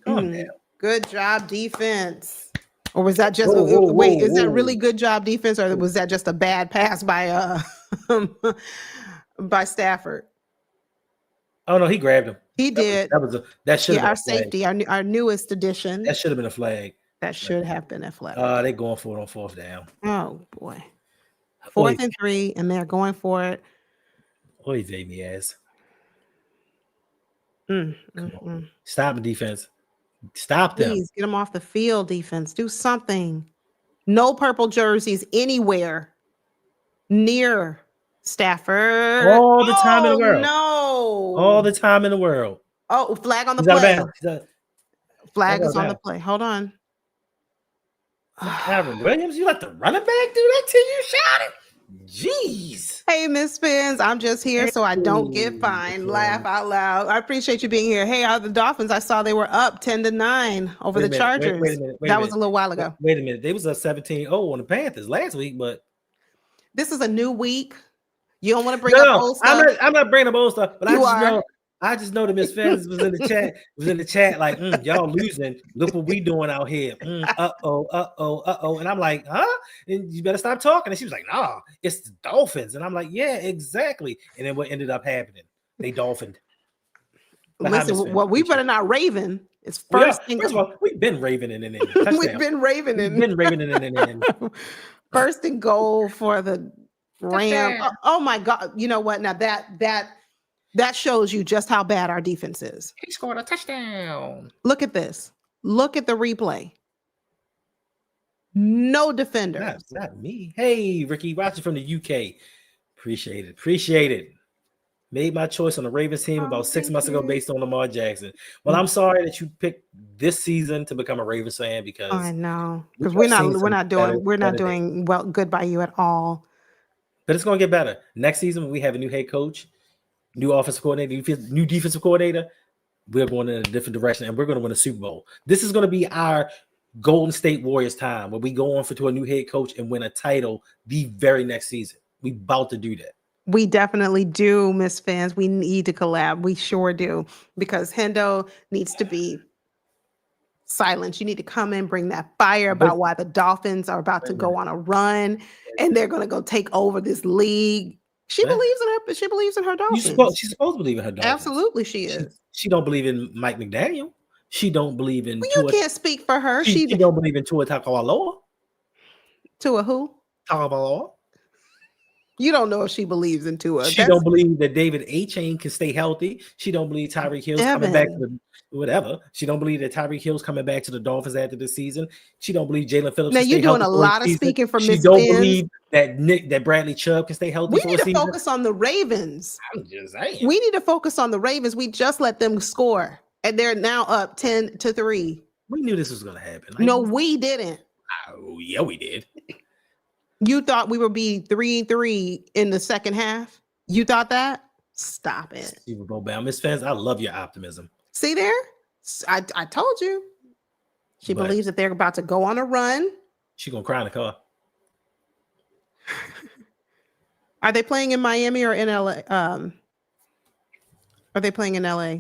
B: Come on now.
A: Good job, defense. Or was that just is that really good job defense, or was that just a bad pass by by Stafford?
B: Oh no, he grabbed him.
A: He did.
B: That should have been
A: our safety, our newest addition.
B: That should have been a flag.
A: That should have been a flag.
B: They're going for it on 4th down.
A: Oh boy. 4th and 3, and they're going for it.
B: Oy vey me ass. Come on. Stop the defense. Stop them.
A: Please get them off the field, defense. Do something. No purple jerseys anywhere near Stafford.
B: All the time in the world.
A: No.
B: All the time in the world.
A: Oh, flag on the play. Flag is on the play. Hold on.
B: Aaron Williams, you let the running back do that till you shot it? Jeez.
A: Hey, Miss Spence, I'm just here so I don't get fined. Laugh out loud. I appreciate you being here. Hey, are the Dolphins? I saw they were up 10-9 over the Chargers.
B: Wait a minute.
A: That was a little while ago.
B: Wait a minute. They was up 17-0 on the Panthers last week, but
A: this is a new week. You don't want to bring up old stuff.
B: I'm not bringing up old stuff, but I just know I just know the Miss Fans was in the chat. Like, y'all losing. Look what we doing out here. Uh-oh. And I'm like, huh? And you better stop talking. And she was like, nah, it's the Dolphins. And I'm like, yeah, exactly. And then what ended up happening? They dolphined.
A: Listen, what we better not raven. It's first
B: of all, we've been ravening in.
A: We've been ravening in. First and goal for the Rams. Oh my God. You know what? Now that shows you just how bad our defense is.
B: He scored a touchdown.
A: Look at this. Look at the replay. No defenders.
B: Not me. Hey, Ricky, watching from the UK. Appreciate it. Made my choice on the Ravens team about 6 months ago based on Lamar Jackson. Well, I'm sorry that you picked this season to become a Ravens fan because
A: I know, because we're not doing well good by you at all.
B: But it's going to get better. Next season when we have a new head coach, new offensive coordinator, new defensive coordinator, we're going in a different direction and we're going to win a Super Bowl. This is going to be our Golden State Warriors time where we go on to a new head coach and win a title the very next season. We about to do that.
A: We definitely do, Miss Fans. We need to collab. We sure do, because Hendo needs to be silent. You need to come in, bring that fire about why the Dolphins are about to go on a run and they're going to go take over this league. She believes in her Dolphins.
B: She's supposed to believe in her Dolphins.
A: Absolutely, she is.
B: She don't believe in Mike McDaniel. She don't believe in.
A: Well, you can't speak for her.
B: She don't believe in Tua Tagovailoa.
A: Tua who?
B: Tagovailoa.
A: You don't know if she believes in Tua.
B: She don't believe that David A-Chain can stay healthy. She don't believe Tyreek Hill's coming back to whatever. She don't believe that Tyreek Hill's coming back to the Dolphins after this season. She don't believe Jalen Phillips. Now
A: you're doing a lot of speaking for Miss
B: She don't believe that Bradley Chubb can stay healthy.
A: We need to focus on the Ravens.
B: I'm just saying.
A: We need to focus on the Ravens. We just let them score, and they're now up 10-3.
B: We knew this was going to happen.
A: No, we didn't.
B: Oh yeah, we did.
A: You thought we would be 3-3 in the second half? You thought that? Stop it.
B: Super Bowl bound. Miss Fans, I love your optimism.
A: See there? I told you. She believes that they're about to go on a run.
B: She's going to cry in the car.
A: Are they playing in Miami or in LA? Are they playing in LA?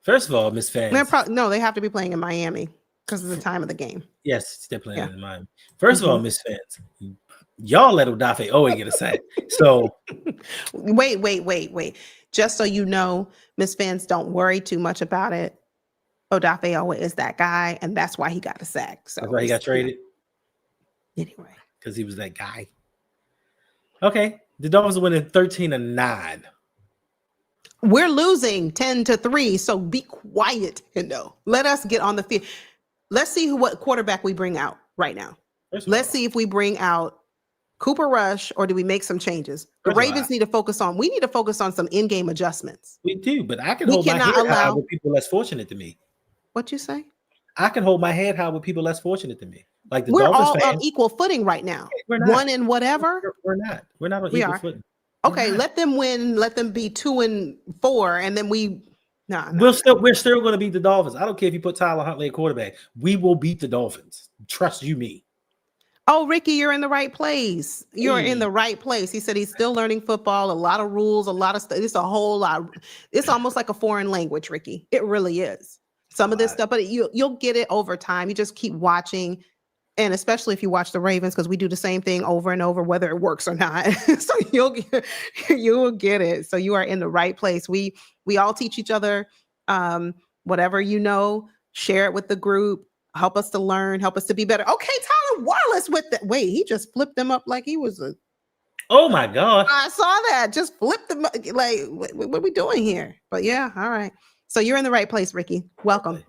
B: First of all, Miss Fans.
A: No, they have to be playing in Miami because of the time of the game.
B: Yes, they're playing in Miami. First of all, Miss Fans, y'all let Odafe Owe get a sack. So
A: wait. Just so you know, Miss Fans, don't worry too much about it. Odafe Owe is that guy, and that's why he got a sack. So
B: that's why he got traded.
A: Anyway,
B: because he was that guy. Okay, the Dolphins are winning 13-9.
A: We're losing 10-3, so be quiet, Hendo. Let us get on the field. Let's see what quarterback we bring out right now. Let's see if we bring out Cooper Rush or do we make some changes. The Ravens need to focus on some in-game adjustments.
B: We do, but I can hold my head high with people less fortunate than me.
A: What you say?
B: I can hold my head high with people less fortunate than me. Like the
A: we're
B: Dolphins
A: all
B: fans,
A: on equal footing right now.
B: We're not.
A: One in whatever.
B: We're not on equal footing.
A: Okay, let them win. Let them be 2-4, and then we're
B: still going to beat the Dolphins. I don't care if you put Tyler Huntley at quarterback. We will beat the Dolphins. Trust you me.
A: Oh, Ricky, you're in the right place. You're in the right place. He said he's still learning football. A lot of rules, a lot of stuff. It's a whole lot. It's almost like a foreign language, Ricky. It really is. Some of this stuff, but you'll get it over time. You just keep watching. And especially if you watch the Ravens, because we do the same thing over and over, whether it works or not. So you will get it. So you are in the right place. We all teach each other whatever you know, share it with the group, help us to learn, help us to be better. Okay, Tyler Wallace with that. Wait, he just flipped them up like he was a.
B: Oh my God.
A: I saw that. Just flipped them up. Like, what are we doing here? But yeah, all right. So you're in the right place, Ricky. Welcome.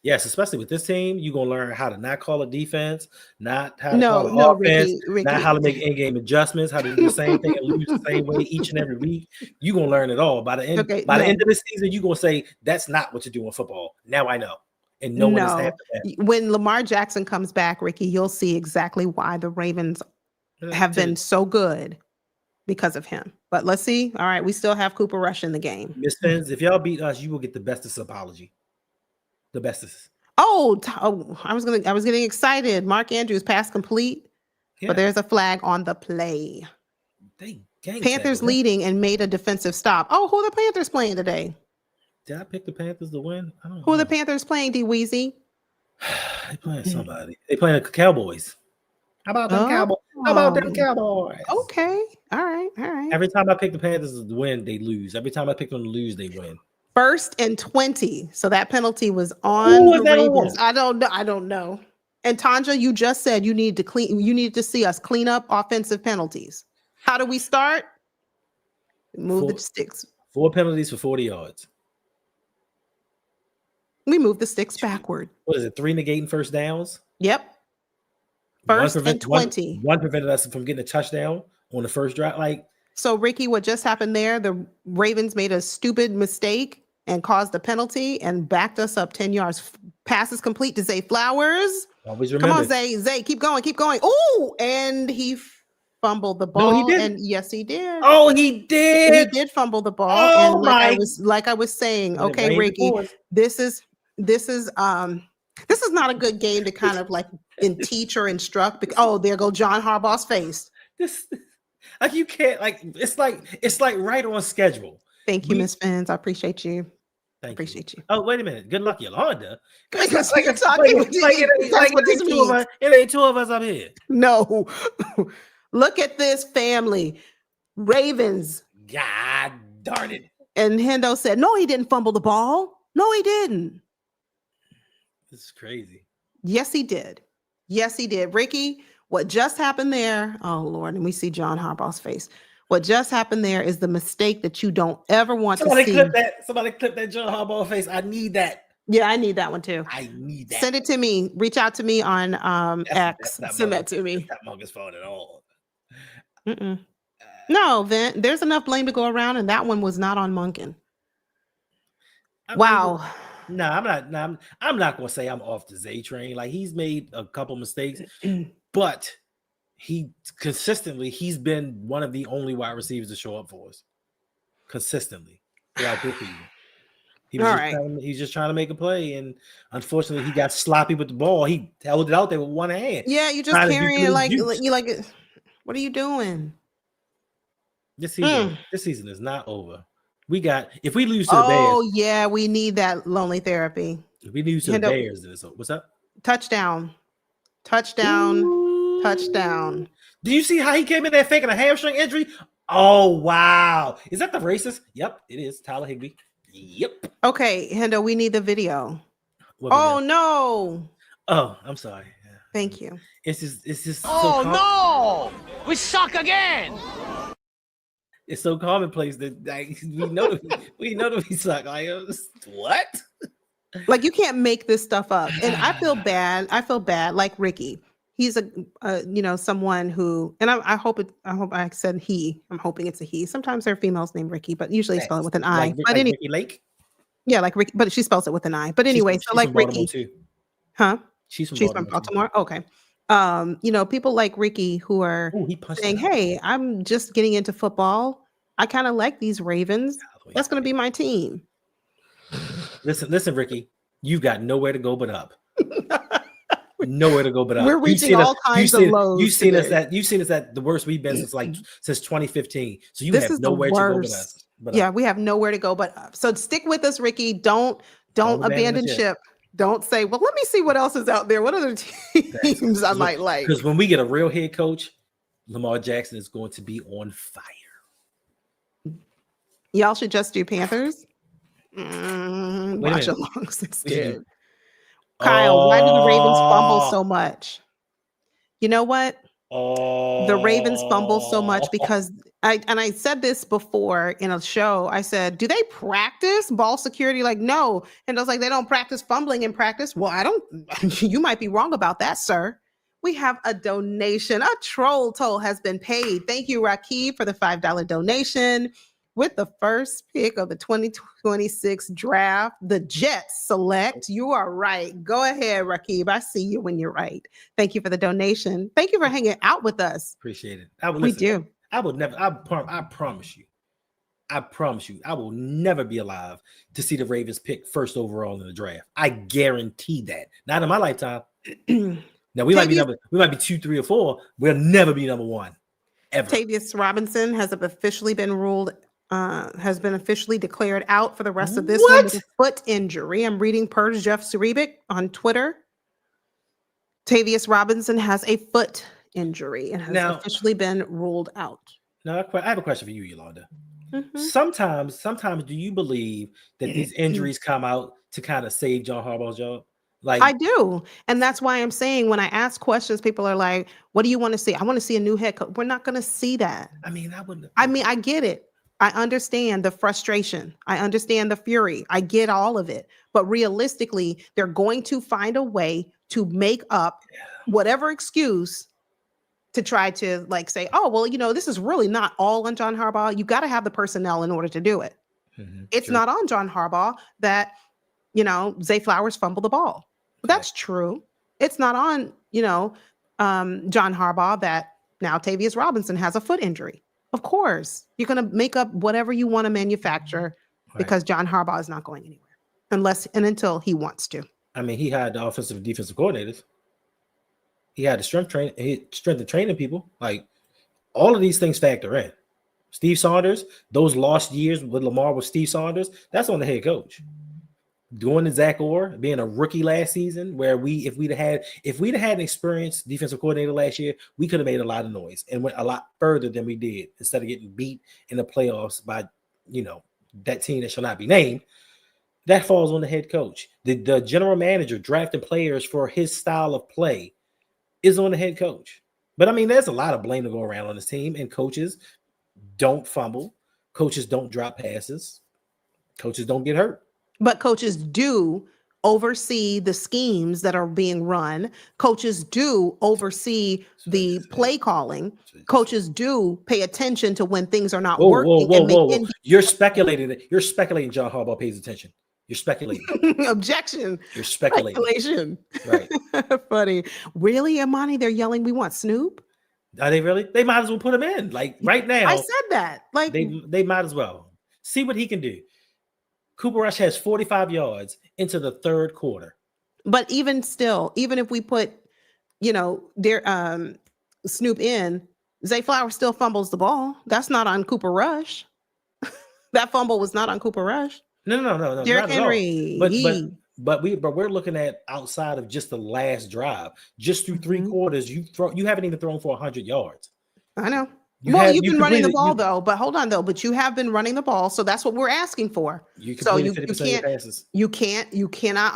B: Yes, especially with this team, you're gonna learn how to not call a defense, not how to call an offense,
A: Ricky.
B: not how to make in-game adjustments, how to do the same thing and lose the same way each and every week. You're gonna learn it all. By the end of the season, you're gonna say that's not what you do in football. Now I know. And no one is after that.
A: When Lamar Jackson comes back, Ricky, you'll see exactly why the Ravens have been so good because of him. But let's see. All right, we still have Cooper Rush in the game.
B: Miss Fens, if y'all beat us, you will get the bestest apology. The bestest.
A: Oh, I was getting excited. Mark Andrews pass complete, but there's a flag on the play.
B: They
A: Panthers leading and made a defensive stop. Oh, who are the Panthers playing today?
B: Did I pick the Panthers to win? I don't
A: Who
B: know.
A: are the Panthers playing, D Weezy?
B: They playing somebody. They playing the Cowboys. How about them Cowboys? How about them Cowboys?
A: Okay. All right.
B: Every time I pick the Panthers to win, they lose. Every time I pick them to lose, they win.
A: 1st and 20. So that penalty was on the Ravens. I don't know. And Tanja, you just said you need to see us clean up offensive penalties. How do we start? Move the sticks.
B: 4 penalties for 40 yards.
A: We move the sticks backward.
B: What is it? 3 negating first downs?
A: Yep. 1st and 20.
B: One prevented us from getting a touchdown on the first drive.
A: So, Ricky, what just happened there? The Ravens made a stupid mistake and caused a penalty and backed us up 10 yards. Passes complete to Zay Flowers.
B: Always remember.
A: Come on, Zay. Zay, keep going. Oh, and he fumbled the ball.
B: No, he didn't.
A: And yes, he did.
B: Oh, he did.
A: He did fumble the ball.
B: Oh,
A: and like I was saying, okay, Ricky, this is not a good game to kind of teach or instruct. Because, there go John Harbaugh's face.
B: This you can't it's like right on schedule.
A: Thank you, Miss Fins. I appreciate you.
B: Appreciate you. Oh, wait a minute. Good luck, Yolanda. It ain't 2 of us up here.
A: No. Look at this family. Ravens.
B: God darn it.
A: And Hendo said, no, he didn't fumble the ball. No, he didn't.
B: This is crazy.
A: Yes, he did. Ricky, what just happened there? Oh, Lord. And we see John Harbaugh's face. What just happened there is the mistake that you don't ever want to see.
B: Somebody clip that John Harbaugh face. I need that.
A: Yeah, I need that one too.
B: I need that.
A: Send it to me. Reach out to me on X. Send that to me.
B: That's not Mungus' fault at all.
A: No, Vin, there's enough blame to go around, and that one was not on Munkin. Wow.
B: No, I'm not. No, I'm not gonna say I'm off the Zay train. He's made a couple mistakes, but he's been one of the only wide receivers to show up for us consistently throughout this season. He's just trying to make a play, and unfortunately, he got sloppy with the ball. He held it out there with one hand.
A: Yeah, you just carrying it what are you doing?
B: This season is not over. If we lose to the Bears.
A: Oh yeah, we need that lonely therapy.
B: If we lose to the Bears, then it's over. What's up?
A: Touchdown.
B: Ooh.
A: Touchdown.
B: Do you see how he came in there faking a hamstring injury? Oh wow. Is that the racist? Yep, it is. Tyler Higbee. Yep.
A: Okay, Hendo, we need the video. No.
B: Oh, I'm sorry.
A: Thank you.
B: It's just
C: no, we suck again.
B: It's so commonplace that we know that we suck. What?
A: You can't make this stuff up. And I feel bad. Like Ricky, he's someone who, and I hope I said he. I'm hoping it's a he. Sometimes there are females named Ricky, but usually spell it with an I. But anyway,
B: Ricky Lake.
A: Yeah, like Ricky, but she spells it with an I. But anyway,
B: she's from
A: Ricky,
B: too.
A: Huh?
B: She's
A: from Baltimore. Okay. People like Ricky who are saying, "Hey, I'm just getting into football. I kind of like these Ravens. That's going to be my team."
B: Listen, Ricky, you've got nowhere to go but up. Nowhere to go but up.
A: We're reaching all kinds of lows.
B: You've seen us at the worst we've been since 2015. So you have nowhere to go but up.
A: Yeah, we have nowhere to go but up. So stick with us, Ricky. Don't abandon ship. Don't say, well, let me see what else is out there. What other teams I might like?
B: Because when we get a real head coach, Lamar Jackson is going to be on fire.
A: Y'all should just do Panthers. Watch along instead. Kyle, why do the Ravens fumble so much? You know what? The Ravens fumble so much because I said this before in a show. I said, do they practice ball security? No. And I was like, they don't practice fumbling in practice. Well, you might be wrong about that, sir. We have a donation. A troll toll has been paid. Thank you, Rakib, for the $5 donation. With the first pick of the 2026 draft, the Jets select. You are right. Go ahead, Rakib. I see you when you're right. Thank you for the donation. Thank you for hanging out with us.
B: Appreciate it.
A: We do.
B: I will never. I promise you. I will never be alive to see the Ravens pick first overall in the draft. I guarantee that. Not in my lifetime. Now we might be 2, 3, or 4. We'll never be number 1. ever.
A: Tavius Robinson has officially been declared out for the rest of this one with a foot injury. I'm reading per Jeff Zrebic on Twitter. Tavius Robinson has a foot injury and has officially been ruled out.
B: Now, I have a question for you, Yolanda.
A: Mhm.
B: Sometimes do you believe that these injuries come out to kind of save John Harbaugh's job? Like,
A: I do. And that's why I'm saying when I ask questions, people are like, what do you want to see? I want to see a new head coach. We're not going to see that.
B: I mean, I wouldn't.
A: I mean, I get it. I understand the frustration. I understand the fury. I get all of it. But realistically, they're going to find a way to make up whatever excuse to try to like say, oh, well, this is really not all on John Harbaugh. You got to have the personnel in order to do it. It's not on John Harbaugh that, Zay Flowers fumbled the ball. That's true. It's not on, John Harbaugh that now Tavius Robinson has a foot injury. Of course, you're going to make up whatever you want to manufacture because John Harbaugh is not going anywhere unless and until he wants to.
B: I mean, he had the offensive and defensive coordinators. He had the strength of training people. Like, all of these things factor in. Steve Saunders, those lost years with Lamar with Steve Saunders, that's on the head coach. Going to Zach Orr, being a rookie last season, where if we'd have had an experienced defensive coordinator last year, we could have made a lot of noise and went a lot further than we did instead of getting beat in the playoffs by, that team that shall not be named. That falls on the head coach. The general manager drafting players for his style of play is on the head coach. But I mean, there's a lot of blame to go around on this team, and coaches don't fumble. Coaches don't drop passes. Coaches don't get hurt.
A: But coaches do oversee the schemes that are being run. Coaches do oversee the play calling. Coaches do pay attention to when things are not working.
B: Whoa. You're speculating John Harbaugh pays attention. You're speculating.
A: Objection.
B: You're speculating.
A: Right. Funny. Really, Amani? They're yelling, we want Snoop?
B: Are they really? They might as well put him in. Like, right now.
A: I said that. Like,
B: they might as well. See what he can do. Cooper Rush has 45 yards into the third quarter.
A: But even still, even if we put, their Snoop in, Zay Flowers still fumbles the ball. That's not on Cooper Rush. That fumble was not on Cooper Rush.
B: No.
A: Derrick Henry.
B: But we're looking at outside of just the last drive. Just through three quarters, you haven't even thrown for 100 yards.
A: I know. You've been running the ball though, but hold on though. But you have been running the ball, so that's what we're asking for. You cannot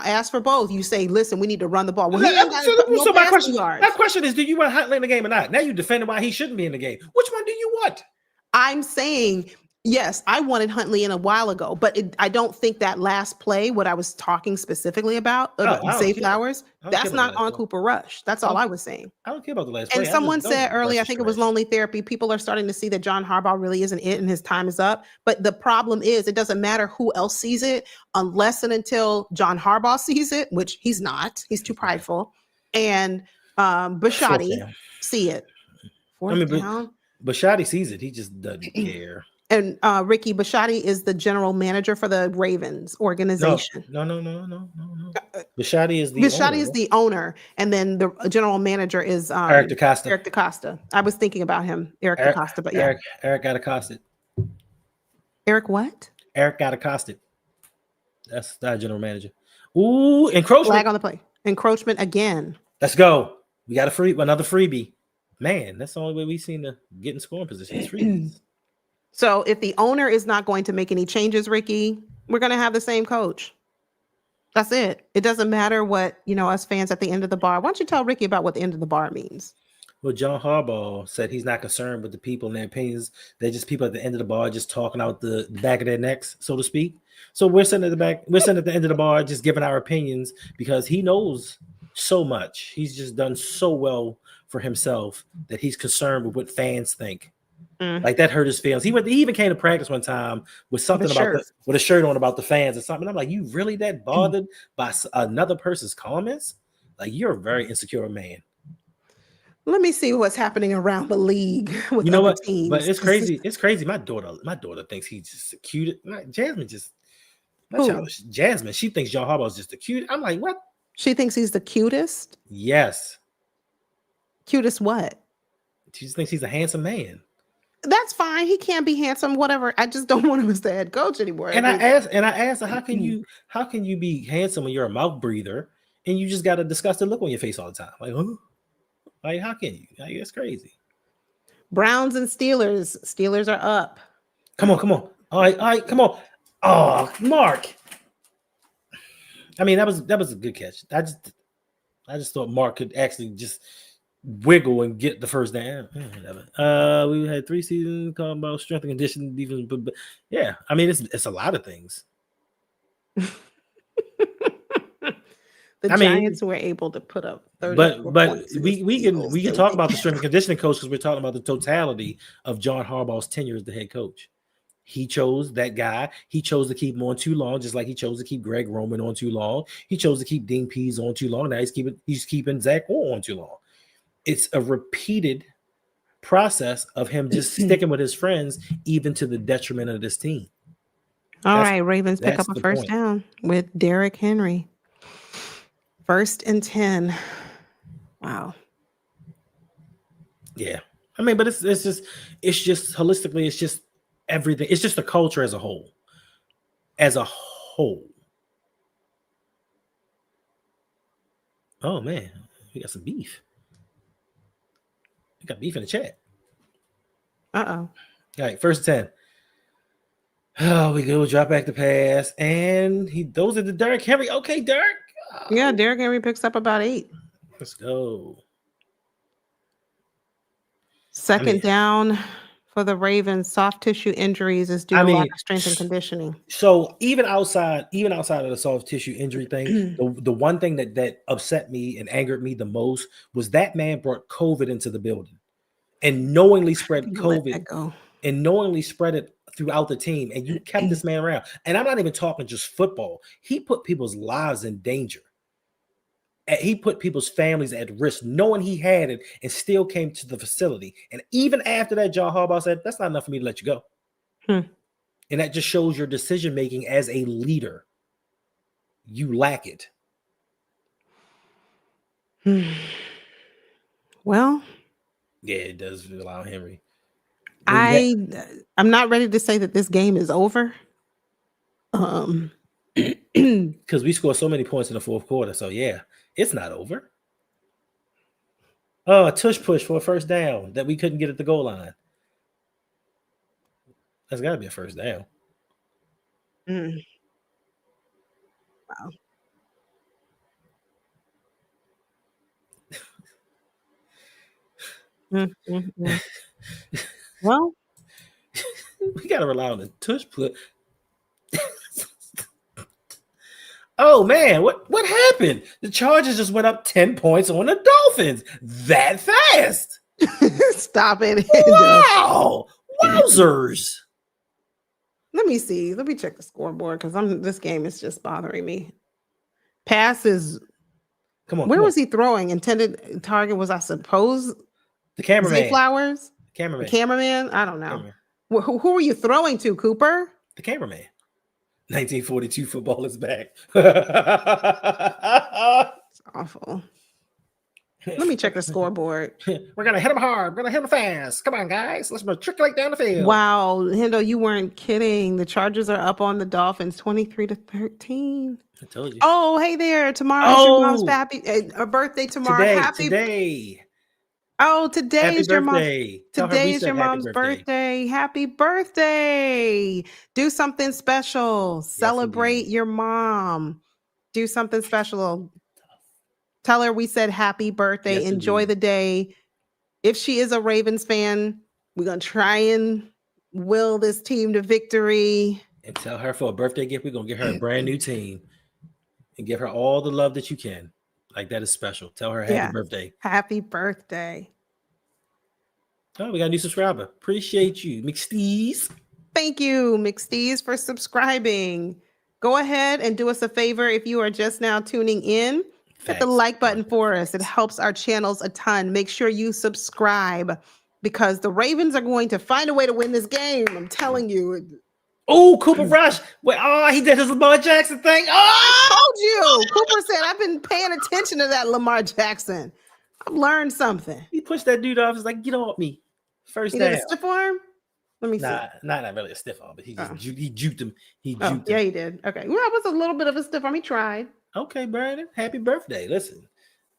A: ask for both. You say, listen, we need to run the ball. Well,
B: my question is, do you want Huntley in the game or not? Now you're defending why he shouldn't be in the game. Which one do you want?
A: I'm saying, yes, I wanted Huntley in a while ago, but I don't think that last play, what I was talking specifically about Zay Flowers, that's not on Cooper Rush. That's all I was saying.
B: I don't care about the last play.
A: And someone said earlier, I think it was Lonely Therapy, people are starting to see that John Harbaugh really isn't it and his time is up. But the problem is it doesn't matter who else sees it unless and until John Harbaugh sees it, which he's not. He's too prideful. And Bisciotti see it.
B: Bisciotti sees it. He just doesn't care.
A: And Ricky Bisciotti is the general manager for the Ravens organization.
B: No. Bisciotti is the owner,
A: and then the general manager is
B: Eric DaCosta.
A: Eric DaCosta. I was thinking about him, Eric DaCosta, but yeah.
B: Eric got accosted.
A: Eric what?
B: Eric got accosted. That's the general manager. Ooh, encroachment.
A: Flag on the play. Encroachment again.
B: Let's go. We got another freebie. Man, that's the only way we've seen to get in scoring positions. Freebies.
A: So if the owner is not going to make any changes, Ricky, we're going to have the same coach. That's it. It doesn't matter what, us fans at the end of the bar. Why don't you tell Ricky about what the end of the bar means?
B: Well, John Harbaugh said he's not concerned with the people and their opinions. They're just people at the end of the bar just talking out the back of their necks, so to speak. So we're sitting at the back. We're sitting at the end of the bar just giving our opinions because he knows so much. He's just done so well for himself that he's concerned with what fans think. Like that hurt his feelings. He even came to practice one time with something with a shirt on about the fans or something. I'm like, you really that bothered by another person's comments? Like, you're a very insecure man.
A: Let me see what's happening around the league with teams.
B: But it's crazy. It's crazy. My daughter thinks he's just the cutest. Jasmine, she thinks John Harbaugh is just the cute. I'm like, what?
A: She thinks he's the cutest?
B: Yes.
A: Cutest what?
B: She just thinks he's a handsome man.
A: That's fine. He can't be handsome, whatever. I just don't want him as the head coach anymore.
B: And I asked her, how can you be handsome when you're a mouth breather and you just got a disgusted look on your face all the time? Like, huh? Like, how can you? Like, that's crazy.
A: Browns and Steelers. Steelers are up.
B: Come on. All right, come on. Oh, Mark. I mean, that was a good catch. I just thought Mark could actually just wiggle and get the first down. We had 3 seasons talking about strength and conditioning, defense, but yeah, I mean, it's a lot of things.
A: The Giants were able to put up 30.
B: But we can talk about the strength and conditioning coach because we're talking about the totality of John Harbaugh's tenure as the head coach. He chose that guy. He chose to keep him on too long, just like he chose to keep Greg Roman on too long. He chose to keep Dean Pease on too long. Now he's keeping Zach Orr on too long. It's a repeated process of him just sticking with his friends, even to the detriment of this team.
A: All right, Ravens pick up a first down with Derrick Henry. 1st and 10. Wow.
B: Yeah. I mean, but it's just holistically, it's just everything. It's just the culture as a whole. Oh man, we got some beef. We got beef in the chat.
A: All
B: right, 1st and 10. Oh, we go drop back the pass, and he throws it to Derrick Henry. Okay, Derrick.
A: Yeah, Derrick Henry picks up about 8.
B: Let's go.
A: 2nd down for the Ravens. Soft tissue injuries is due to lack of strength and conditioning.
B: So even outside of the soft tissue injury thing, the one thing that upset me and angered me the most was that man brought COVID into the building and knowingly spread COVID and knowingly spread it throughout the team, and you kept this man around. And I'm not even talking just football. He put people's lives in danger. He put people's families at risk, knowing he had it, and still came to the facility. And even after that, John Harbaugh said, that's not enough for me to let you go. And that just shows your decision-making as a leader. You lack it.
A: Well.
B: Yeah, it does allow Henry.
A: I'm not ready to say that this game is over.
B: Because we scored so many points in the 4th quarter. So yeah, it's not over. Oh, a tush push for a first down that we couldn't get at the goal line. That's got to be a first down.
A: Wow. Well,
B: we got to rely on the tush push. Oh man, what happened? The Chargers just went up 10 points on the Dolphins that fast.
A: Stop it.
B: Wow. Wowzers.
A: Let me see. Let me check the scoreboard because this game is just bothering me. Passes.
B: Come on.
A: Where was he throwing? Intended target was, I suppose,
B: the cameraman.
A: Zay Flowers?
B: Cameraman.
A: The cameraman? I don't know. Who were you throwing to, Cooper?
B: The cameraman. 1942 football is back.
A: It's awful. Let me check the scoreboard.
B: We're going to hit them hard. We're going to hit them fast. Come on, guys. Let's matriculate down the field.
A: Wow. Hendo, you weren't kidding. The Chargers are up on the Dolphins 23-13.
B: I told you.
A: Oh, hey there. Tomorrow's your mom's birthday tomorrow.
B: Today.
A: Oh, today's your mom's
B: birthday.
A: Today's your mom's birthday. Happy birthday. Do something special. Celebrate your mom. Do something special. Tell her we said happy birthday.
B: Yes,
A: enjoy the day. If she is a Ravens fan, we're going to try and will this team to victory.
B: And tell her for a birthday gift, we're going to get her a brand new team and give her all the love that you can. Like, that is special. Tell her happy birthday.
A: Happy birthday.
B: Oh, we got a new subscriber. Appreciate you, McSteez.
A: Thank you, McSteez, for subscribing. Go ahead and do us a favor if you are just now tuning in. Hit the like button for us. It helps our channels a ton. Make sure you subscribe because the Ravens are going to find a way to win this game. I'm telling you.
B: Oh, Cooper Rush. Wait, he did his Lamar Jackson thing.
A: I told you. Cooper said, I've been paying attention to that Lamar Jackson. I've learned something.
B: He pushed that dude off. He's like, get off me. First
A: he
B: down.
A: Did a stiff arm? Let me see.
B: Not really a stiff arm, but he juked him. He
A: Oh,
B: juked
A: yeah,
B: him.
A: he did. Okay. Well, that was a little bit of a stiff arm. He tried.
B: Okay, Brandon. Happy birthday. Listen,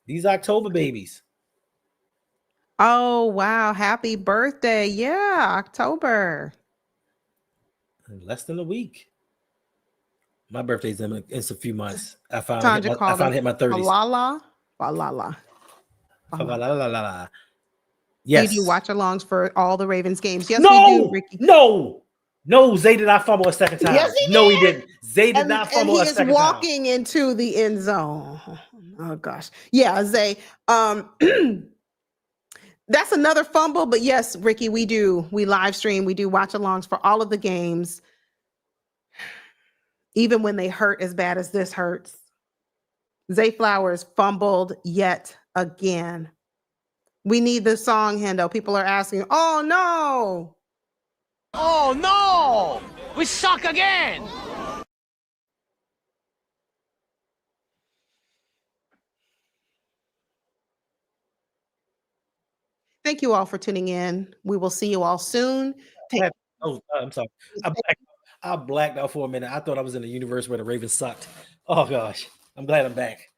B: these October babies.
A: Oh, wow. Happy birthday. Yeah, October.
B: In less than a week. My birthday's in a few months. I finally
A: Tanja called
B: hit my 30s.
A: Falala. Falala.
B: Yes.
A: Do you do watch-alongs for all the Ravens games? Yes, we do,
B: No,
A: Ricky.
B: no, Zay did not fumble a second time.
A: Yes, he
B: No,
A: did.
B: he didn't. Zay did not fumble a
A: And he
B: second
A: is walking into the end zone. Oh gosh. Yeah, Zay. That's another fumble, but yes, Ricky, we live stream, we do watch-alongs for all of the games. Even when they hurt as bad as this hurts. Zay Flowers fumbled yet again. We need the song, Hendo. People are asking, oh no.
C: Oh no! We suck again!
A: Thank you all for tuning in. We will see you all soon.
B: time. I'm sorry. I blacked out for a minute. I thought I was in a universe where the Ravens sucked. Oh gosh. I'm glad I'm back.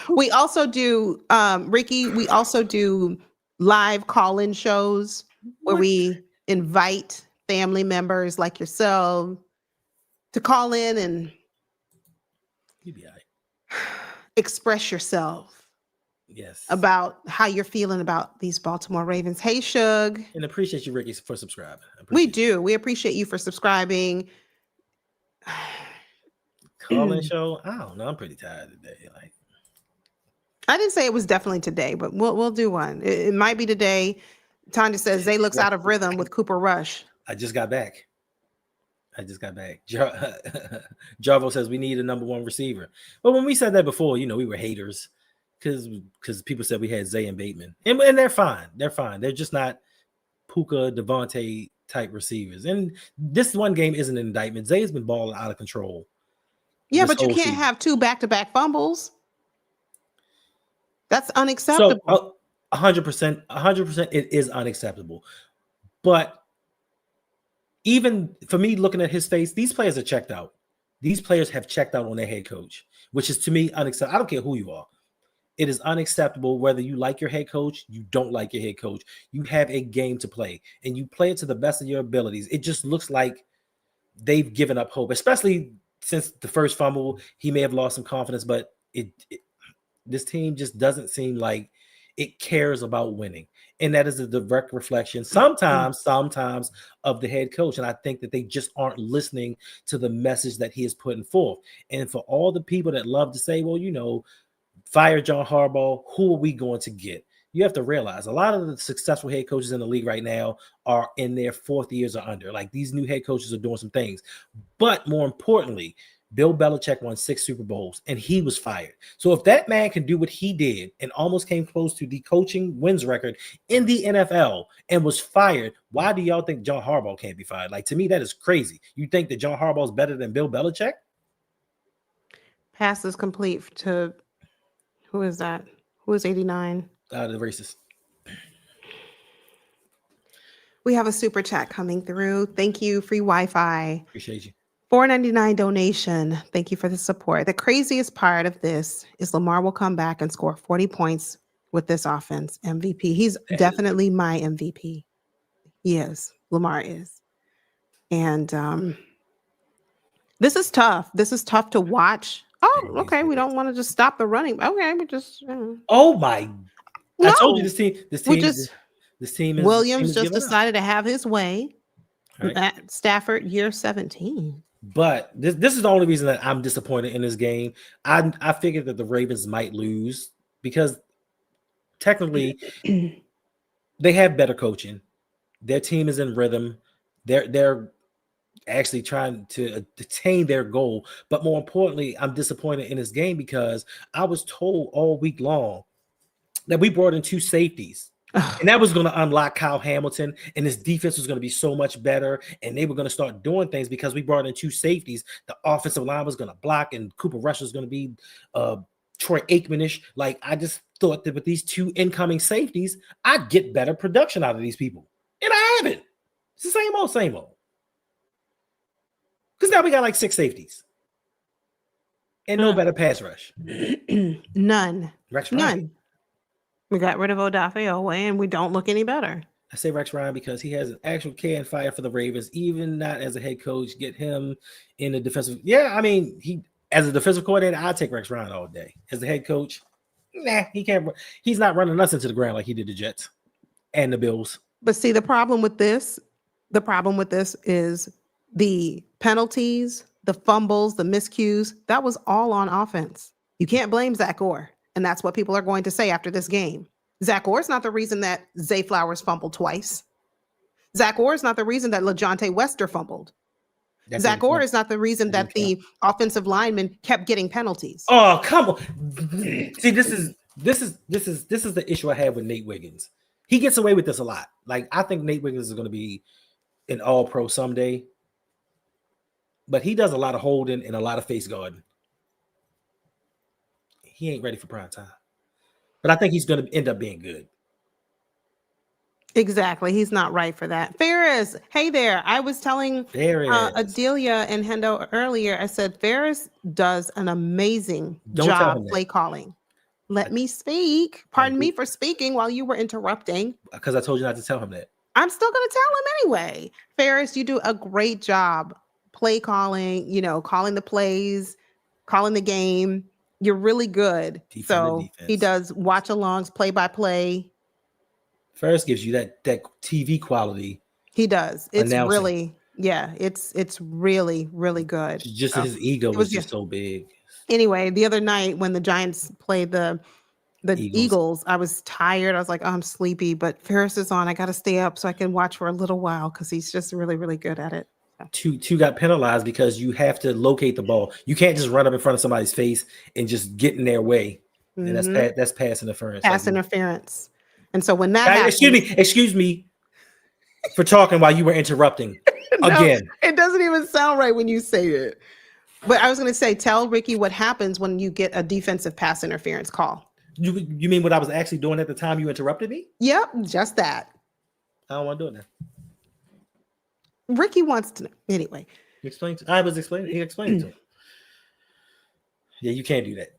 A: We also do, Ricky, we also do live call-in shows where we invite family members like yourself to call in and express yourself.
B: Yes.
A: About how you're feeling about these Baltimore Ravens. Hey, Shug.
B: And appreciate you, Ricky, for subscribing.
A: We do. We appreciate you for subscribing.
B: Call-in show? I don't know. I'm pretty tired today. Like,
A: I didn't say it was definitely today, but we'll do one. It might be today. Tanya says Zay looks out of rhythm with Cooper Rush.
B: I just got back. Jarvo says we need a number one receiver. But when we said that before, we were haters because people said we had Zay and Bateman. And they're fine. They're fine. They're just not Puka, Devontae type receivers. And this one game isn't an indictment. Zay has been balling out of control.
A: Yeah, but you can't have two back-to-back fumbles. That's unacceptable.
B: So 100%, it is unacceptable. But even for me, looking at his face, these players are checked out. These players have checked out on their head coach, which is to me unacceptable. I don't care who you are. It is unacceptable whether you like your head coach, you don't like your head coach. You have a game to play, and you play it to the best of your abilities. It just looks like they've given up hope, especially since the first fumble. He may have lost some confidence, but this team just doesn't seem like it cares about winning. And that is a direct reflection sometimes of the head coach. And I think that they just aren't listening to the message that he is putting forth. And for all the people that love to say, well, fire John Harbaugh, who are we going to get? You have to realize a lot of the successful head coaches in the league right now are in their fourth years or under. Like, these new head coaches are doing some things. But more importantly, Bill Belichick won 6 Super Bowls and he was fired. So if that man can do what he did and almost came close to the coaching wins record in the NFL and was fired, why do y'all think John Harbaugh can't be fired? Like, to me, that is crazy. You think that John Harbaugh is better than Bill Belichick?
A: Pass is complete to who is that? Who is 89?
B: The racist.
A: We have a super chat coming through. Thank you, free Wi-Fi.
B: Appreciate you.
A: $4.99 donation. Thank you for the support. The craziest part of this is Lamar will come back and score 40 points with this offense. MVP. He's definitely my MVP. He is. Lamar is. And this is tough. This is tough to watch. Oh, okay. We don't want to just stop the running. Okay, we just.
B: Oh my!
A: No.
B: I told you this team is.
A: Williams just decided to have his way.
B: Right.
A: At Stafford, year 17.
B: But this is the only reason that I'm disappointed in this game. I figured that the Ravens might lose because technically they have better coaching. Their team is in rhythm. They're actually trying to attain their goal. But more importantly, I'm disappointed in this game because I was told all week long that we brought in 2 safeties. And that was going to unlock Kyle Hamilton, and his defense was going to be so much better, and they were going to start doing things because we brought in 2 safeties. The offensive line was going to block, and Cooper Rush was going to be Troy Aikman-ish. Like, I just thought that with these 2 incoming safeties, I'd get better production out of these people, and I haven't. It's the same old, same old. Because now we got like 6 safeties. And no better pass rush.
A: None.
B: Rex Ryan.
A: None. We got rid of Odafe and we don't look any better.
B: I say Rex Ryan because he has an actual care and fire for the Ravens, even not as a head coach. Get him in the defensive. Yeah, I mean, he as a defensive coordinator, I'd take Rex Ryan all day. As the head coach, nah, he can't. He's not running us into the ground like he did the Jets and the Bills.
A: But see, the problem with this is the penalties, the fumbles, the miscues. That was all on offense. You can't blame Zach Orr. And that's what people are going to say after this game. Zach Orr is not the reason that Zay Flowers fumbled twice. Zach Orr is not the reason that LaJohntay Wester fumbled. Zach Orr is not the reason that the offensive lineman kept getting penalties.
B: Oh, come on. See, this is the issue I have with Nate Wiggins. He gets away with this a lot. Like, I think Nate Wiggins is going to be an all-pro someday. But he does a lot of holding and a lot of face guarding. He ain't ready for prime time. But I think he's going to end up being good.
A: Exactly. He's not right for that. Ferris, hey there. I was telling Adelia and Hendo earlier, I said, Ferris does an amazing job play calling. Let me speak. Pardon me for speaking while you were interrupting.
B: Because I told you not to tell him that.
A: I'm still going to tell him anyway. Ferris, you do a great job play calling, calling the plays, calling the game. You're really good. So he does watch alongs, play by play.
B: Ferris gives you that TV quality.
A: He does. It's really, it's really, really good.
B: Just his ego was just so big.
A: Anyway, the other night when the Giants played the Eagles, I was tired. I was like, oh, I'm sleepy, but Ferris is on. I got to stay up so I can watch for a little while because he's just really, really good at it.
B: Two got penalized because you have to locate the ball. You can't just run up in front of somebody's face and just get in their way. And that's pass interference.
A: Pass interference. And so when that happens,
B: excuse me for talking while you were interrupting again.
A: It doesn't even sound right when you say it. But I was going to say, tell Ricky what happens when you get a defensive pass interference call.
B: You mean what I was actually doing at the time you interrupted me?
A: Yep, just that.
B: I don't want to do it now.
A: Ricky wants to know. Anyway.
B: He explained to him. Yeah, you can't do that.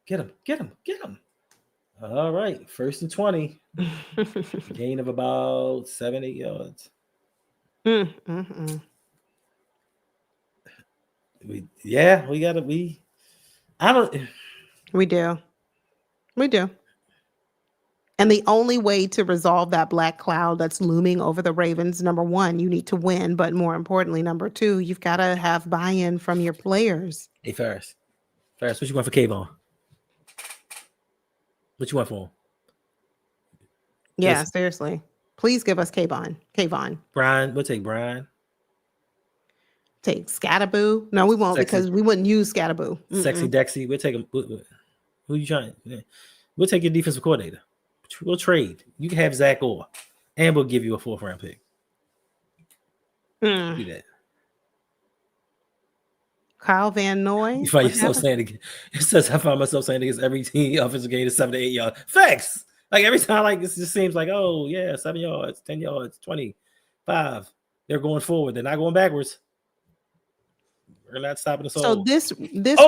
B: Get him. All right. 1st and 20. Gain of about 7-8 yards.
A: We do. And the only way to resolve that black cloud that's looming over the Ravens, number one, you need to win. But more importantly, number two, you've got to have buy-in from your players.
B: Hey, Ferris, what you want for Kayvon? What you want for him?
A: Yeah, seriously. Please give us Kayvon.
B: Brian, we'll take Brian.
A: Take Scatterboo. No, we won't because we wouldn't use Scatterboo.
B: Sexy Dexy. We'll take him. Who you trying? We'll take your defensive coordinator. We'll trade. You can have Zach Orr, and we'll give you a 4th round pick. Do that.
A: Kyle Van Noy.
B: You find yourself saying again. It says I find myself saying against every team offensive gain is 7 to 8 yards. Facts. Like every time, like it just seems like, oh yeah, 7 yards, 10 yards, 25. They're going forward. They're not going backwards. We're not stopping us all.
A: So this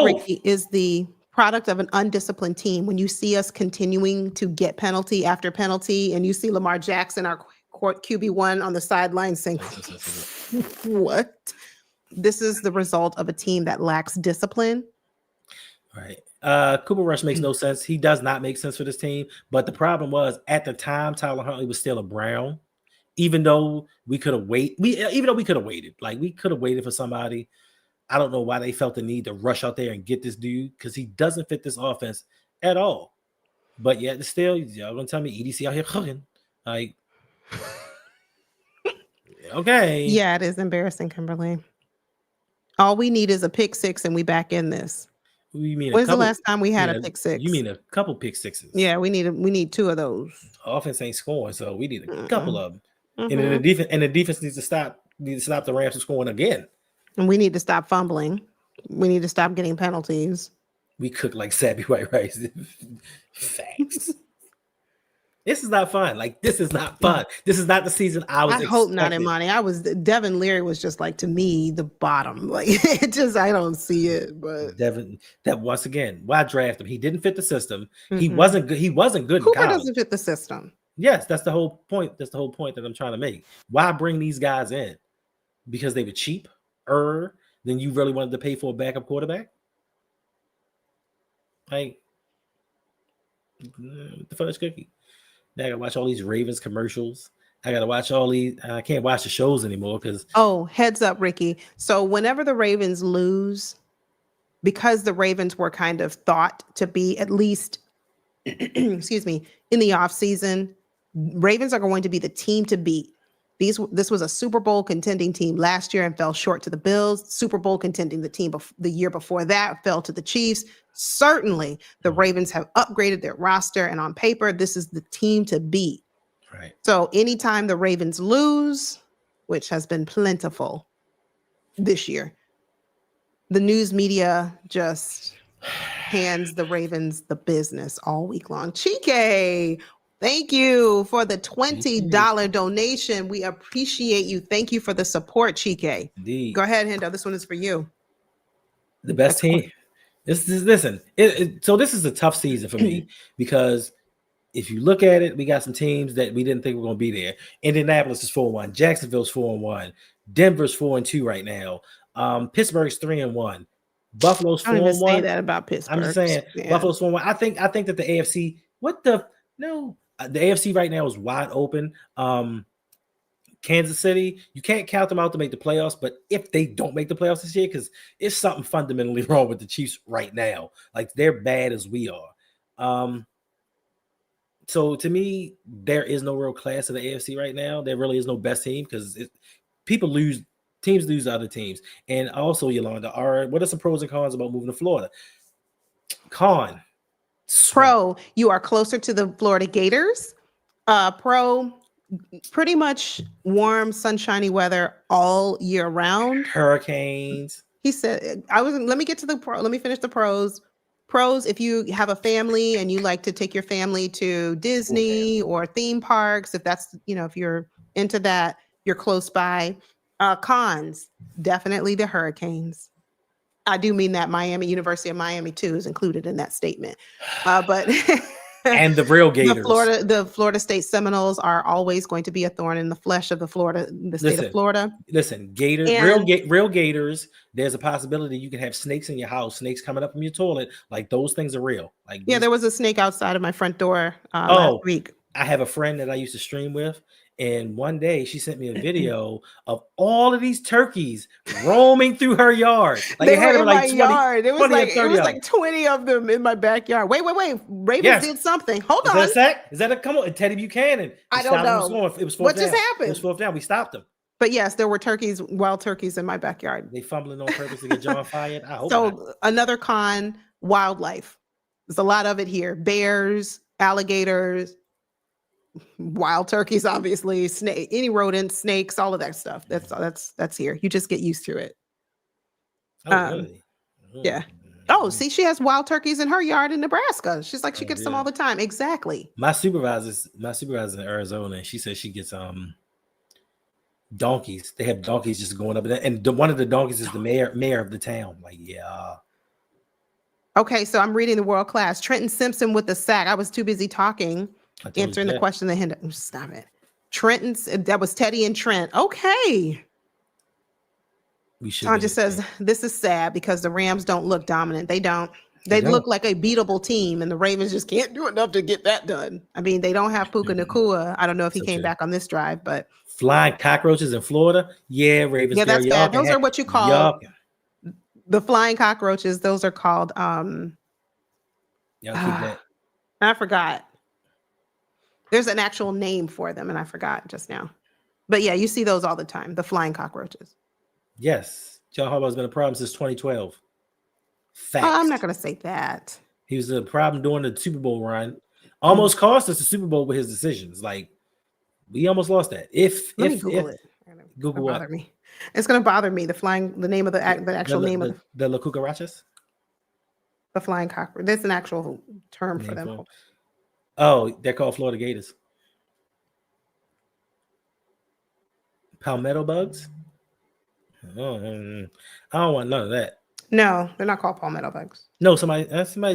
A: Ricky is the product of an undisciplined team. When you see us continuing to get penalty after penalty, and you see Lamar Jackson, our QB1, on the sideline saying, "What?" This is the result of a team that lacks discipline.
B: Right. Cooper Rush makes no sense. He does not make sense for this team. But the problem was at the time, Tyler Huntley was still a Brown. Even though we could have waited, like we could have waited for somebody. I don't know why they felt the need to rush out there and get this dude because he doesn't fit this offense at all. But yet, still, y'all gonna tell me EDC out here cooking? Like, okay.
A: Yeah, it is embarrassing, Kimberly. All we need is a pick six, and we back in this.
B: You mean
A: when's the last time we had a pick six?
B: You mean a couple pick sixes?
A: Yeah, we need 2 of those.
B: Offense ain't scoring, so we need a couple of them. And then the defense needs to stop the Rams from scoring again.
A: And we need to stop fumbling. We need to stop getting penalties.
B: We cook like Sabby White Rice. Facts. This is not fun. Like, this is not fun. This is not the season I was
A: I hope not,
B: expecting.
A: Imani. Devin Leary was just like, to me, the bottom. Like, it just, I don't see it. But
B: Devin, that once again, why draft him? He didn't fit the system. He
A: Mm-mm.
B: wasn't good. He wasn't good in
A: Cooper
B: college.
A: doesn't fit the system.
B: Yes, that's the whole point. That's the whole point that I'm trying to make. Why bring these guys in? Because they were cheap, than you really wanted to pay for a backup quarterback? Like, the fudge cookie. Now I gotta watch all these Ravens commercials. I gotta watch all these. I can't watch the shows anymore because.
A: Oh, heads up, Ricky. So whenever the Ravens lose, because the Ravens were kind of thought to be at least, excuse me, in the offseason, Ravens are going to be the team to beat. This was a Super Bowl contending team last year and fell short to the Bills. Super Bowl contending the team the year before that fell to the Chiefs. Certainly, the Ravens have upgraded their roster, and on paper, this is the team to beat.
B: Right.
A: So anytime the Ravens lose, which has been plentiful this year, the news media just hands the Ravens the business all week long. Chike, thank you for the $20 donation. We appreciate you. Thank you for the support, Chike.
B: Indeed.
A: Go ahead, Hendo. This one is for you.
B: The best team. Listen. So this is a tough season for me because if you look at it, we got some teams that we didn't think were going to be there. Indianapolis is 4-1. Jacksonville's 4-1. Denver's 4-2 right now. Pittsburgh's 3-1. Buffalo's 4-1.
A: I don't even say that about Pittsburgh.
B: I'm just saying Buffalo's 4-1. I think that the AFC. The AFC right now is wide open. Kansas City, you can't count them out to make the playoffs, but if they don't make the playoffs this year, because it's something fundamentally wrong with the Chiefs right now. Like, they're bad as we are. So to me, there is no real class in the AFC right now. There really is no best team because teams lose to other teams. And also, Yolanda, what are some pros and cons about moving to Florida? Pro,
A: you are closer to the Florida Gators. Pro, pretty much warm, sunshiny weather all year round.
B: Hurricanes.
A: He said, let me get to the pro. Let me finish the pros. Pros, if you have a family and you like to take your family to Disney or theme parks, if that's, if you're into that, you're close by. Cons, definitely the hurricanes. I do mean that University of Miami too is included in that statement. But
B: and the real Gators.
A: The Florida State Seminoles are always going to be a thorn in the flesh of the state of Florida.
B: Listen, Gators, real Gators. There's a possibility you can have snakes in your house, snakes coming up from your toilet. Like, those things are real. Like,
A: there was a snake outside of my front door last week.
B: I have a friend that I used to stream with, and one day she sent me a video of all of these turkeys roaming through her yard. Like,
A: they
B: had
A: were in
B: like
A: my
B: 20,
A: yard. It was like
B: 20
A: 20 of them in my backyard. Wait. Ravens did something. Hold on.
B: Is that a come on? Teddy Buchanan.
A: I don't know.
B: It was
A: what just happened?
B: It was fourth down. We stopped them.
A: But yes, there were wild turkeys in my backyard.
B: They fumbling on purpose to get John fired. I hope
A: so
B: not.
A: Another con, wildlife. There's a lot of it here. Bears, alligators, wild turkeys, obviously, any rodents, snakes, all of that stuff. That's here. You just get used to it.
B: Really?
A: Yeah. Oh, see, she has wild turkeys in her yard in Nebraska. She's like, she gets them all the time. Exactly.
B: My supervisor's in Arizona, and she says she gets donkeys. They have donkeys just going up, and one of the donkeys is the mayor of the town. Like, yeah.
A: Okay, so I'm reading the world class. Trenton Simpson with the sack. I was too busy talking, answering the question that hindered. Stop it. That was Teddy and Trent. Okay. John just says, this is sad because the Rams don't look dominant. They don't. They look like a beatable team, and the Ravens just can't do enough to get that done. I mean, they don't have Puka Nacua. I don't know if he came back on this drive, but
B: flying cockroaches in Florida. Yeah, Ravens.
A: Yeah, that's bad. Those are what you call the flying cockroaches. Those are called
B: y'all keep that.
A: I forgot. There's an actual name for them, and I forgot just now. But yeah, you see those all the time. The flying cockroaches.
B: Yes, John Harbaugh's been a problem since 2012. Facts.
A: I'm not going to say that.
B: He was a problem during the Super Bowl run. Almost cost us the Super Bowl with his decisions. Like, we almost lost that. Google it. Google what?
A: Bother me. It's going to bother me. The name of the actual name of
B: the cucarachas.
A: The flying cockroach. That's an actual term for them.
B: Oh, they're called Florida Gators. Palmetto bugs? Oh, I don't want none of that.
A: No, they're not called palmetto bugs.
B: No, somebody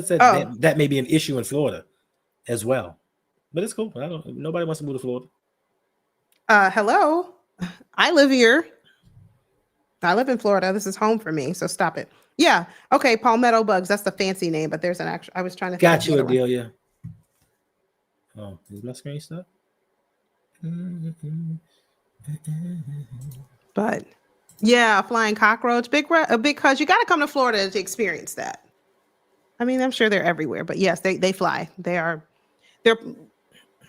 B: said
A: Oh.
B: that may be an issue in Florida as well. But it's cool. Nobody wants to move to Florida.
A: Hello. I live here. I live in Florida. This is home for me. So stop it. Yeah. Okay. Palmetto bugs. That's the fancy name, but there's an actual. I was trying to.
B: Got you, Adelia. Oh, is my screen stuck?
A: But yeah, flying cockroach, because you got to come to Florida to experience that. I mean, I'm sure they're everywhere, but yes, they fly. They're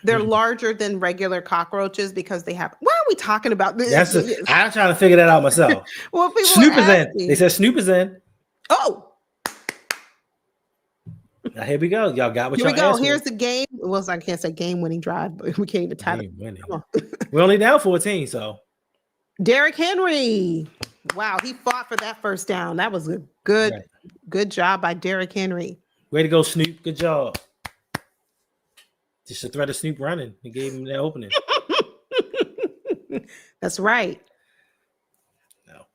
A: larger than regular cockroaches because they have. Why are we talking about this?
B: I'm trying to figure that out myself.
A: Well, people
B: Snoop is
A: asking.
B: in. They said Snoop is in.
A: Oh.
B: Now here we go. Y'all got what
A: Here
B: y'all
A: we go.
B: asked
A: Here's
B: for.
A: the game. Well, I can't say game-winning drive, but we can't even tie it.
B: We're only down 14, so.
A: Derrick Henry. Wow, he fought for that first down. That was a good job by Derrick Henry.
B: Way to go, Snoop. Good job. Just the threat of Snoop running. He gave him that opening.
A: That's right.
B: No.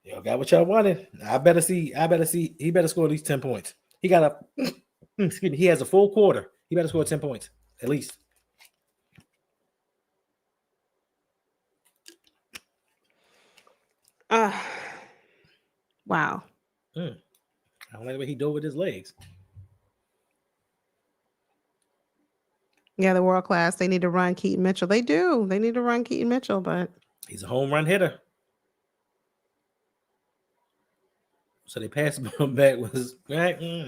B: Y'all got what y'all wanted. I better see. He better score at least 10 points. He got excuse me, he has a full quarter. He better score 10 points, at least.
A: Wow.
B: I don't like the way he dove with his legs.
A: Yeah, the world class. They need to run Keaton Mitchell. They do. They need to run Keaton Mitchell, but
B: he's a home run hitter. So they passed the ball back was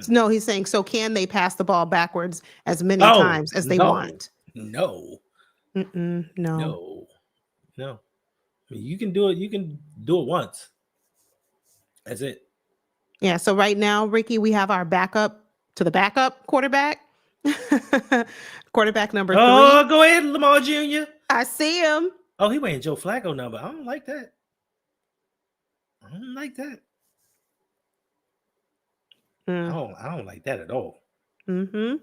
A: No, he's saying, so can they pass the ball backwards as many times as they want?
B: No.
A: No.
B: I mean, you can do it. You can do it once. That's it.
A: Yeah. So right now, Ricky, we have our backup quarterback. Quarterback number 3.
B: Oh, go ahead, Lamar Jr.
A: I see him.
B: Oh, he wearing Joe Flacco number. I don't like that. I don't like that at all.
A: Mm-hmm.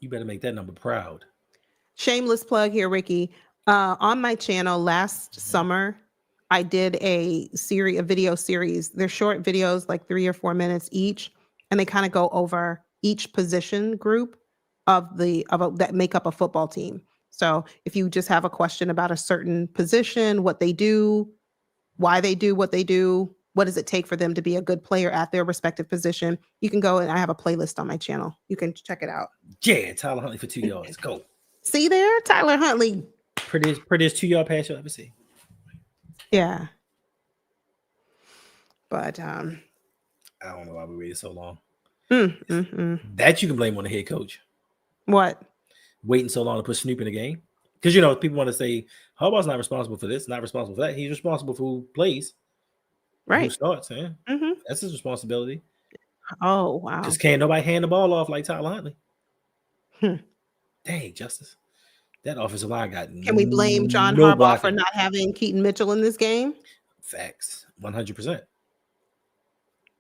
B: You better make that number proud.
A: Shameless plug here, Ricky. On my channel last summer, I did a video series. They're short videos, like 3 or 4 minutes each, and they kind of go over each position group that make up a football team. So if you just have a question about a certain position, what they do, why they do what they do, what does it take for them to be a good player at their respective position, you can go, and I have a playlist on my channel. You can check it out.
B: Yeah, Tyler Huntley for 2 yards. Go.
A: See there, Tyler Huntley.
B: Prettiest 2-yard pass you'll ever see.
A: Yeah. But
B: I don't know why we waited so long.
A: That
B: you can blame on the head coach.
A: What?
B: Waiting so long to put Snoop in the game. Because, people want to say, Harbaugh's not responsible for this, not responsible for that. He's responsible for who plays.
A: Right.
B: Who starts, man. That's his responsibility.
A: Oh, wow.
B: Just can't nobody hand the ball off like Tyler Huntley. Dang, Justice. That offensive line got
A: Can we blame John Harbaugh for not having Keaton Mitchell in this game?
B: Facts. 100%.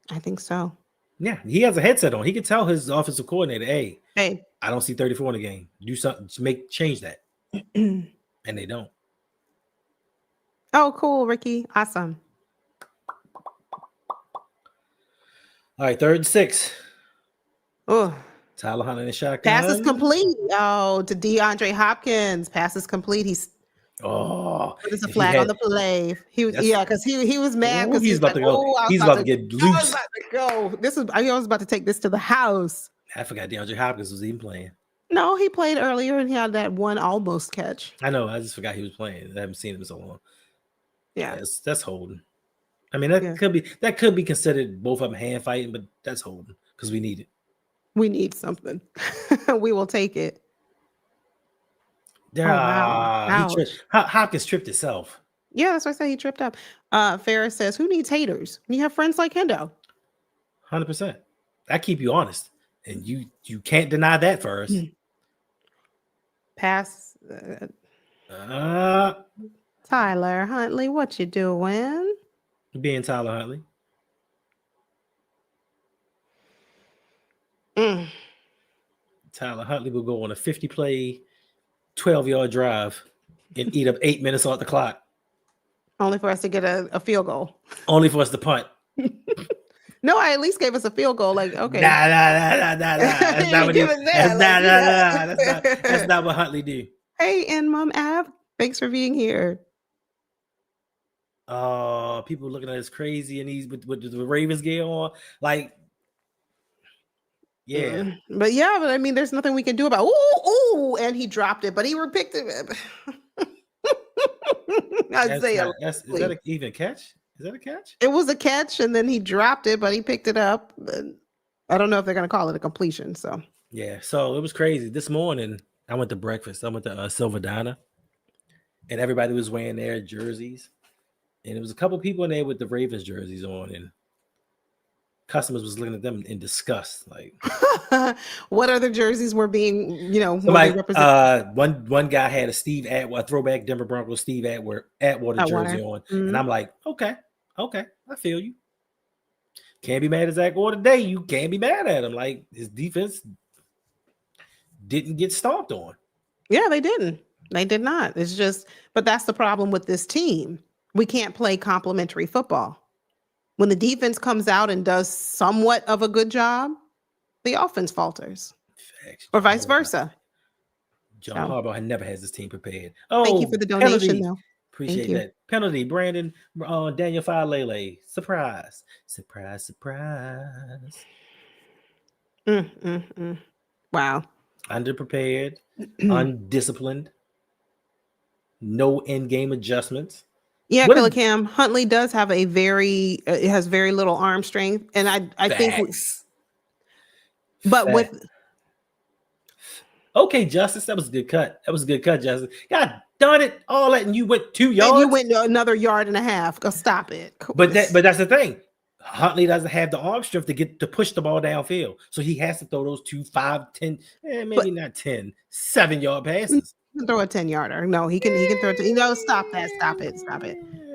A: I think so.
B: Yeah, he has a headset on. He can tell his offensive coordinator, hey, I don't see 34 in the game. Do something to change that. And they don't.
A: Oh, cool, Ricky. Awesome.
B: All right, 3rd and 6.
A: Oh,
B: Tyler Huntley in the shotgun.
A: pass is complete. Oh, to DeAndre Hopkins. Pass is complete. There's a flag on the play. Because he was mad because
B: he's about to go. He's about to get loose.
A: I was about to go. I was about to take this to the house.
B: I forgot DeAndre Hopkins was even playing.
A: No, he played earlier and he had that one almost catch.
B: I know. I just forgot he was playing. I haven't seen him so long.
A: Yeah,
B: that's holding. I mean, that could be considered both of them hand fighting, but that's holding because we need it.
A: We need something. We will take it.
B: Wow. Hopkins tripped himself.
A: Yeah, that's why I say he tripped up. Ferris says, who needs haters? You have friends like Hendo.
B: 100%. That keep you honest. And you can't deny that for us.
A: Pass. Tyler Huntley, what you doing?
B: Being Tyler Huntley. Tyler Huntley will go on a 50-play, 12-yard drive and eat up 8 minutes off the clock.
A: Only for us to get a field goal.
B: Only for us to punt.
A: No, I at least gave us a field goal. Like, okay.
B: Nah. That's not what he. That's not what Huntley do.
A: Hey, and Mom Av, thanks for being here.
B: People looking at us crazy, and he's with the Ravens gear on. Like, yeah.
A: But I mean, there's nothing we can do about. Ooh, and he dropped it, but he picked it.
B: Is that an even catch? Is that a catch?
A: It was a catch, and then he dropped it, but he picked it up. I don't know if they're going to call it a completion. So
B: yeah, so it was crazy. This morning, I went to breakfast. I went to Silver Diner, and everybody was wearing their jerseys, and there was a couple people in there with the Ravens jerseys on, and customers was looking at them in disgust. Like,
A: what other jerseys were being,
B: represented? One guy had a Steve Atwater, throwback Denver Broncos Steve Atwater jersey on, and I'm like, okay, I feel you. Can't be mad at Zach Orr today. You can't be mad at him. Like, his defense didn't get stomped on.
A: Yeah, they didn't. They did not. It's just, but that's the problem with this team. We can't play complementary football. When the defense comes out and does somewhat of a good job, the offense falters.
B: Facts.
A: Or vice versa.
B: John Harbaugh never has his team prepared.
A: Thank you for the donation, though.
B: Appreciate that. Penalty, Brandon, Daniel Falele. Surprise.
A: Wow.
B: Underprepared, undisciplined, no in-game adjustments.
A: Yeah, Killer Cam, Huntley does have it has very little arm strength. And I think, with.
B: Okay, Justice, that was a good cut. Justice. God darn it, all that, and you went 2 yards.
A: And you went another yard and a half. Go stop it.
B: But that's the thing. Huntley doesn't have the arm strength to push the ball downfield. So he has to throw those 2, 5, 10, maybe not 10, 7-yard passes.
A: He can throw a 10-yarder. No, he can throw it. Stop it.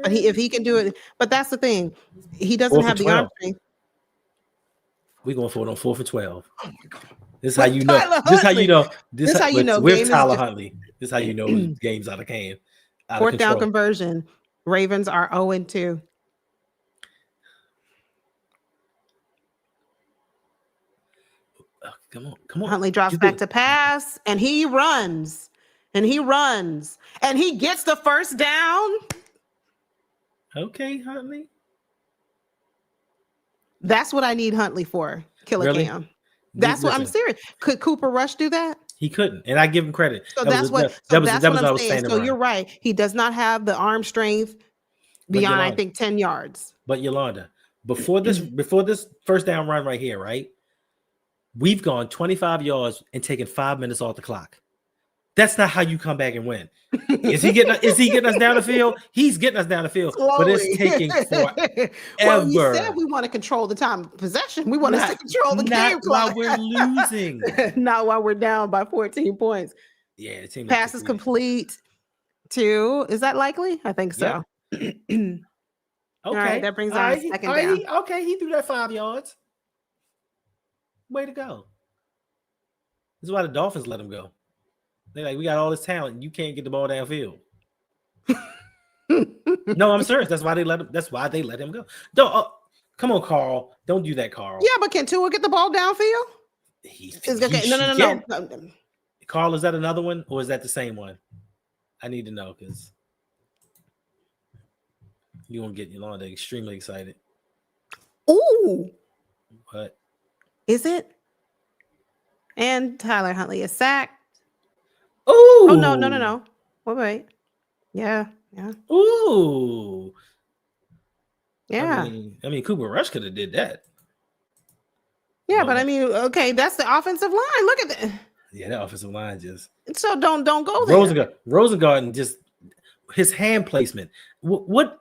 A: But if he can do it, but that's the thing. He doesn't have the arm strength.
B: We're going for it on 4 for 12. Oh my God. This is how you know. With Tyler Huntley. This is how you know game's out of hand.
A: Fourth down conversion. Ravens are 0-2.
B: Come on.
A: Huntley drops back to pass, and he runs, and he gets the first down.
B: Okay, Huntley.
A: That's what I need Huntley for, Killer Cam. That's what I'm serious. Could Cooper Rush do that?
B: He couldn't, and I give him credit.
A: So that's what I'm saying. So you're right. He does not have the arm strength beyond, I think, 10 yards.
B: But Yolanda, before this first down run right here, right? We've gone 25 yards and taken 5 minutes off the clock. That's not how you come back and win. Is he getting us down the field? He's getting us down the field, slowly. But it's taking forever.
A: Well, you said we want to control the time of possession. We want to control the game
B: while
A: clock.
B: we're losing.
A: Not while we're down by 14 points.
B: Yeah, the team
A: passes complete to. Is that likely? I think so.
B: Yeah.
A: Okay, all right, that brings our second down.
B: He threw that 5 yards. Way to go. This is why the Dolphins let him go. They're like, we got all this talent, and you can't get the ball downfield. No, I'm serious. That's why they let him go. Don't come on, Carl. Don't do that, Carl.
A: Yeah, but can Tua get the ball downfield? No.
B: Carl, is that another one, or is that the same one? I need to know, because you won't get Yolanda extremely excited.
A: Ooh.
B: What?
A: Is it? And Tyler Huntley is sacked.
B: Ooh.
A: Oh, no. Wait. Yeah.
B: Ooh.
A: Yeah.
B: I mean, Cooper Rush could have did that.
A: Yeah, but I mean, okay, that's the offensive line. Look at that.
B: Yeah, that offensive line just.
A: So don't go there.
B: Rosengarten just his hand placement. What?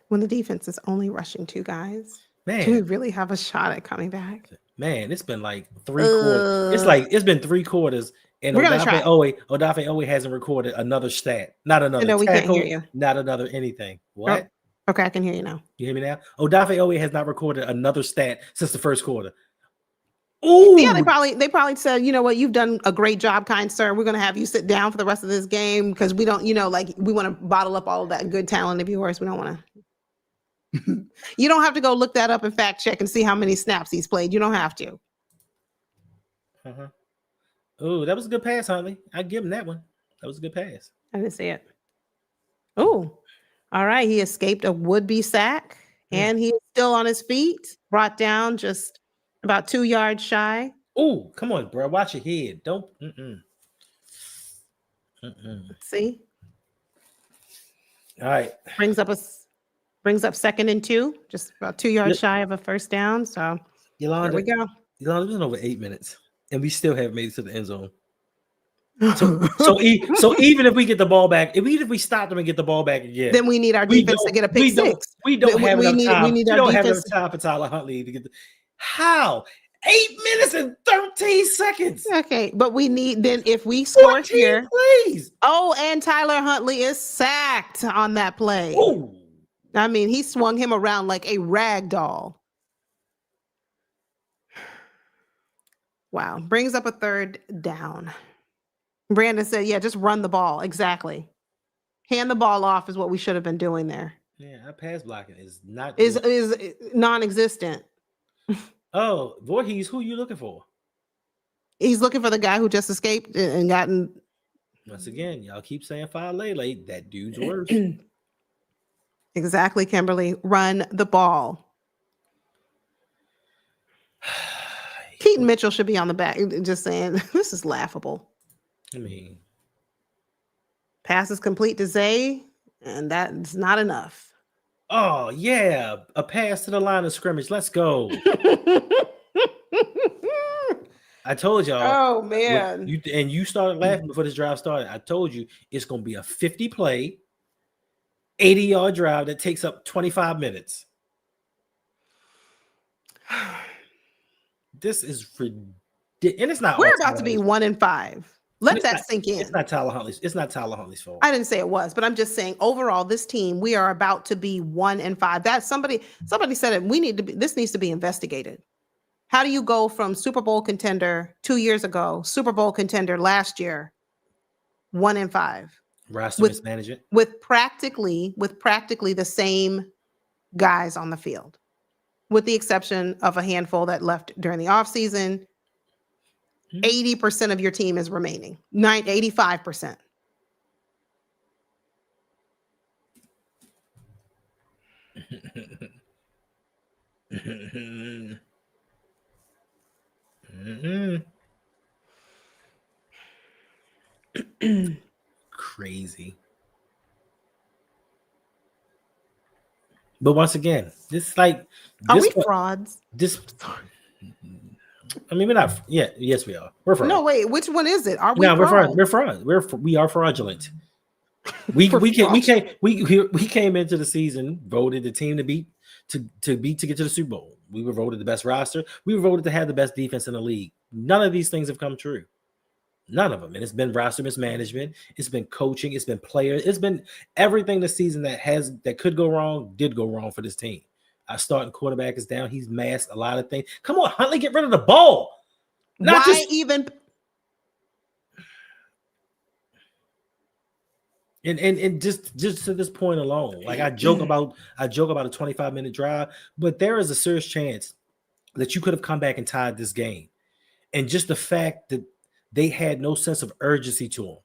A: When the defense is only rushing 2 guys,
B: man,
A: do we really have a shot at coming back?
B: Man, it's been like 3 quarters. It's been 3 quarters, and Odafe Owe hasn't recorded another stat, not another tackle,
A: we can't hear you.
B: Not another anything. What?
A: Okay, I can hear you now.
B: You hear me now? Odafe Owe has not recorded another stat since the first quarter. Ooh.
A: Yeah, they probably said, you know what, you've done a great job, kind sir. We're gonna have you sit down for the rest of this game because we don't, like we want to bottle up all of that good talent of yours. We don't want to. You don't have to go look that up and fact check and see how many snaps he's played. You don't have to.
B: Uh-huh. Oh, that was a good pass, Huntley. I give him that one. That was a good pass.
A: I didn't see it. Oh, all right. He escaped a would-be sack, and he's still on his feet. Brought down just about 2 yards shy.
B: Oh, come on, bro. Watch your head. Don't.
A: Let's see.
B: All right.
A: Brings up 2nd and 2, just about 2 yards shy of a first down. So
B: Yolanda,
A: there we go.
B: Yolanda, it's been over 8 minutes, and we still haven't made it to the end zone. So even if we get the ball back, even if we stop them and get the ball back again,
A: then we need our defense to get a pick six.
B: We don't have enough time.
A: We need
B: we
A: our
B: don't have
A: defense.
B: enough time for Tyler Huntley to get the. How? 8 minutes and 13 seconds.
A: Okay, but we need then if we score here.
B: Please.
A: Oh, and Tyler Huntley is sacked on that play.
B: Ooh.
A: I mean, he swung him around like a rag doll. Wow. Brings up a 3rd down. Brandon said, yeah, just run the ball. Exactly. Hand the ball off is what we should have been doing there.
B: Yeah, our pass blocking is not
A: is non-existent.
B: Oh, Voorhees, who are you looking for?
A: He's looking for the guy who just escaped and gotten.
B: Once again, y'all keep saying Lele. That dude's worse.
A: Exactly, Kimberly. Run the ball. Keaton Mitchell should be on the back. Just saying, this is laughable.
B: I mean,
A: pass is complete to Zay, and that's not enough.
B: Oh, yeah. A pass to the line of scrimmage. Let's go. I told y'all.
A: Oh, man.
B: You started laughing before this drive started. I told you it's going to be a 50-play, 80-yard drive that takes up 25 minutes. This is ridiculous. And it's not.
A: We're about to be 1-5. Let that sink in.
B: It's not Tyler Huntley's fault.
A: I didn't say it was, but I'm just saying overall, this team, we are about to be 1-5. That's somebody said it. This needs to be investigated. How do you go from Super Bowl contender 2 years ago, Super Bowl contender last year, 1-5?
B: Roster mismanagement.
A: With practically the same guys on the field, with the exception of a handful that left during the offseason. 80% of your team is remaining. 85%.
B: Crazy. But once again, are
A: we frauds?
B: I mean, we're not. Yeah, yes, we are. We're fraud.
A: No, wait. Which one is it? Are we?
B: No,
A: fraud?
B: we're fraud. We are fraudulent. We came into the season, voted the team to beat to get to the Super Bowl. We were voted the best roster. We were voted to have the best defense in the league. None of these things have come true. None of them. And it's been roster mismanagement. It's been coaching. It's been players. It's been everything this season that could go wrong did go wrong for this team. Our starting quarterback is down. He's masked a lot of things. Come on, Huntley, get rid of the ball. And just to this point alone, like I joke about a 25-minute drive, but there is a serious chance that you could have come back and tied this game. And just the fact that they had no sense of urgency to them.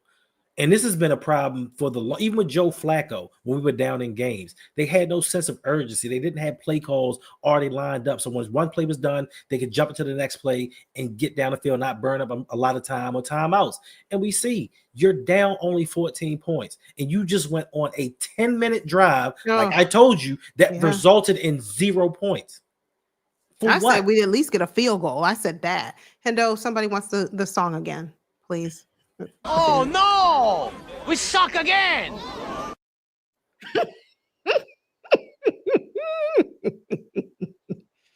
B: And this has been a problem even with Joe Flacco when we were down in games. They had no sense of urgency. They didn't have play calls already lined up. So once one play was done, they could jump into the next play and get down the field, not burn up a lot of time or timeouts. And we see you're down only 14 points. And you just went on a 10-minute drive, like I told you, that resulted in 0 points.
A: I said we'd at least get a field goal. I said that. Hendo, somebody wants the song again, please.
C: Oh no! We suck again!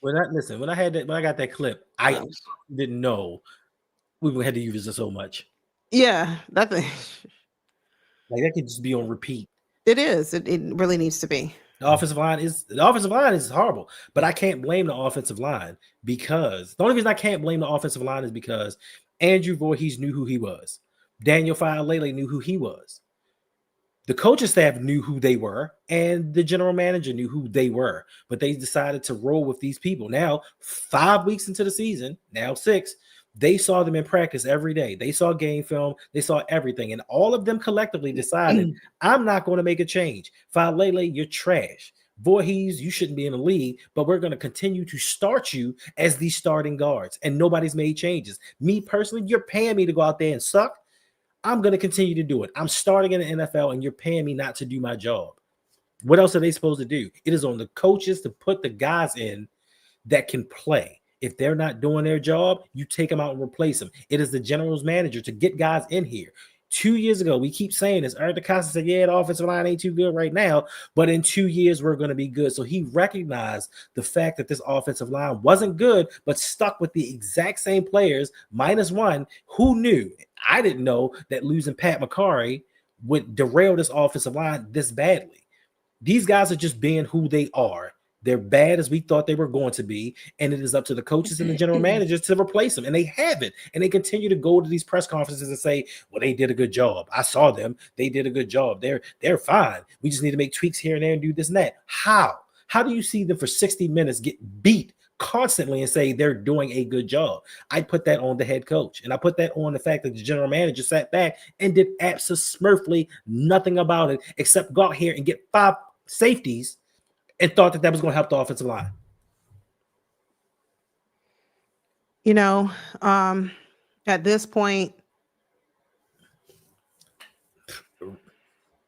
B: When I got that clip, I didn't know we had to use it so much.
A: Yeah,
B: like that could just be on repeat.
A: It is. It really needs to be.
B: The offensive line is horrible, but I can't blame the offensive line because the only reason I can't blame the offensive line is because Andrew Voorhees knew who he was. Daniel Faalele knew who he was. The coaching staff knew who they were, and the general manager knew who they were, but they decided to roll with these people. Now, 5 weeks into the season, now 6, they saw them in practice every day. They saw game film. They saw everything. And all of them collectively decided, I'm not going to make a change. Faalele, you're trash. Voorhees, you shouldn't be in the league, but we're going to continue to start you as the starting guards. And nobody's made changes. Me personally, you're paying me to go out there and suck. I'm going to continue to do it. I'm starting in the NFL, and you're paying me not to do my job. What else are they supposed to do? It is on the coaches to put the guys in that can play. If they're not doing their job, you take them out and replace them. It is the general's manager to get guys in here. 2 years ago, we keep saying this. Eric DeCosta said, yeah, the offensive line ain't too good right now, but in 2 years, we're going to be good. So he recognized the fact that this offensive line wasn't good, but stuck with the exact same players, -1. Who knew? I didn't know that losing Pat McCarry would derail this offensive line this badly. These guys are just being who they are. They're bad as we thought they were going to be, and it is up to the coaches and the general managers to replace them, and they haven't. And they continue to go to these press conferences and say, well, they did a good job. I saw them. They did a good job. They're fine. We just need to make tweaks here and there and do this and that. How? How do you see them for 60 minutes get beat constantly and say they're doing a good job? I put that on the head coach, and I put that on the fact that the general manager sat back and did absolutely nothing about it except go out here and get 5 safeties and thought that was going to help the offensive line.
A: You know, at this point,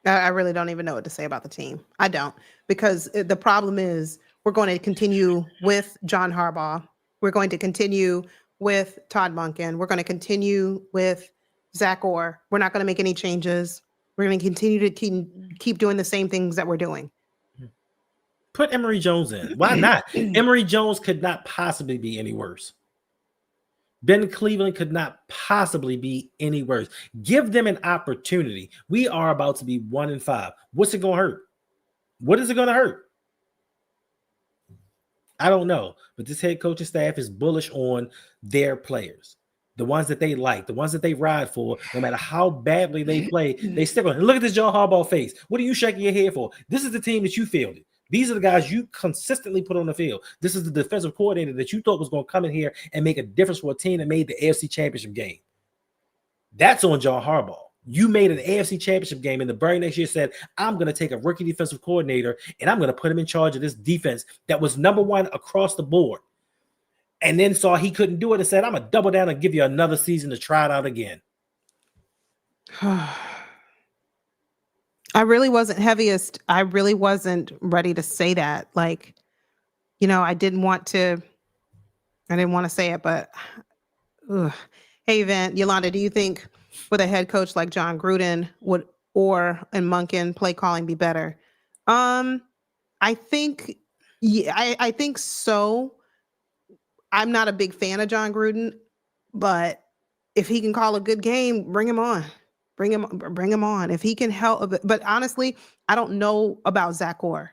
A: I really don't even know what to say about the team. I don't, because the problem is we're going to continue with John Harbaugh. We're going to continue with Todd Monken. We're going to continue with Zach Orr. We're not going to make any changes. We're going to continue to keep doing the same things that we're doing.
B: Put Emory Jones in. Why not? Emory Jones could not possibly be any worse. Ben Cleveland could not possibly be any worse. Give them an opportunity. We are about to be 1-5. What's it going to hurt? What is it going to hurt? I don't know. But this head coaching staff is bullish on their players. The ones that they like, the ones that they ride for, no matter how badly they play, they stick on. Look at this John Harbaugh face. What are you shaking your head for? This is the team that you fielded. These are the guys you consistently put on the field. This is the defensive coordinator that you thought was going to come in here and make a difference for a team that made the AFC Championship game. That's on John Harbaugh. You made an AFC Championship game, and the very next year said, I'm going to take a rookie defensive coordinator, and I'm going to put him in charge of this defense that was #1 across the board. And then saw he couldn't do it and said, I'm going to double down and give you another season to try it out again. I really wasn't ready to say that. Like, you know, I didn't want to say it, but hey, Yolanda, do you think with a head coach like John Gruden would Orr and Monken play calling be better? I think so. I'm not a big fan of John Gruden, but if he can call a good game, bring him on. Bring him on. If he can help. But honestly, I don't know about Zach Orr.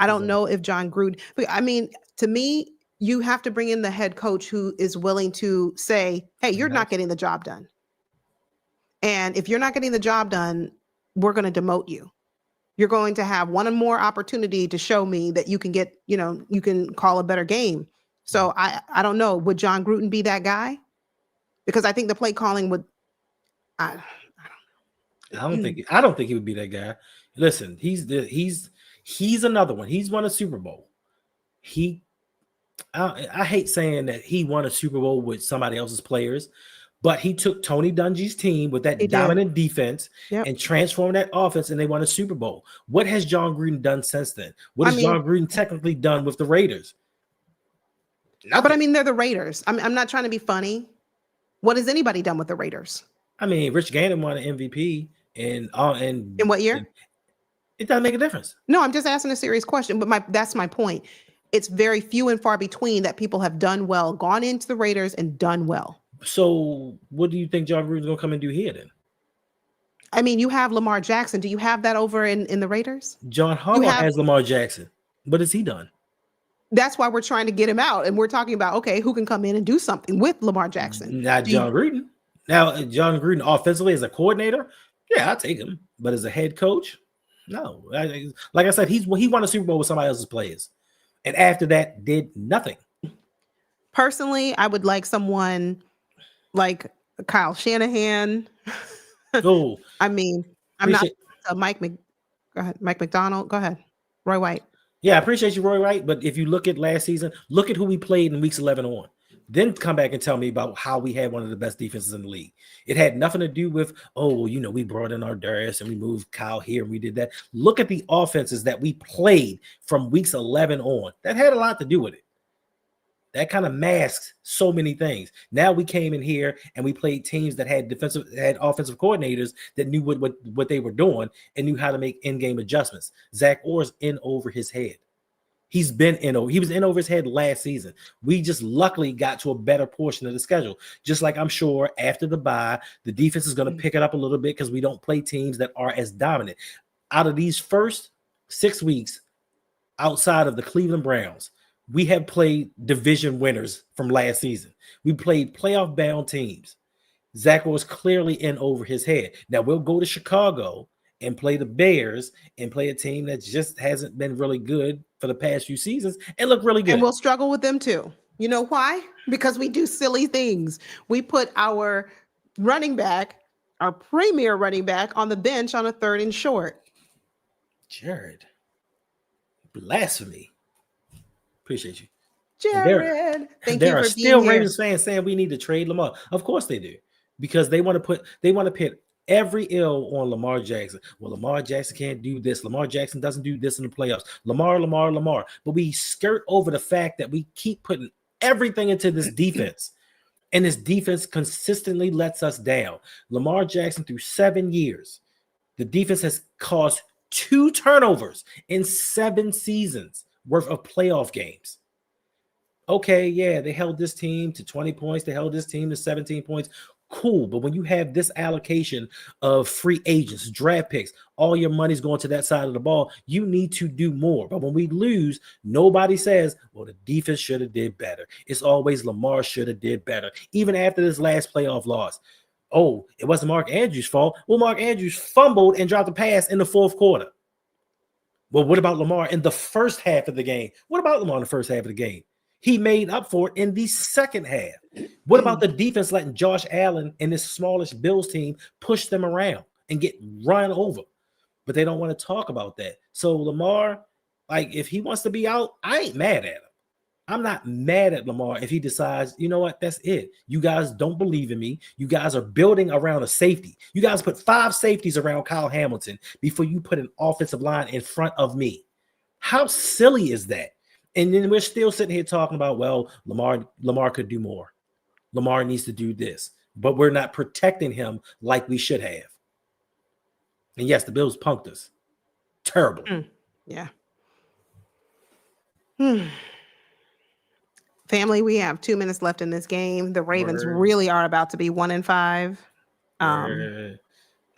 B: I don't know if John Gruden. I mean, to me, you have to bring in the head coach who is willing to say, hey, you're not getting the job done. And if you're not getting the job done, we're going to demote you. You're going to have one more opportunity to show me that you can get, you can call a better game. So I don't know. Would John Gruden be that guy? Because I think the play calling would. I don't think he would be that guy. Listen, he's another one. He's won a Super Bowl. I hate saying that he won a Super Bowl with somebody else's players, but he took Tony Dungy's team with that dominant defense and transformed that offense, and they won a Super Bowl. What has John Gruden done since then? What has John Gruden technically done with the Raiders? Nothing.
A: But I mean, they're the Raiders. I'm not trying to be funny. What has anybody done with the Raiders?
B: I mean, Rich Gannon won an MVP, and
A: in what year?
B: It doesn't make a difference.
A: No, I'm just asking a serious question. But that's my point. It's very few and far between that people have done well, gone into the Raiders and done well.
B: So, what do you think John Gruden's gonna come and do here then?
A: I mean, you have Lamar Jackson. Do you have that over in the Raiders?
B: John Harbaugh has Lamar Jackson. What has he done?
A: That's why we're trying to get him out. And we're talking about, okay, who can come in and do something with Lamar Jackson?
B: Not John Gruden. Now, John Gruden offensively as a coordinator, yeah, I'll take him. But as a head coach, no. Like I said, he won a Super Bowl with somebody else's players. And after that, did nothing.
A: Personally, I would like someone like Kyle Shanahan.
B: Oh,
A: I mean, I'm not Mike McDonald. Go ahead. Roy White.
B: Yeah, I appreciate you, Roy White. But if you look at last season, look at who we played in weeks 11 on. Then come back and tell me about how we had one of the best defenses in the league. It had nothing to do with, we brought in our Darius and we moved Kyle here and we did that. Look at the offenses that we played from weeks 11 on. That had a lot to do with it. That kind of masks so many things. Now we came in here and we played teams that had offensive coordinators that knew what they were doing and knew how to make in-game adjustments. Zach Orr's in over his head. He was in over his head last season. We just luckily got to a better portion of the schedule. Just like I'm sure after the bye, the defense is going to pick it up a little bit because we don't play teams that are as dominant. Out of these first 6 weeks, outside of the Cleveland Browns, we have played division winners from last season. We played playoff-bound teams. Zach was clearly in over his head. Now we'll go to Chicago and play the Bears and play a team that just hasn't been really good for the past few seasons and look really good.
A: And we'll struggle with them too. You know why? Because we do silly things. We put our running back, our premier running back, on the bench on a 3rd and short.
B: Jared, blasphemy. Appreciate you.
A: Jared, thank you for being here.
B: There are still Ravens fans saying we need to trade Lamar. Of course they do. Because they want to pit every ill on Lamar Jackson. Well, Lamar Jackson can't do this. Lamar Jackson doesn't do this in the playoffs. Lamar. But we skirt over the fact that we keep putting everything into this defense. And this defense consistently lets us down. Lamar Jackson, through 7 years, the defense has caused 2 turnovers in 7 seasons worth of playoff games. Okay, yeah, they held this team to 20 points. They held this team to 17 points. Cool, but when you have this allocation of free agents, draft picks, all your money's going to that side of the ball, you need to do more. But when we lose, nobody says, well, the defense should have did better. It's always Lamar should have did better. Even after this last playoff loss. Oh, it wasn't Mark Andrews' fault. Well, Mark Andrews fumbled and dropped a pass in the 4th quarter. Well, what about Lamar in the first half of the game? What about Lamar in the first half of the game? He made up for it in the second half. What about the defense letting Josh Allen and this smallish Bills team push them around and get run over? But they don't want to talk about that. So Lamar, like, if he wants to be out, I ain't mad at him. I'm not mad at Lamar if he decides, you know what, that's it. You guys don't believe in me. You guys are building around a safety. You guys put 5 safeties around Kyle Hamilton before you put an offensive line in front of me. How silly is that? And then we're still sitting here talking about, well, Lamar could do more. Lamar needs to do this. But we're not protecting him like we should have. And yes, the Bills punked us. Terrible.
A: Yeah. Family, we have 2 minutes left in this game. The Ravens really are about to be 1-5.
B: I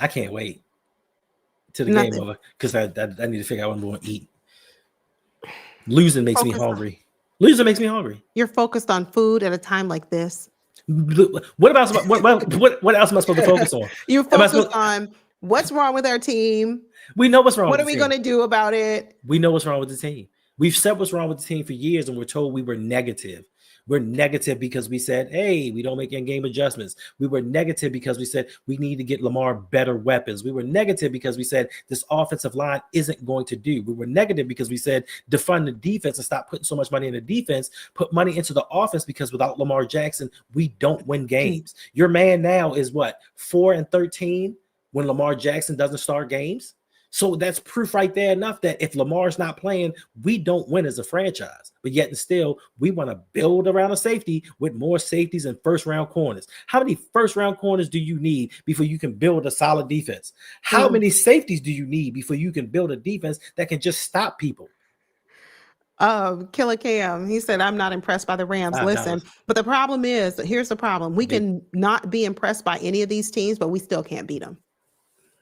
B: can't wait till the game over because I need to figure out what I'm going to eat. Losing makes me hungry.
A: You're focused on food at a time like this.
B: What else am I supposed to focus on?
A: You're focused on what's wrong with our team.
B: We know what's wrong.
A: What are we going to do about it?
B: We know what's wrong with the team. We've said what's wrong with the team for years, and we're told we were negative. We're negative because we said, hey, we don't make in-game adjustments. We were negative because we said we need to get Lamar better weapons. We were negative because we said this offensive line isn't going to do. We were negative because we said defund the defense and stop putting so much money in the defense, put money into the offense because without Lamar Jackson, we don't win games. Your man now is what, 4-13 when Lamar Jackson doesn't start games? So that's proof right there enough that if Lamar's not playing, we don't win as a franchise. But yet and still, we want to build around a safety with more safeties and first-round corners. How many first-round corners do you need before you can build a solid defense? How many safeties do you need before you can build a defense that can just stop people?
A: Killer Cam, he said, I'm not impressed by the Rams. Listen, but the problem is, here's the problem. We can not be impressed by any of these teams, but we still can't beat them.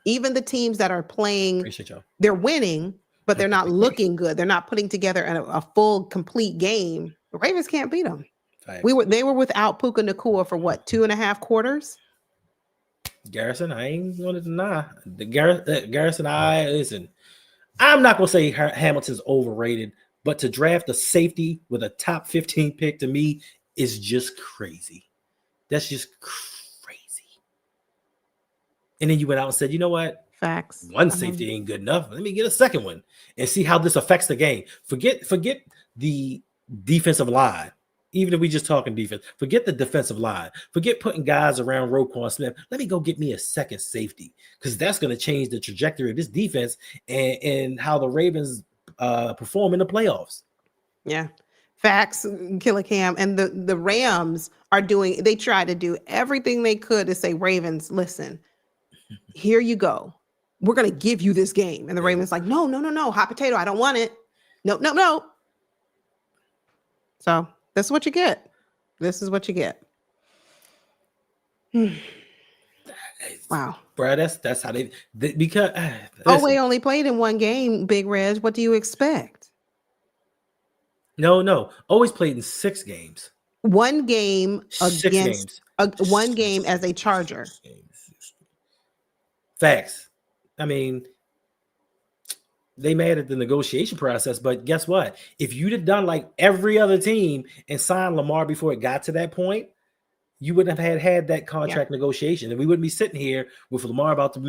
A: Even the teams that are playing,
B: Appreciate y'all.
A: they're winning, but they're not looking good. They're not putting together a full, complete game. The Ravens can't beat them.
B: Facts.
A: They were without Puka Nacua for what, 2.5 quarters?
B: Garrison, I ain't going to deny the Garrison. Listen. I'm not gonna say Hamilton's overrated, but to draft a safety with a top 15 pick to me is just crazy. That's just crazy. And then you went out and said, you know what?
A: Facts.
B: One safety ain't good enough. Let me get a second one and see how this affects the game. Forget the defensive line. Even if we just talking defense, forget the defensive line. Forget putting guys around Roquan Smith. Let me go get me a second safety because that's going to change the trajectory of this defense and how the Ravens perform in the playoffs.
A: Yeah. Facts, Killer Cam. And the Rams they try to do everything they could to say, Ravens, listen, here you go. We're going to give you this game. And the Ravens like, no, hot potato. I don't want it. No. So this is what you get. This is what you get. Wow.
B: Bro, that's how because
A: Oweh only played in one game, Big Reg. What do you expect?
B: No. Always played in 6 games.
A: One game
B: 6
A: against
B: games.
A: one game as a Charger.
B: Facts. I mean, they mad at the negotiation process, but guess what? If you'd have done like every other team and signed Lamar before it got to that point, you wouldn't have had that contract negotiation, and we wouldn't be sitting here with Lamar about to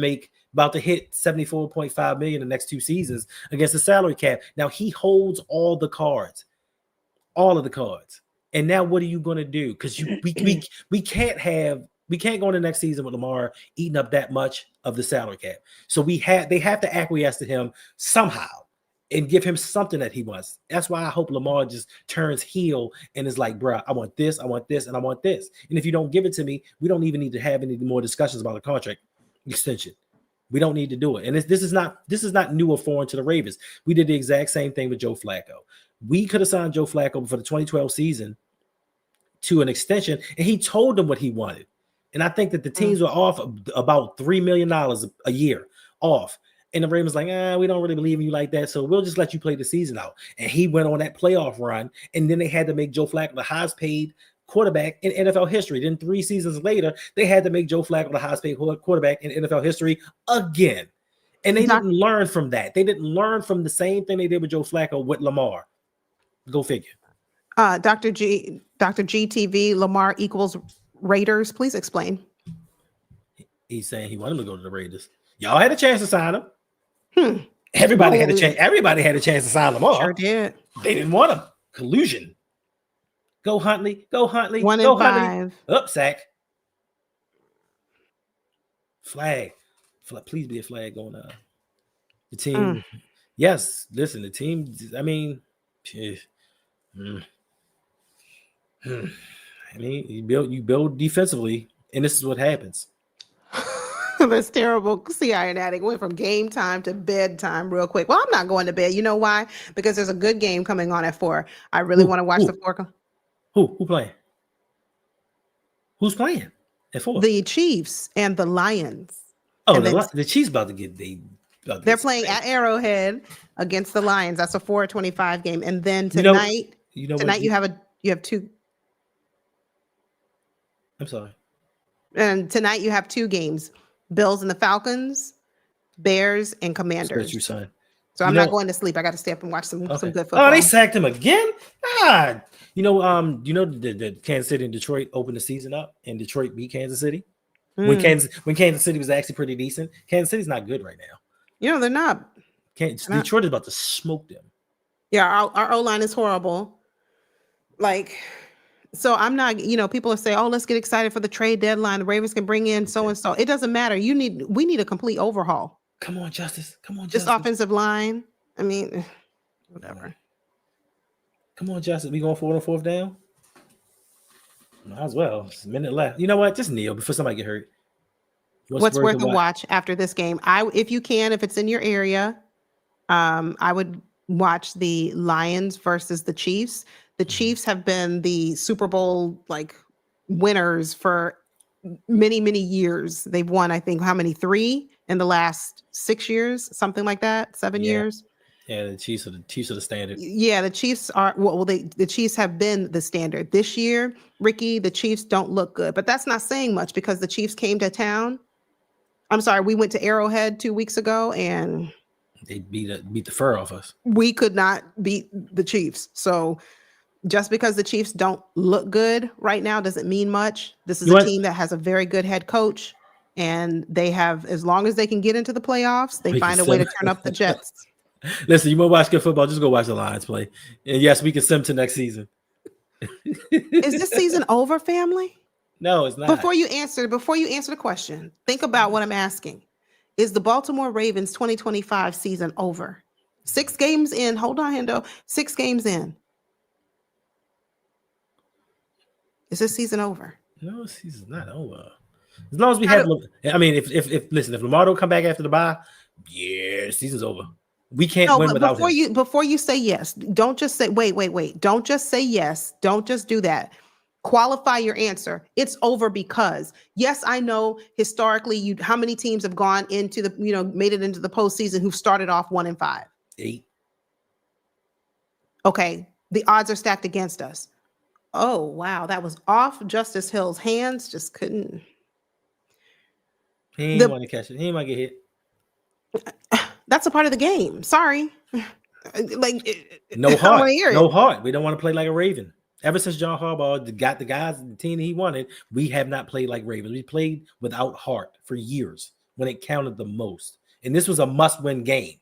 B: hit $74.5 million the next 2 seasons against the salary cap. Now he holds all of the cards, and now what are you going to do? Because we can't go into next season with Lamar eating up that much of the salary cap. So they have to acquiesce to him somehow and give him something that he wants. That's why I hope Lamar just turns heel and is like, bro, I want this, and I want this. And if you don't give it to me, we don't even need to have any more discussions about a contract extension. We don't need to do it. And this is not new or foreign to the Ravens. We did the exact same thing with Joe Flacco. We could have signed Joe Flacco for the 2012 season to an extension, and he told them what he wanted. And I think that the teams were off about $3 million a year off. And the Ravens like, we don't really believe in you like that, so we'll just let you play the season out. And he went on that playoff run, and then they had to make Joe Flacco the highest paid quarterback in NFL history. Then 3 seasons later, they had to make Joe Flacco the highest paid quarterback in NFL history again. And they didn't learn from that. They didn't learn from the same thing they did with Joe Flacco with Lamar. Go figure.
A: Dr. GTV, Lamar equals Raiders. Please explain.
B: He's saying he wanted him to go to the Raiders. Y'all had a chance to sign him. Everybody had a chance. Everybody had a chance to sign Lamar.
A: Sure did.
B: They didn't want him. Collusion. Go Huntley. Go Huntley.
A: 1
B: go
A: and 5.
B: Up sack. Flag. Please be a flag on the team. Yes. Listen, the team. I mean, you build defensively, and this is what happens.
A: That's terrible. See, Iron Addict went from game time to bedtime real quick. Well, I'm not going to bed. You know why? Because there's a good game coming on at 4. I really want to watch the 4.
B: Who playing? Who's playing at 4?
A: The Chiefs and the Lions.
B: Oh, the Chiefs about to get
A: they're playing at Arrowhead against the Lions. That's a 4:25 game. And then tonight, you have 2.
B: I'm sorry.
A: And tonight you have 2 games: Bills and the Falcons, Bears and Commanders. So I'm not going to sleep. I got to stay up and watch some good football.
B: Oh, they sacked him again. God, the Kansas City and Detroit opened the season up, and Detroit beat Kansas City. When Kansas City was actually pretty decent. Kansas City's not good right now.
A: They're not.
B: Detroit is about to smoke them.
A: Yeah, our O-line is horrible. So I'm not, people are saying, oh, let's get excited for the trade deadline. The Ravens can bring in so-and-so. It doesn't matter. We need a complete overhaul.
B: Come on, Justice.
A: Just offensive line. I mean, whatever.
B: Come on, Justice. We going for it on 4th down? Might as well. It's a minute left. You know what? Just kneel before somebody get hurt.
A: What's worth a watch after this game? If it's in your area, I would watch the Lions versus the Chiefs. The Chiefs have been the Super Bowl winners for many years. They've won, I think, how many? 3 in the last 6 years, something like that, 7 years.
B: Yeah, the Chiefs are the standard.
A: Yeah, the Chiefs are the Chiefs have been the standard. This year, Ricky, the Chiefs don't look good. But that's not saying much because the Chiefs came to town. I'm sorry, we went to Arrowhead 2 weeks ago and
B: they beat the fur off us.
A: We could not beat the Chiefs. So just because the Chiefs don't look good right now doesn't mean much. This is a team that has a very good head coach, and they have, as long as they can get into the playoffs, they find a way to turn up the Jets.
B: Listen, you want to watch good football, just go watch the Lions play. And yes, we can sim to next season.
A: Is this season over, family?
B: No, it's not.
A: Before you answer the question, think about what I'm asking. Is the Baltimore Ravens 2025 season over? 6 games in. Hold on, Hendo. 6 games in. Is this season over?
B: No, the season's not over. As long as we have, I mean, if Lamar don't come back after the bye, yeah, season's over. We can't win without him.
A: Before you say yes, don't just say wait. Don't just say yes. Don't just do that. Qualify your answer. It's over because, yes, I know historically how many teams have gone into made it into the postseason who've started off 1-5.
B: 8.
A: Okay, the odds are stacked against us. Oh wow, that was off Justice Hill's hands. Just couldn't.
B: He ain't want to catch it. He ain't want to get hit.
A: That's a part of the game. Sorry.
B: No heart. We don't want to play like a Raven. Ever since John Harbaugh got the guys, the team that he wanted, we have not played like Ravens. We played without heart for years when it counted the most. And this was a must-win game.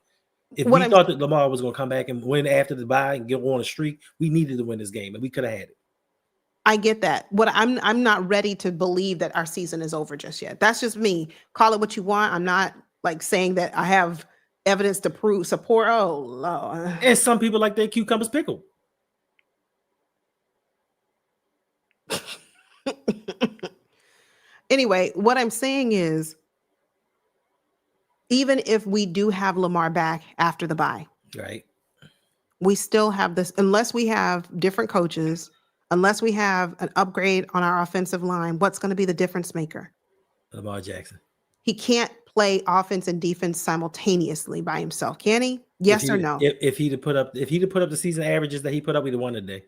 B: If we thought that Lamar was going to come back and win after the bye and go on a streak, we needed to win this game, and we could have had it.
A: I get that. What I'm not ready to believe that our season is over just yet. That's just me. Call it what you want. I'm not saying that I have evidence to support. Oh, Lord.
B: And some people like their cucumbers pickled.
A: Anyway, what I'm saying is, even if we do have Lamar back after the bye,
B: right,
A: we still have this, unless we have different coaches, unless we have an upgrade on our offensive line, what's going to be the difference maker?
B: Lamar Jackson.
A: He can't play offense and defense simultaneously by himself, can he? Yes or no?
B: If he'd put up the season averages that he put up, we'd have won today.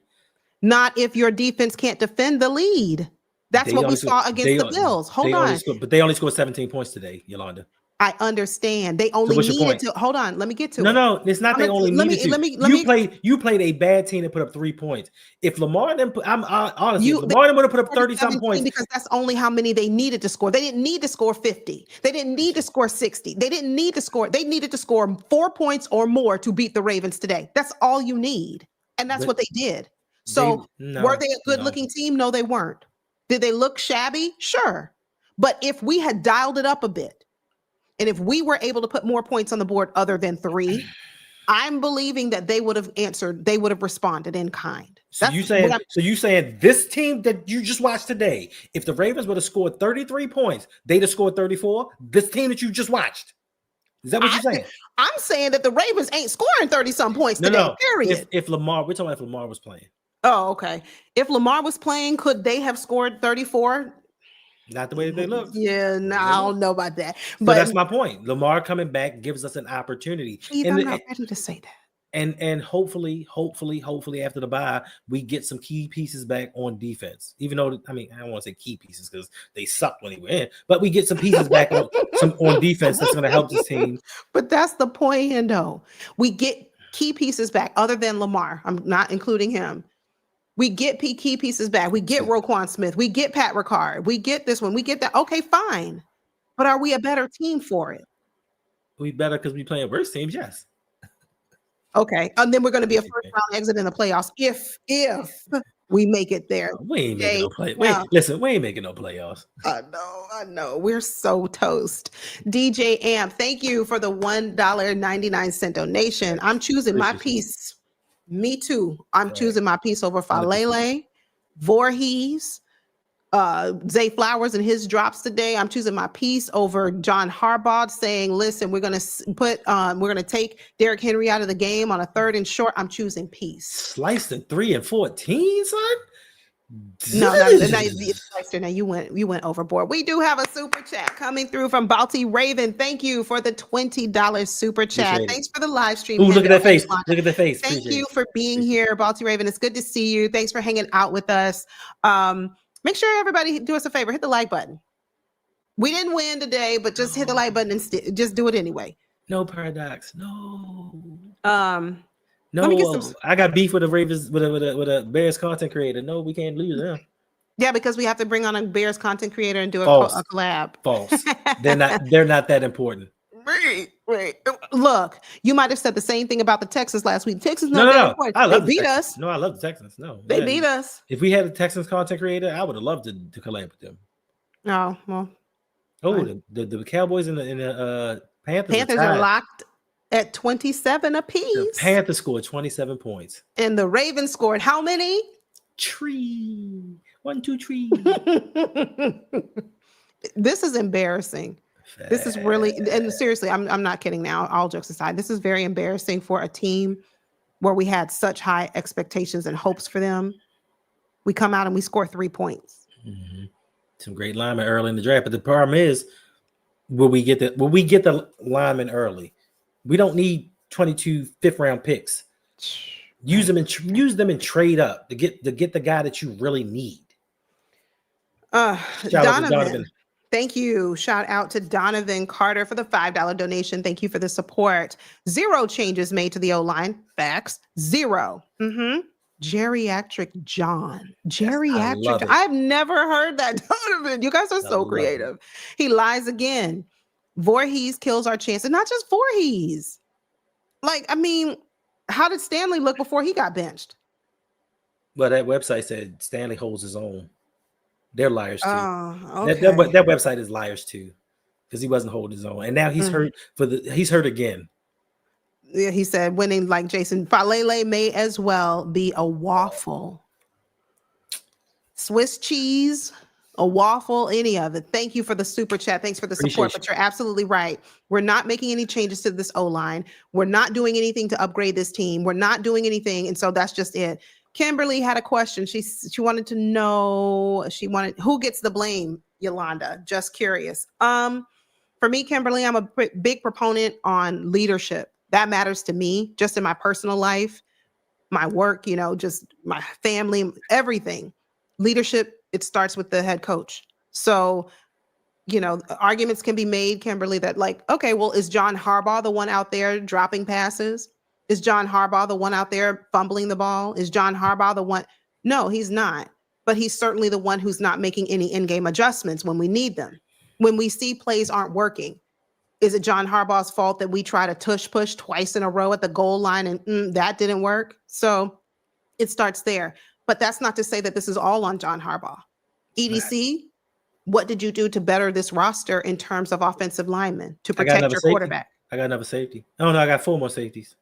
A: Not if your defense can't defend the lead. That's what we saw against the Bills. Hold on.
B: But they only scored 17 points today, Yolanda.
A: I understand. They only needed to hold on. Let me get to it.
B: No, it's not. They only needed to. You played a bad team that put up 3 points. If Lamar didn't put, honestly, if Lamar would have put up 30-something points,
A: because that's only how many they needed to score. They didn't need to score 50. They didn't need to score 60. They didn't need to score. They needed to score 4 points or more to beat the Ravens today. That's all you need, and that's what they did. So were they a good-looking team? No, they weren't. Did they look shabby? Sure, but if we had dialed it up a bit, and if we were able to put more points on the board other than 3, I'm believing that they would have answered. They would have responded in kind.
B: So you saying this team that you just watched today, if the Ravens would have scored 33 points, they'd have scored 34. This team that you just watched. Is that what you're saying?
A: I'm saying that the Ravens ain't scoring 30-some points today. No. Period.
B: If Lamar, we're talking about if Lamar was playing.
A: Oh, okay. If Lamar was playing, could they have scored 34?
B: Not the way that they look.
A: Yeah, no, I don't know about that.
B: But that's my point. Lamar coming back gives us an opportunity.
A: I'm not ready to say that.
B: And hopefully after the bye, we get some key pieces back on defense. Even though, I mean, I don't want to say key pieces because they sucked when they were in, but we get some pieces back on defense that's going to help this team.
A: But that's the point, Hendo. We get key pieces back other than Lamar. I'm not including him. We get key pieces back. We get Roquan Smith. We get Pat Ricard. We get this one. We get that. Okay, fine. But are we a better team for it?
B: We better because we playing worse teams, yes.
A: Okay. And then we're going to be a first-round exit in the playoffs if we make it there.
B: We ain't making no playoffs. Listen, we ain't making no playoffs.
A: I know. We're so toast. DJ Amp, thank you for the $1.99 donation. I'm choosing my piece. Me too. I'm choosing my piece over Falele, Voorhees, Zay Flowers and his drops today. I'm choosing my piece over John Harbaugh saying, listen, we're going to take Derrick Henry out of the game on a 3rd and short. I'm choosing peace.
B: Sliced in 3 and 14, son.
A: No, now you went overboard. We do have a super chat coming through from Baltimore Raven. Thank you for the $20 super chat.
B: Appreciate it.
A: Thanks for the live stream.
B: Ooh, look at
A: Hendo
B: that face.
A: and Yolanda.
B: Look at that face.
A: Thank
B: Appreciate
A: you
B: it.
A: for being here, Baltimore Raven. It's good to see you. Thanks for hanging out with us. Make sure everybody do us a favor. Hit the like button. We didn't win today, but just hit the like button and just do it anyway.
B: No paradox. No.
A: Let me get some.
B: I got beef with the Ravens with a Bears content creator. No, we can't lose them.
A: Yeah, because we have to bring on a Bears content creator and do a collab.
B: False. They're not that important.
A: Right. Look, you might have said the same thing about the Texans last week. Texans
B: No. I love
A: they beat us.
B: No, I love the Texans. No,
A: they beat us.
B: If we had a Texans content creator, I would have loved to collab with them.
A: Oh well.
B: The Cowboys and the Panthers.
A: Panthers are locked at 27 apiece.
B: The Panthers scored 27 points.
A: And the Ravens scored how many?
B: 1, 2, 3.
A: This is embarrassing. This is really, and seriously, I'm not kidding now. All jokes aside, this is very embarrassing for a team where we had such high expectations and hopes for them. We come out and we score 3 points.
B: Mm-hmm. Some great linemen early in the draft, but the problem is, will we get the linemen early? We don't need 22 fifth-round picks. Use them and trade up to get the guy that you really need.
A: Donovan. Thank you. Shout out to Donovan Carter for the $5 donation. Thank you for the support. 0 changes made to the O-line. Facts. 0. Geriatric John. Geriatric. Yes, I've never heard that, Donovan. You guys are so creative. He lies again. Voorhees kills our chances. Not just Voorhees. How did Stanley look before he got benched?
B: Well, that website said Stanley holds his own. They're liars too.
A: Oh, okay.
B: That website is liars too, because he wasn't holding his own, and now he's hurt he's hurt again.
A: Yeah, he said winning like Jason Falele may as well be a waffle. Swiss cheese, a waffle, any of it. Thank you for the super chat. Thanks for the support. But you're absolutely right. We're not making any changes to this O-line. We're not doing anything to upgrade this team. We're not doing anything. And so that's just it. Kimberly had a question. She wanted to know, who gets the blame, Yolanda? Just curious. For me, Kimberly, I'm a big proponent on leadership. That matters to me, just in my personal life, my work, just my family, everything. Leadership, it starts with the head coach. So, arguments can be made, Kimberly, that okay, well, is John Harbaugh the one out there dropping passes? Is John Harbaugh the one out there fumbling the ball? Is John Harbaugh the one? No, he's not. But he's certainly the one who's not making any in-game adjustments when we need them. When we see plays aren't working, is it John Harbaugh's fault that we try to push twice in a row at the goal line and that didn't work? So it starts there. But that's not to say that this is all on John Harbaugh. EDC, what did you do to better this roster in terms of offensive linemen to protect your quarterback?
B: I got another safety. Oh, no, I got 4 more safeties.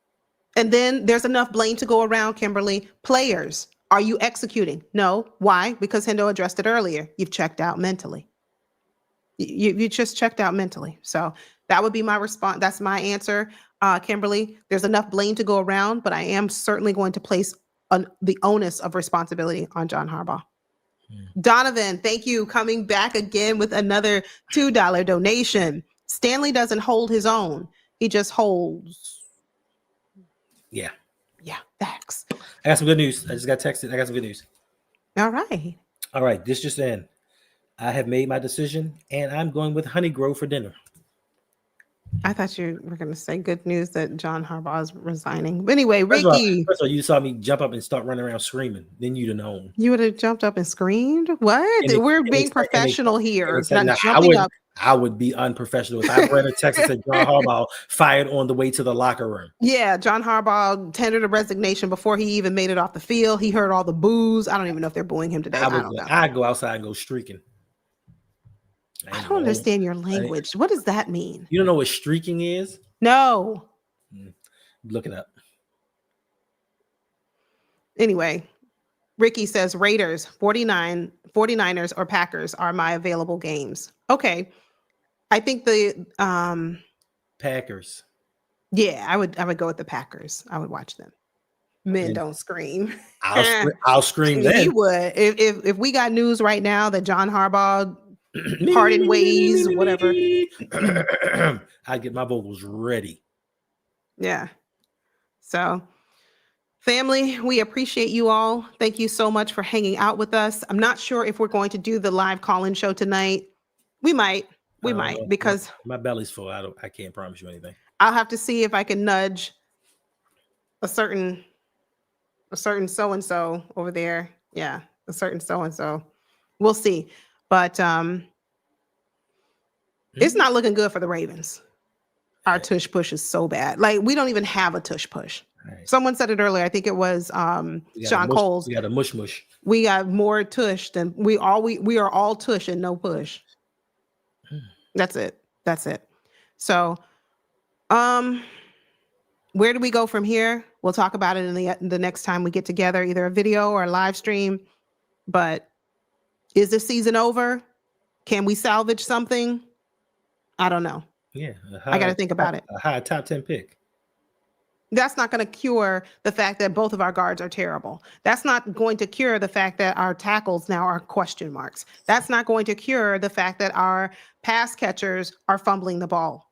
A: And then there's enough blame to go around, Kimberly. Players, are you executing? No. Why? Because Hendo addressed it earlier. You've checked out mentally. You just checked out mentally. So that would be my response. That's my answer, Kimberly. There's enough blame to go around, but I am certainly going to place the onus of responsibility on John Harbaugh. Donovan, thank you. Coming back again with another $2 donation. Stanley doesn't hold his own. He just holds.
B: Yeah.
A: Facts.
B: I got some good news. I just got texted. I got some good news.
A: All right.
B: This just in. I have made my decision, and I'm going with Honey Grove for dinner.
A: I thought you were going to say good news that John Harbaugh is resigning. But anyway, Ricky.
B: First of all, you saw me jump up and start running around screaming. Then you'd have known.
A: You would have jumped up and screamed? What? We're being professional here. It's not jumping up.
B: I would be unprofessional if I read a text that said John Harbaugh fired on the way to the locker room.
A: Yeah, John Harbaugh tendered a resignation before he even made it off the field. He heard all the boos. I don't even know if they're booing him today. I don't know.
B: I'd go outside and go streaking.
A: I don't understand your language. What does that mean?
B: You don't know what streaking is?
A: No.
B: Look it up.
A: Anyway, Ricky says Raiders, 49ers, or Packers are my available games. Okay. I think the
B: Packers.
A: Yeah, I would go with the Packers. I would watch them. Men
B: And
A: don't scream.
B: I'll scream then.
A: You would. If we got news right now that John Harbaugh
B: Me,
A: parted
B: me, me, me, me,
A: ways,
B: me, me,
A: whatever.
B: me. I get my vocals ready.
A: Yeah. So, family, we appreciate you all. Thank you so much for hanging out with us. I'm not sure if we're going to do the live call-in show tonight. We might. We might, because
B: my belly's full. I can't promise you anything.
A: I'll have to see if I can nudge a certain so-and-so over there. Yeah, a certain so-and-so. We'll see. But it's not looking good for the Ravens. Our tush push is so bad. Like, we don't even have a tush push.
B: Right.
A: Someone said it earlier. I think it was Sean Coles.
B: We got a mush.
A: We got more tush than we are all tush and no push. That's it. So, where do we go from here? We'll talk about it in the next time we get together, either a video or a live stream. But is the season over? Can we salvage something? I don't know.
B: Yeah,
A: I got to think about it.
B: A high top 10 pick.
A: That's not going to cure the fact that both of our guards are terrible. That's not going to cure the fact that our tackles now are question marks. That's not going to cure the fact that our pass catchers are fumbling the ball.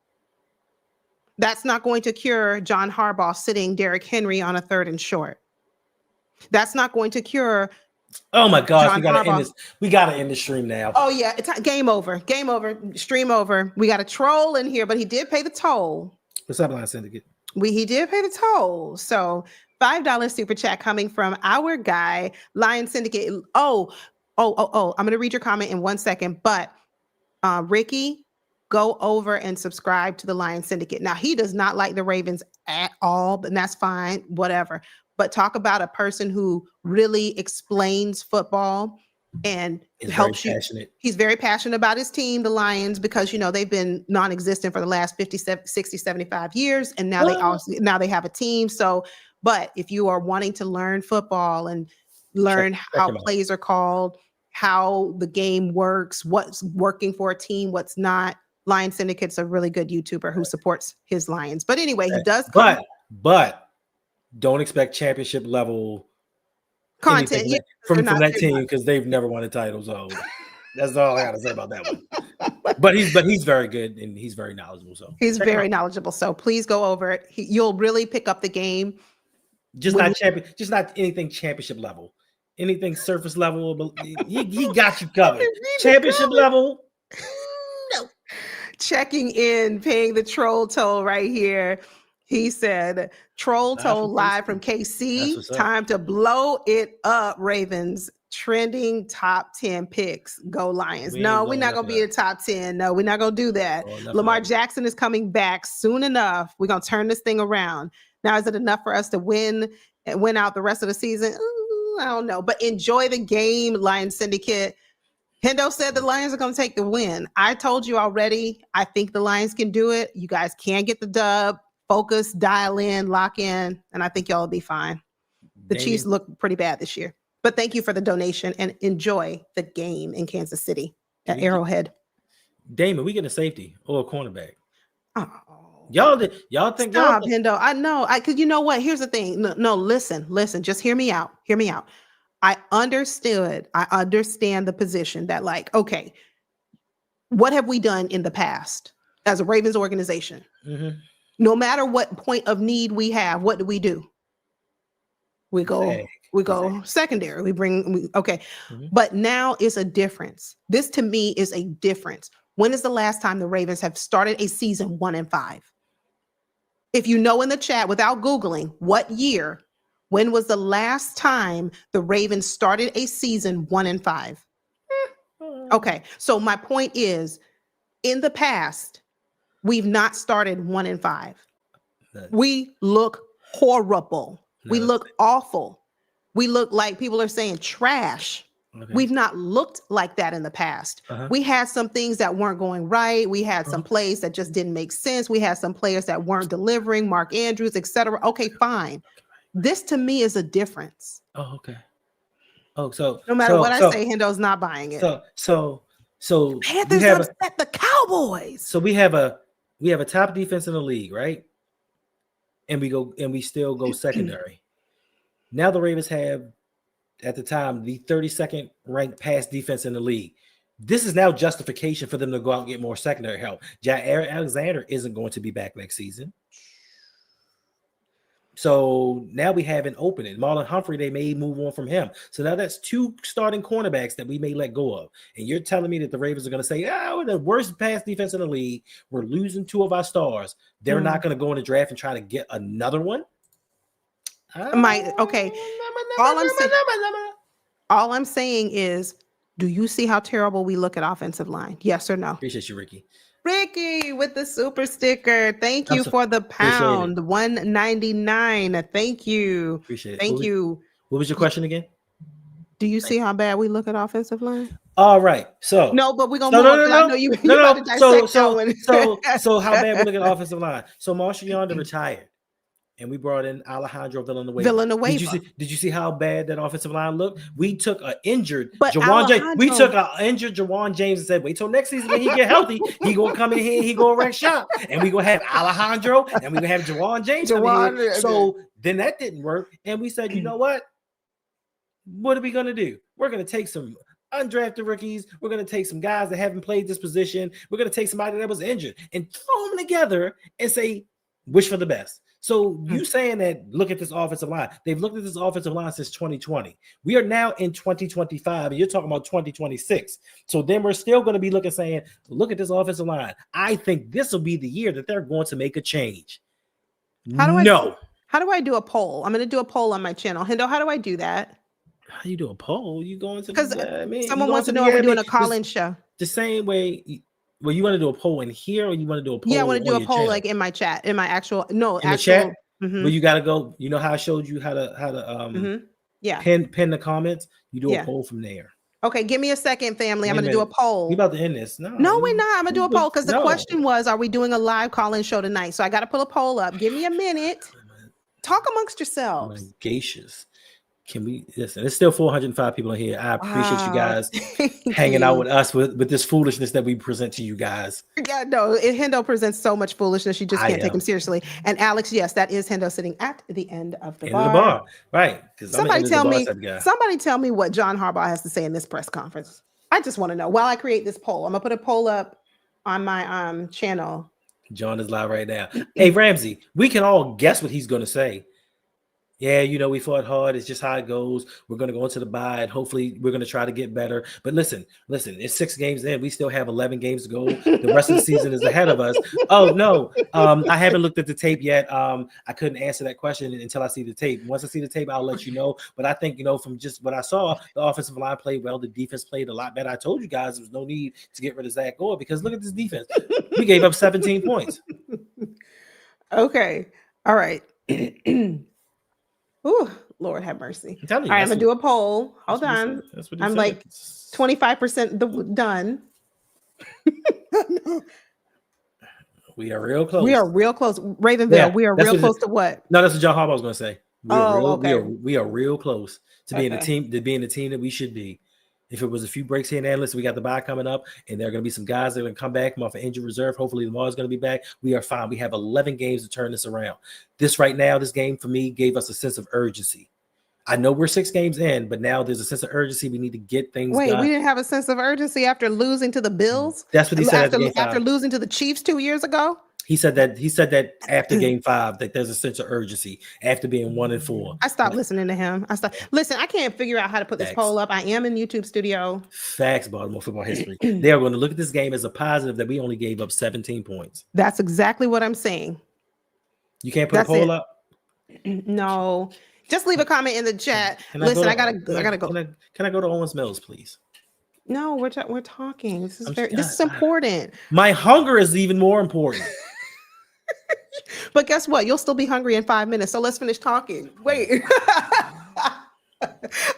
A: That's not going to cure John Harbaugh sitting Derrick Henry on a 3rd and short. That's not going to cure.
B: Oh my gosh,
A: John
B: we gotta
A: Harbaugh.
B: end this. We gotta end the stream now.
A: Oh yeah, it's game over. Game over. Stream over. We got a troll in here, but he did pay the toll.
B: What's up, Lion Syndicate?
A: He did pay the toll. So $5 super chat coming from our guy, Lion Syndicate. Oh. I'm gonna read your comment in 1 second, but Ricky, go over and subscribe to the Lion Syndicate. Now, he does not like the Ravens at all, but that's fine, whatever. But talk about a person who really explains football and helps you. He's very passionate about his team, the Lions, because, they've been non-existent for the last 50, 60, 75 years. And now they have a team. So, but if you are wanting to learn football and learn how plays are called, how the game works, what's working for a team, what's not, Lion Syndicate's a really good YouTuber who supports his Lions. But anyway, he does.
B: But don't expect championship level
A: content
B: from that team, because they've never won a title. So that's all I gotta say about that one. But he's very good and he's very knowledgeable. So
A: he's very knowledgeable. So please go over it. You'll really pick up the game.
B: Just not anything championship level. Anything surface level, but he got you covered. Championship level.
A: No. Checking in, paying the troll toll right here. He said, troll toll live from KC. Time to blow it up, Ravens. Trending top 10 picks. Go Lions. No, we're not going to be in the top 10. No, we're not going to do that. Lamar Jackson is coming back soon enough. We're going to turn this thing around. Now, is it enough for us to win out the rest of the season? Ooh, I don't know. But enjoy the game, Lion Syndicate. Hendo said the Lions are going to take the win. I told you already, I think the Lions can do it. You guys can get the dub. Focus, dial in, lock in, and I think y'all will be fine. The Chiefs look pretty bad this year. But thank you for the donation and enjoy the game in Kansas City at Arrowhead.
B: Damon, we get a safety or a cornerback.
A: Oh.
B: Y'all think
A: Stop, Hendo. I know. Because you know what? Here's the thing. No, listen. Just hear me out. I understand the position that, like, okay, what have we done in the past as a Ravens organization?
B: Mm-hmm.
A: No matter what point of need we have, what do? We go secondary. Okay. Mm-hmm. But now is a difference. This to me is a difference. When is the last time the Ravens have started a season 1-5? If you know in the chat without Googling what year, when was the last time the Ravens started a season 1-5? Okay. So my point is, in the past, we've not started 1-5. We look horrible. We look awful. We look like people are saying trash. Okay. We've not looked like that in the past. We had some things that weren't going right. We had some plays that just didn't make sense. We had some players that weren't delivering, Mark Andrews, etc. Okay, fine. This to me is a difference.
B: Oh, okay. Oh, so
A: no matter what I say, Hendo's not buying it.
B: So
A: Panthers upset the Cowboys.
B: So we have a top defense in the league, right? And we still go secondary. Now the Ravens have, at the time, the 32nd ranked pass defense in the league. This is now justification for them to go out and get more secondary help. Jair Alexander isn't going to be back next season. So now we have an opening. Marlon Humphrey, they may move on from him. So now that's 2 starting cornerbacks that we may let go of. And you're telling me that the Ravens are going to say, we're the worst pass defense in the league. We're losing 2 of our stars. They're not going to go in the draft and try to get another one?
A: Okay. All I'm saying is, do you see how terrible we look at offensive line? Yes or no?
B: Appreciate you, Ricky.
A: Ricky with the super sticker. Thank you for the pound. $1.99. Thank you.
B: Appreciate it.
A: Thank you.
B: What was your question again?
A: Do you see how bad we look at offensive line?
B: All right. So
A: no, but we're gonna move on. I know you about to dissect that one.
B: So how bad we look at offensive line? So Marshall Yonder retired. And we brought in Alejandro Villanueva. Did you see how bad that offensive line looked? We took an injured Jawan James. We took an injured Jawan James and said, wait till next season when he get healthy, he gonna come in here and he gonna wreck shop. And we gonna have Alejandro and we gonna have Jawan James. So then that didn't work. And we said, you know what? What are we gonna do? We're gonna take some undrafted rookies. We're gonna take some guys that haven't played this position. We're gonna take somebody that was injured and throw them together and say, wish for the best. So you saying that, look at this offensive line. They've looked at this offensive line since 2020. We are now in 2025, and you're talking about 2026. So then we're still going to be looking, saying, look at this offensive line. I think this will be the year that they're going to make a change. How do
A: I do a poll? I'm going to do a poll on my channel. Hendo, how do I do that?
B: How do you do a poll? You going to?
A: Because someone wants to know if we're doing a call-in show.
B: The same way. Well, you want to do a poll in here, or you want to do a poll?
A: Yeah, I want to do a poll
B: channel?
A: Like in my chat, in my actual
B: chat. But you got to go. You know how I showed you how to pin the comments. You do a poll from there.
A: Okay, give me a second, family. I'm going to do a poll.
B: We about to end this.
A: No, we're not. I'm going to do a poll because the question was, are we doing a live call-in show tonight? So I got to pull a poll up. Give me a minute. Talk amongst yourselves.
B: Gaseous. Can we listen? It's still 405 people in here. I appreciate you guys hanging out with us with this foolishness that we present to you guys.
A: Yeah, no, Hendo presents so much foolishness. You just can't take him seriously. And Alex, yes, that is Hendo sitting at the end of the bar.
B: Right.
A: Somebody tell me what John Harbaugh has to say in this press conference. I just want to know. While I create this poll, I'm gonna put a poll up on my channel.
B: John is live right now. Hey, Ramsey, we can all guess what he's gonna say. Yeah, we fought hard. It's just how it goes. We're going to go into the bye, and hopefully we're going to try to get better. But listen, it's 6 games in. We still have 11 games to go. The rest of the season is ahead of us. Oh, no. I haven't looked at the tape yet. I couldn't answer that question until I see the tape. Once I see the tape, I'll let you know. But I think, from just what I saw, the offensive line played well. The defense played a lot better. I told you guys there was no need to get rid of Zach Gore because look at this defense. We gave up 17 points.
A: Okay. All right. Ooh, Lord have mercy. All right, I'm gonna do a poll. Hold on. I'm like 25% done.
B: We are real close.
A: We are real close. Ravenville, we are real close to what?
B: No, that's what John Harbaugh was gonna say.
A: Okay.
B: We are real close to being the team that we should be. If it was a few breaks here and there, listen, we got the bye coming up, and there are going to be some guys that are going to come back from off of injured reserve. Hopefully, Lamar's going to be back. We are fine. We have 11 games to turn this around. This game for me gave us a sense of urgency. I know we're 6 games in, but now there's a sense of urgency. We need to get things done.
A: We didn't have a sense of urgency after losing to the Bills?
B: That's what he said
A: after losing to the Chiefs 2 years ago?
B: He said that after game 5, that there's a sense of urgency after being 1-4.
A: I stopped listening to him. Listen, I can't figure out how to put this poll up. I am in YouTube studio.
B: Facts, Baltimore football history. They are going to look at this game as a positive that we only gave up 17 points.
A: That's exactly what I'm saying.
B: You can't put a poll up?
A: No. Just leave a comment in the chat. Listen, I gotta go.
B: Can I go to Owens Mills, please?
A: No, we're talking. This is important.
B: My hunger is even more important.
A: But guess what? You'll still be hungry in 5 minutes. So let's finish talking. Wait.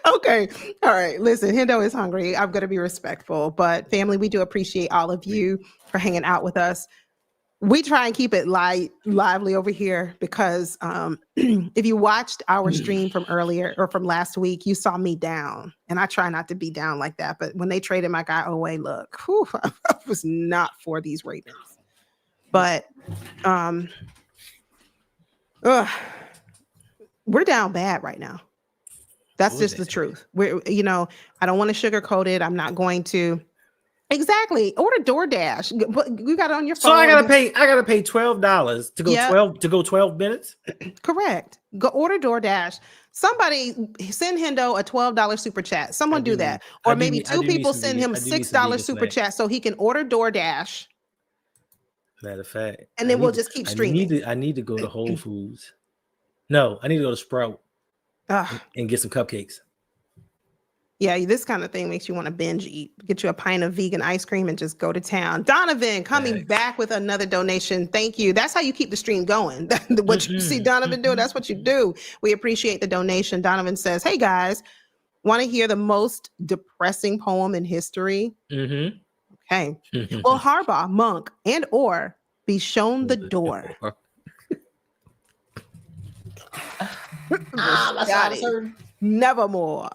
A: Okay. All right. Listen, Hendo is hungry. I'm going to be respectful. But family, we do appreciate all of you for hanging out with us. We try and keep it lively over here because if you watched our stream from earlier or from last week, you saw me down. And I try not to be down like that. But when they traded my guy away, look, I was not for these Ravens. But we're down bad right now. That's just the truth. We're, I don't want to sugarcoat it. I'm not going to. Exactly. Order DoorDash. But you got it on your phone.
B: So I gotta pay $12 to go
A: Yep.
B: 12 minutes.
A: Correct. Go order DoorDash. Somebody send Hendo a $12 super chat. Someone do that. Or maybe two people send him $6 super chat so he can order DoorDash.
B: Matter of fact.
A: And then we'll just keep streaming.
B: I need to go to Whole Foods. No, I need to go to Sprout and get some cupcakes.
A: Yeah, this kind of thing makes you want to binge eat. Get you a pint of vegan ice cream and just go to town. Donovan coming back with another donation. Thank you. That's how you keep the stream going. What you see Donovan doing, that's what you do. We appreciate the donation. Donovan says, hey guys, want to hear the most depressing poem in history? Okay. Will Harbaugh, Monk, and or be shown the door? Nevermore.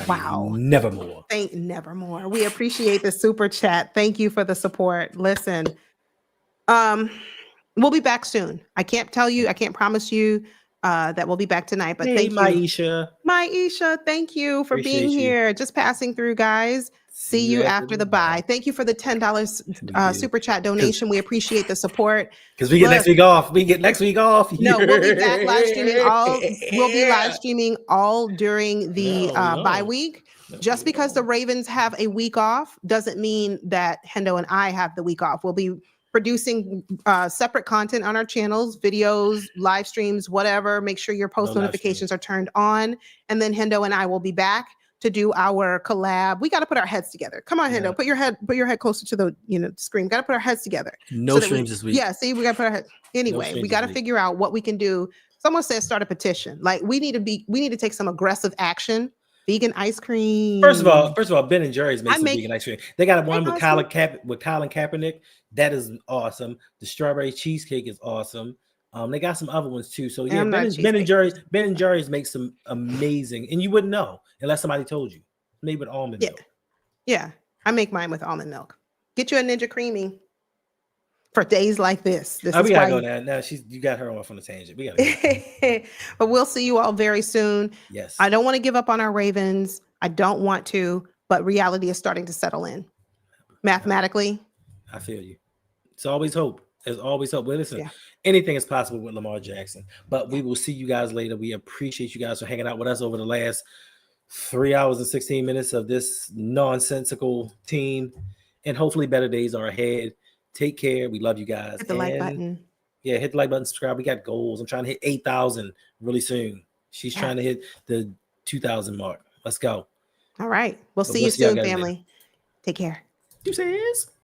B: Wow. Nevermore.
A: Nevermore. We appreciate the super chat. Thank you for the support. Listen, we'll be back soon. I can't promise you that we'll be back tonight, but thank you. Maisha, thank you for being here. Just passing through, guys. See you after the bye. Thank you for the $10 super chat donation. We appreciate the support.
B: Because we get next week off.
A: No, we'll be back live streaming We'll be live streaming all during the bye week. Just because the Ravens have a week off doesn't mean that Hendo and I have the week off. We'll be producing separate content on our channels, videos, live streams, whatever. Make sure your post notifications are turned on. And then Hendo and I will be back to do our collab. We got to put our heads together. Come on, Hendo, put your head closer to the screen. Got to put our heads together.
B: No streams this week.
A: Yeah, see, we got to put our heads. Anyway, we got to figure out what we can do. Someone said start a petition. Like we need to take some aggressive action. Vegan ice cream.
B: First of all, Ben and Jerry's make some vegan ice cream. They got one with Colin Kaepernick. That is awesome. The strawberry cheesecake is awesome. They got some other ones too. So yeah, Ben and Jerry's make some amazing, and you wouldn't know unless somebody told you. Made with almond milk.
A: Yeah, I make mine with almond milk. Get you a Ninja Creamy for days like this.
B: We gotta go now. Now you got her off on the tangent. We gotta go.
A: But we'll see you all very soon.
B: Yes.
A: I don't want to give up on our Ravens. I don't want to, but reality is starting to settle in. Mathematically.
B: I feel you. It's always hope. There's always hope. But listen, anything is possible with Lamar Jackson. But we will see you guys later. We appreciate you guys for hanging out with us over the last 3 hours and 16 minutes of this nonsensical team. And hopefully better days are ahead. Take care. We love you guys.
A: Hit the like button.
B: Yeah, hit the like button, subscribe. We got goals. I'm trying to hit 8,000 really soon. She's trying to hit the 2,000 mark. Let's go.
A: All right. We'll see you soon, family. Take care.
B: Deuces.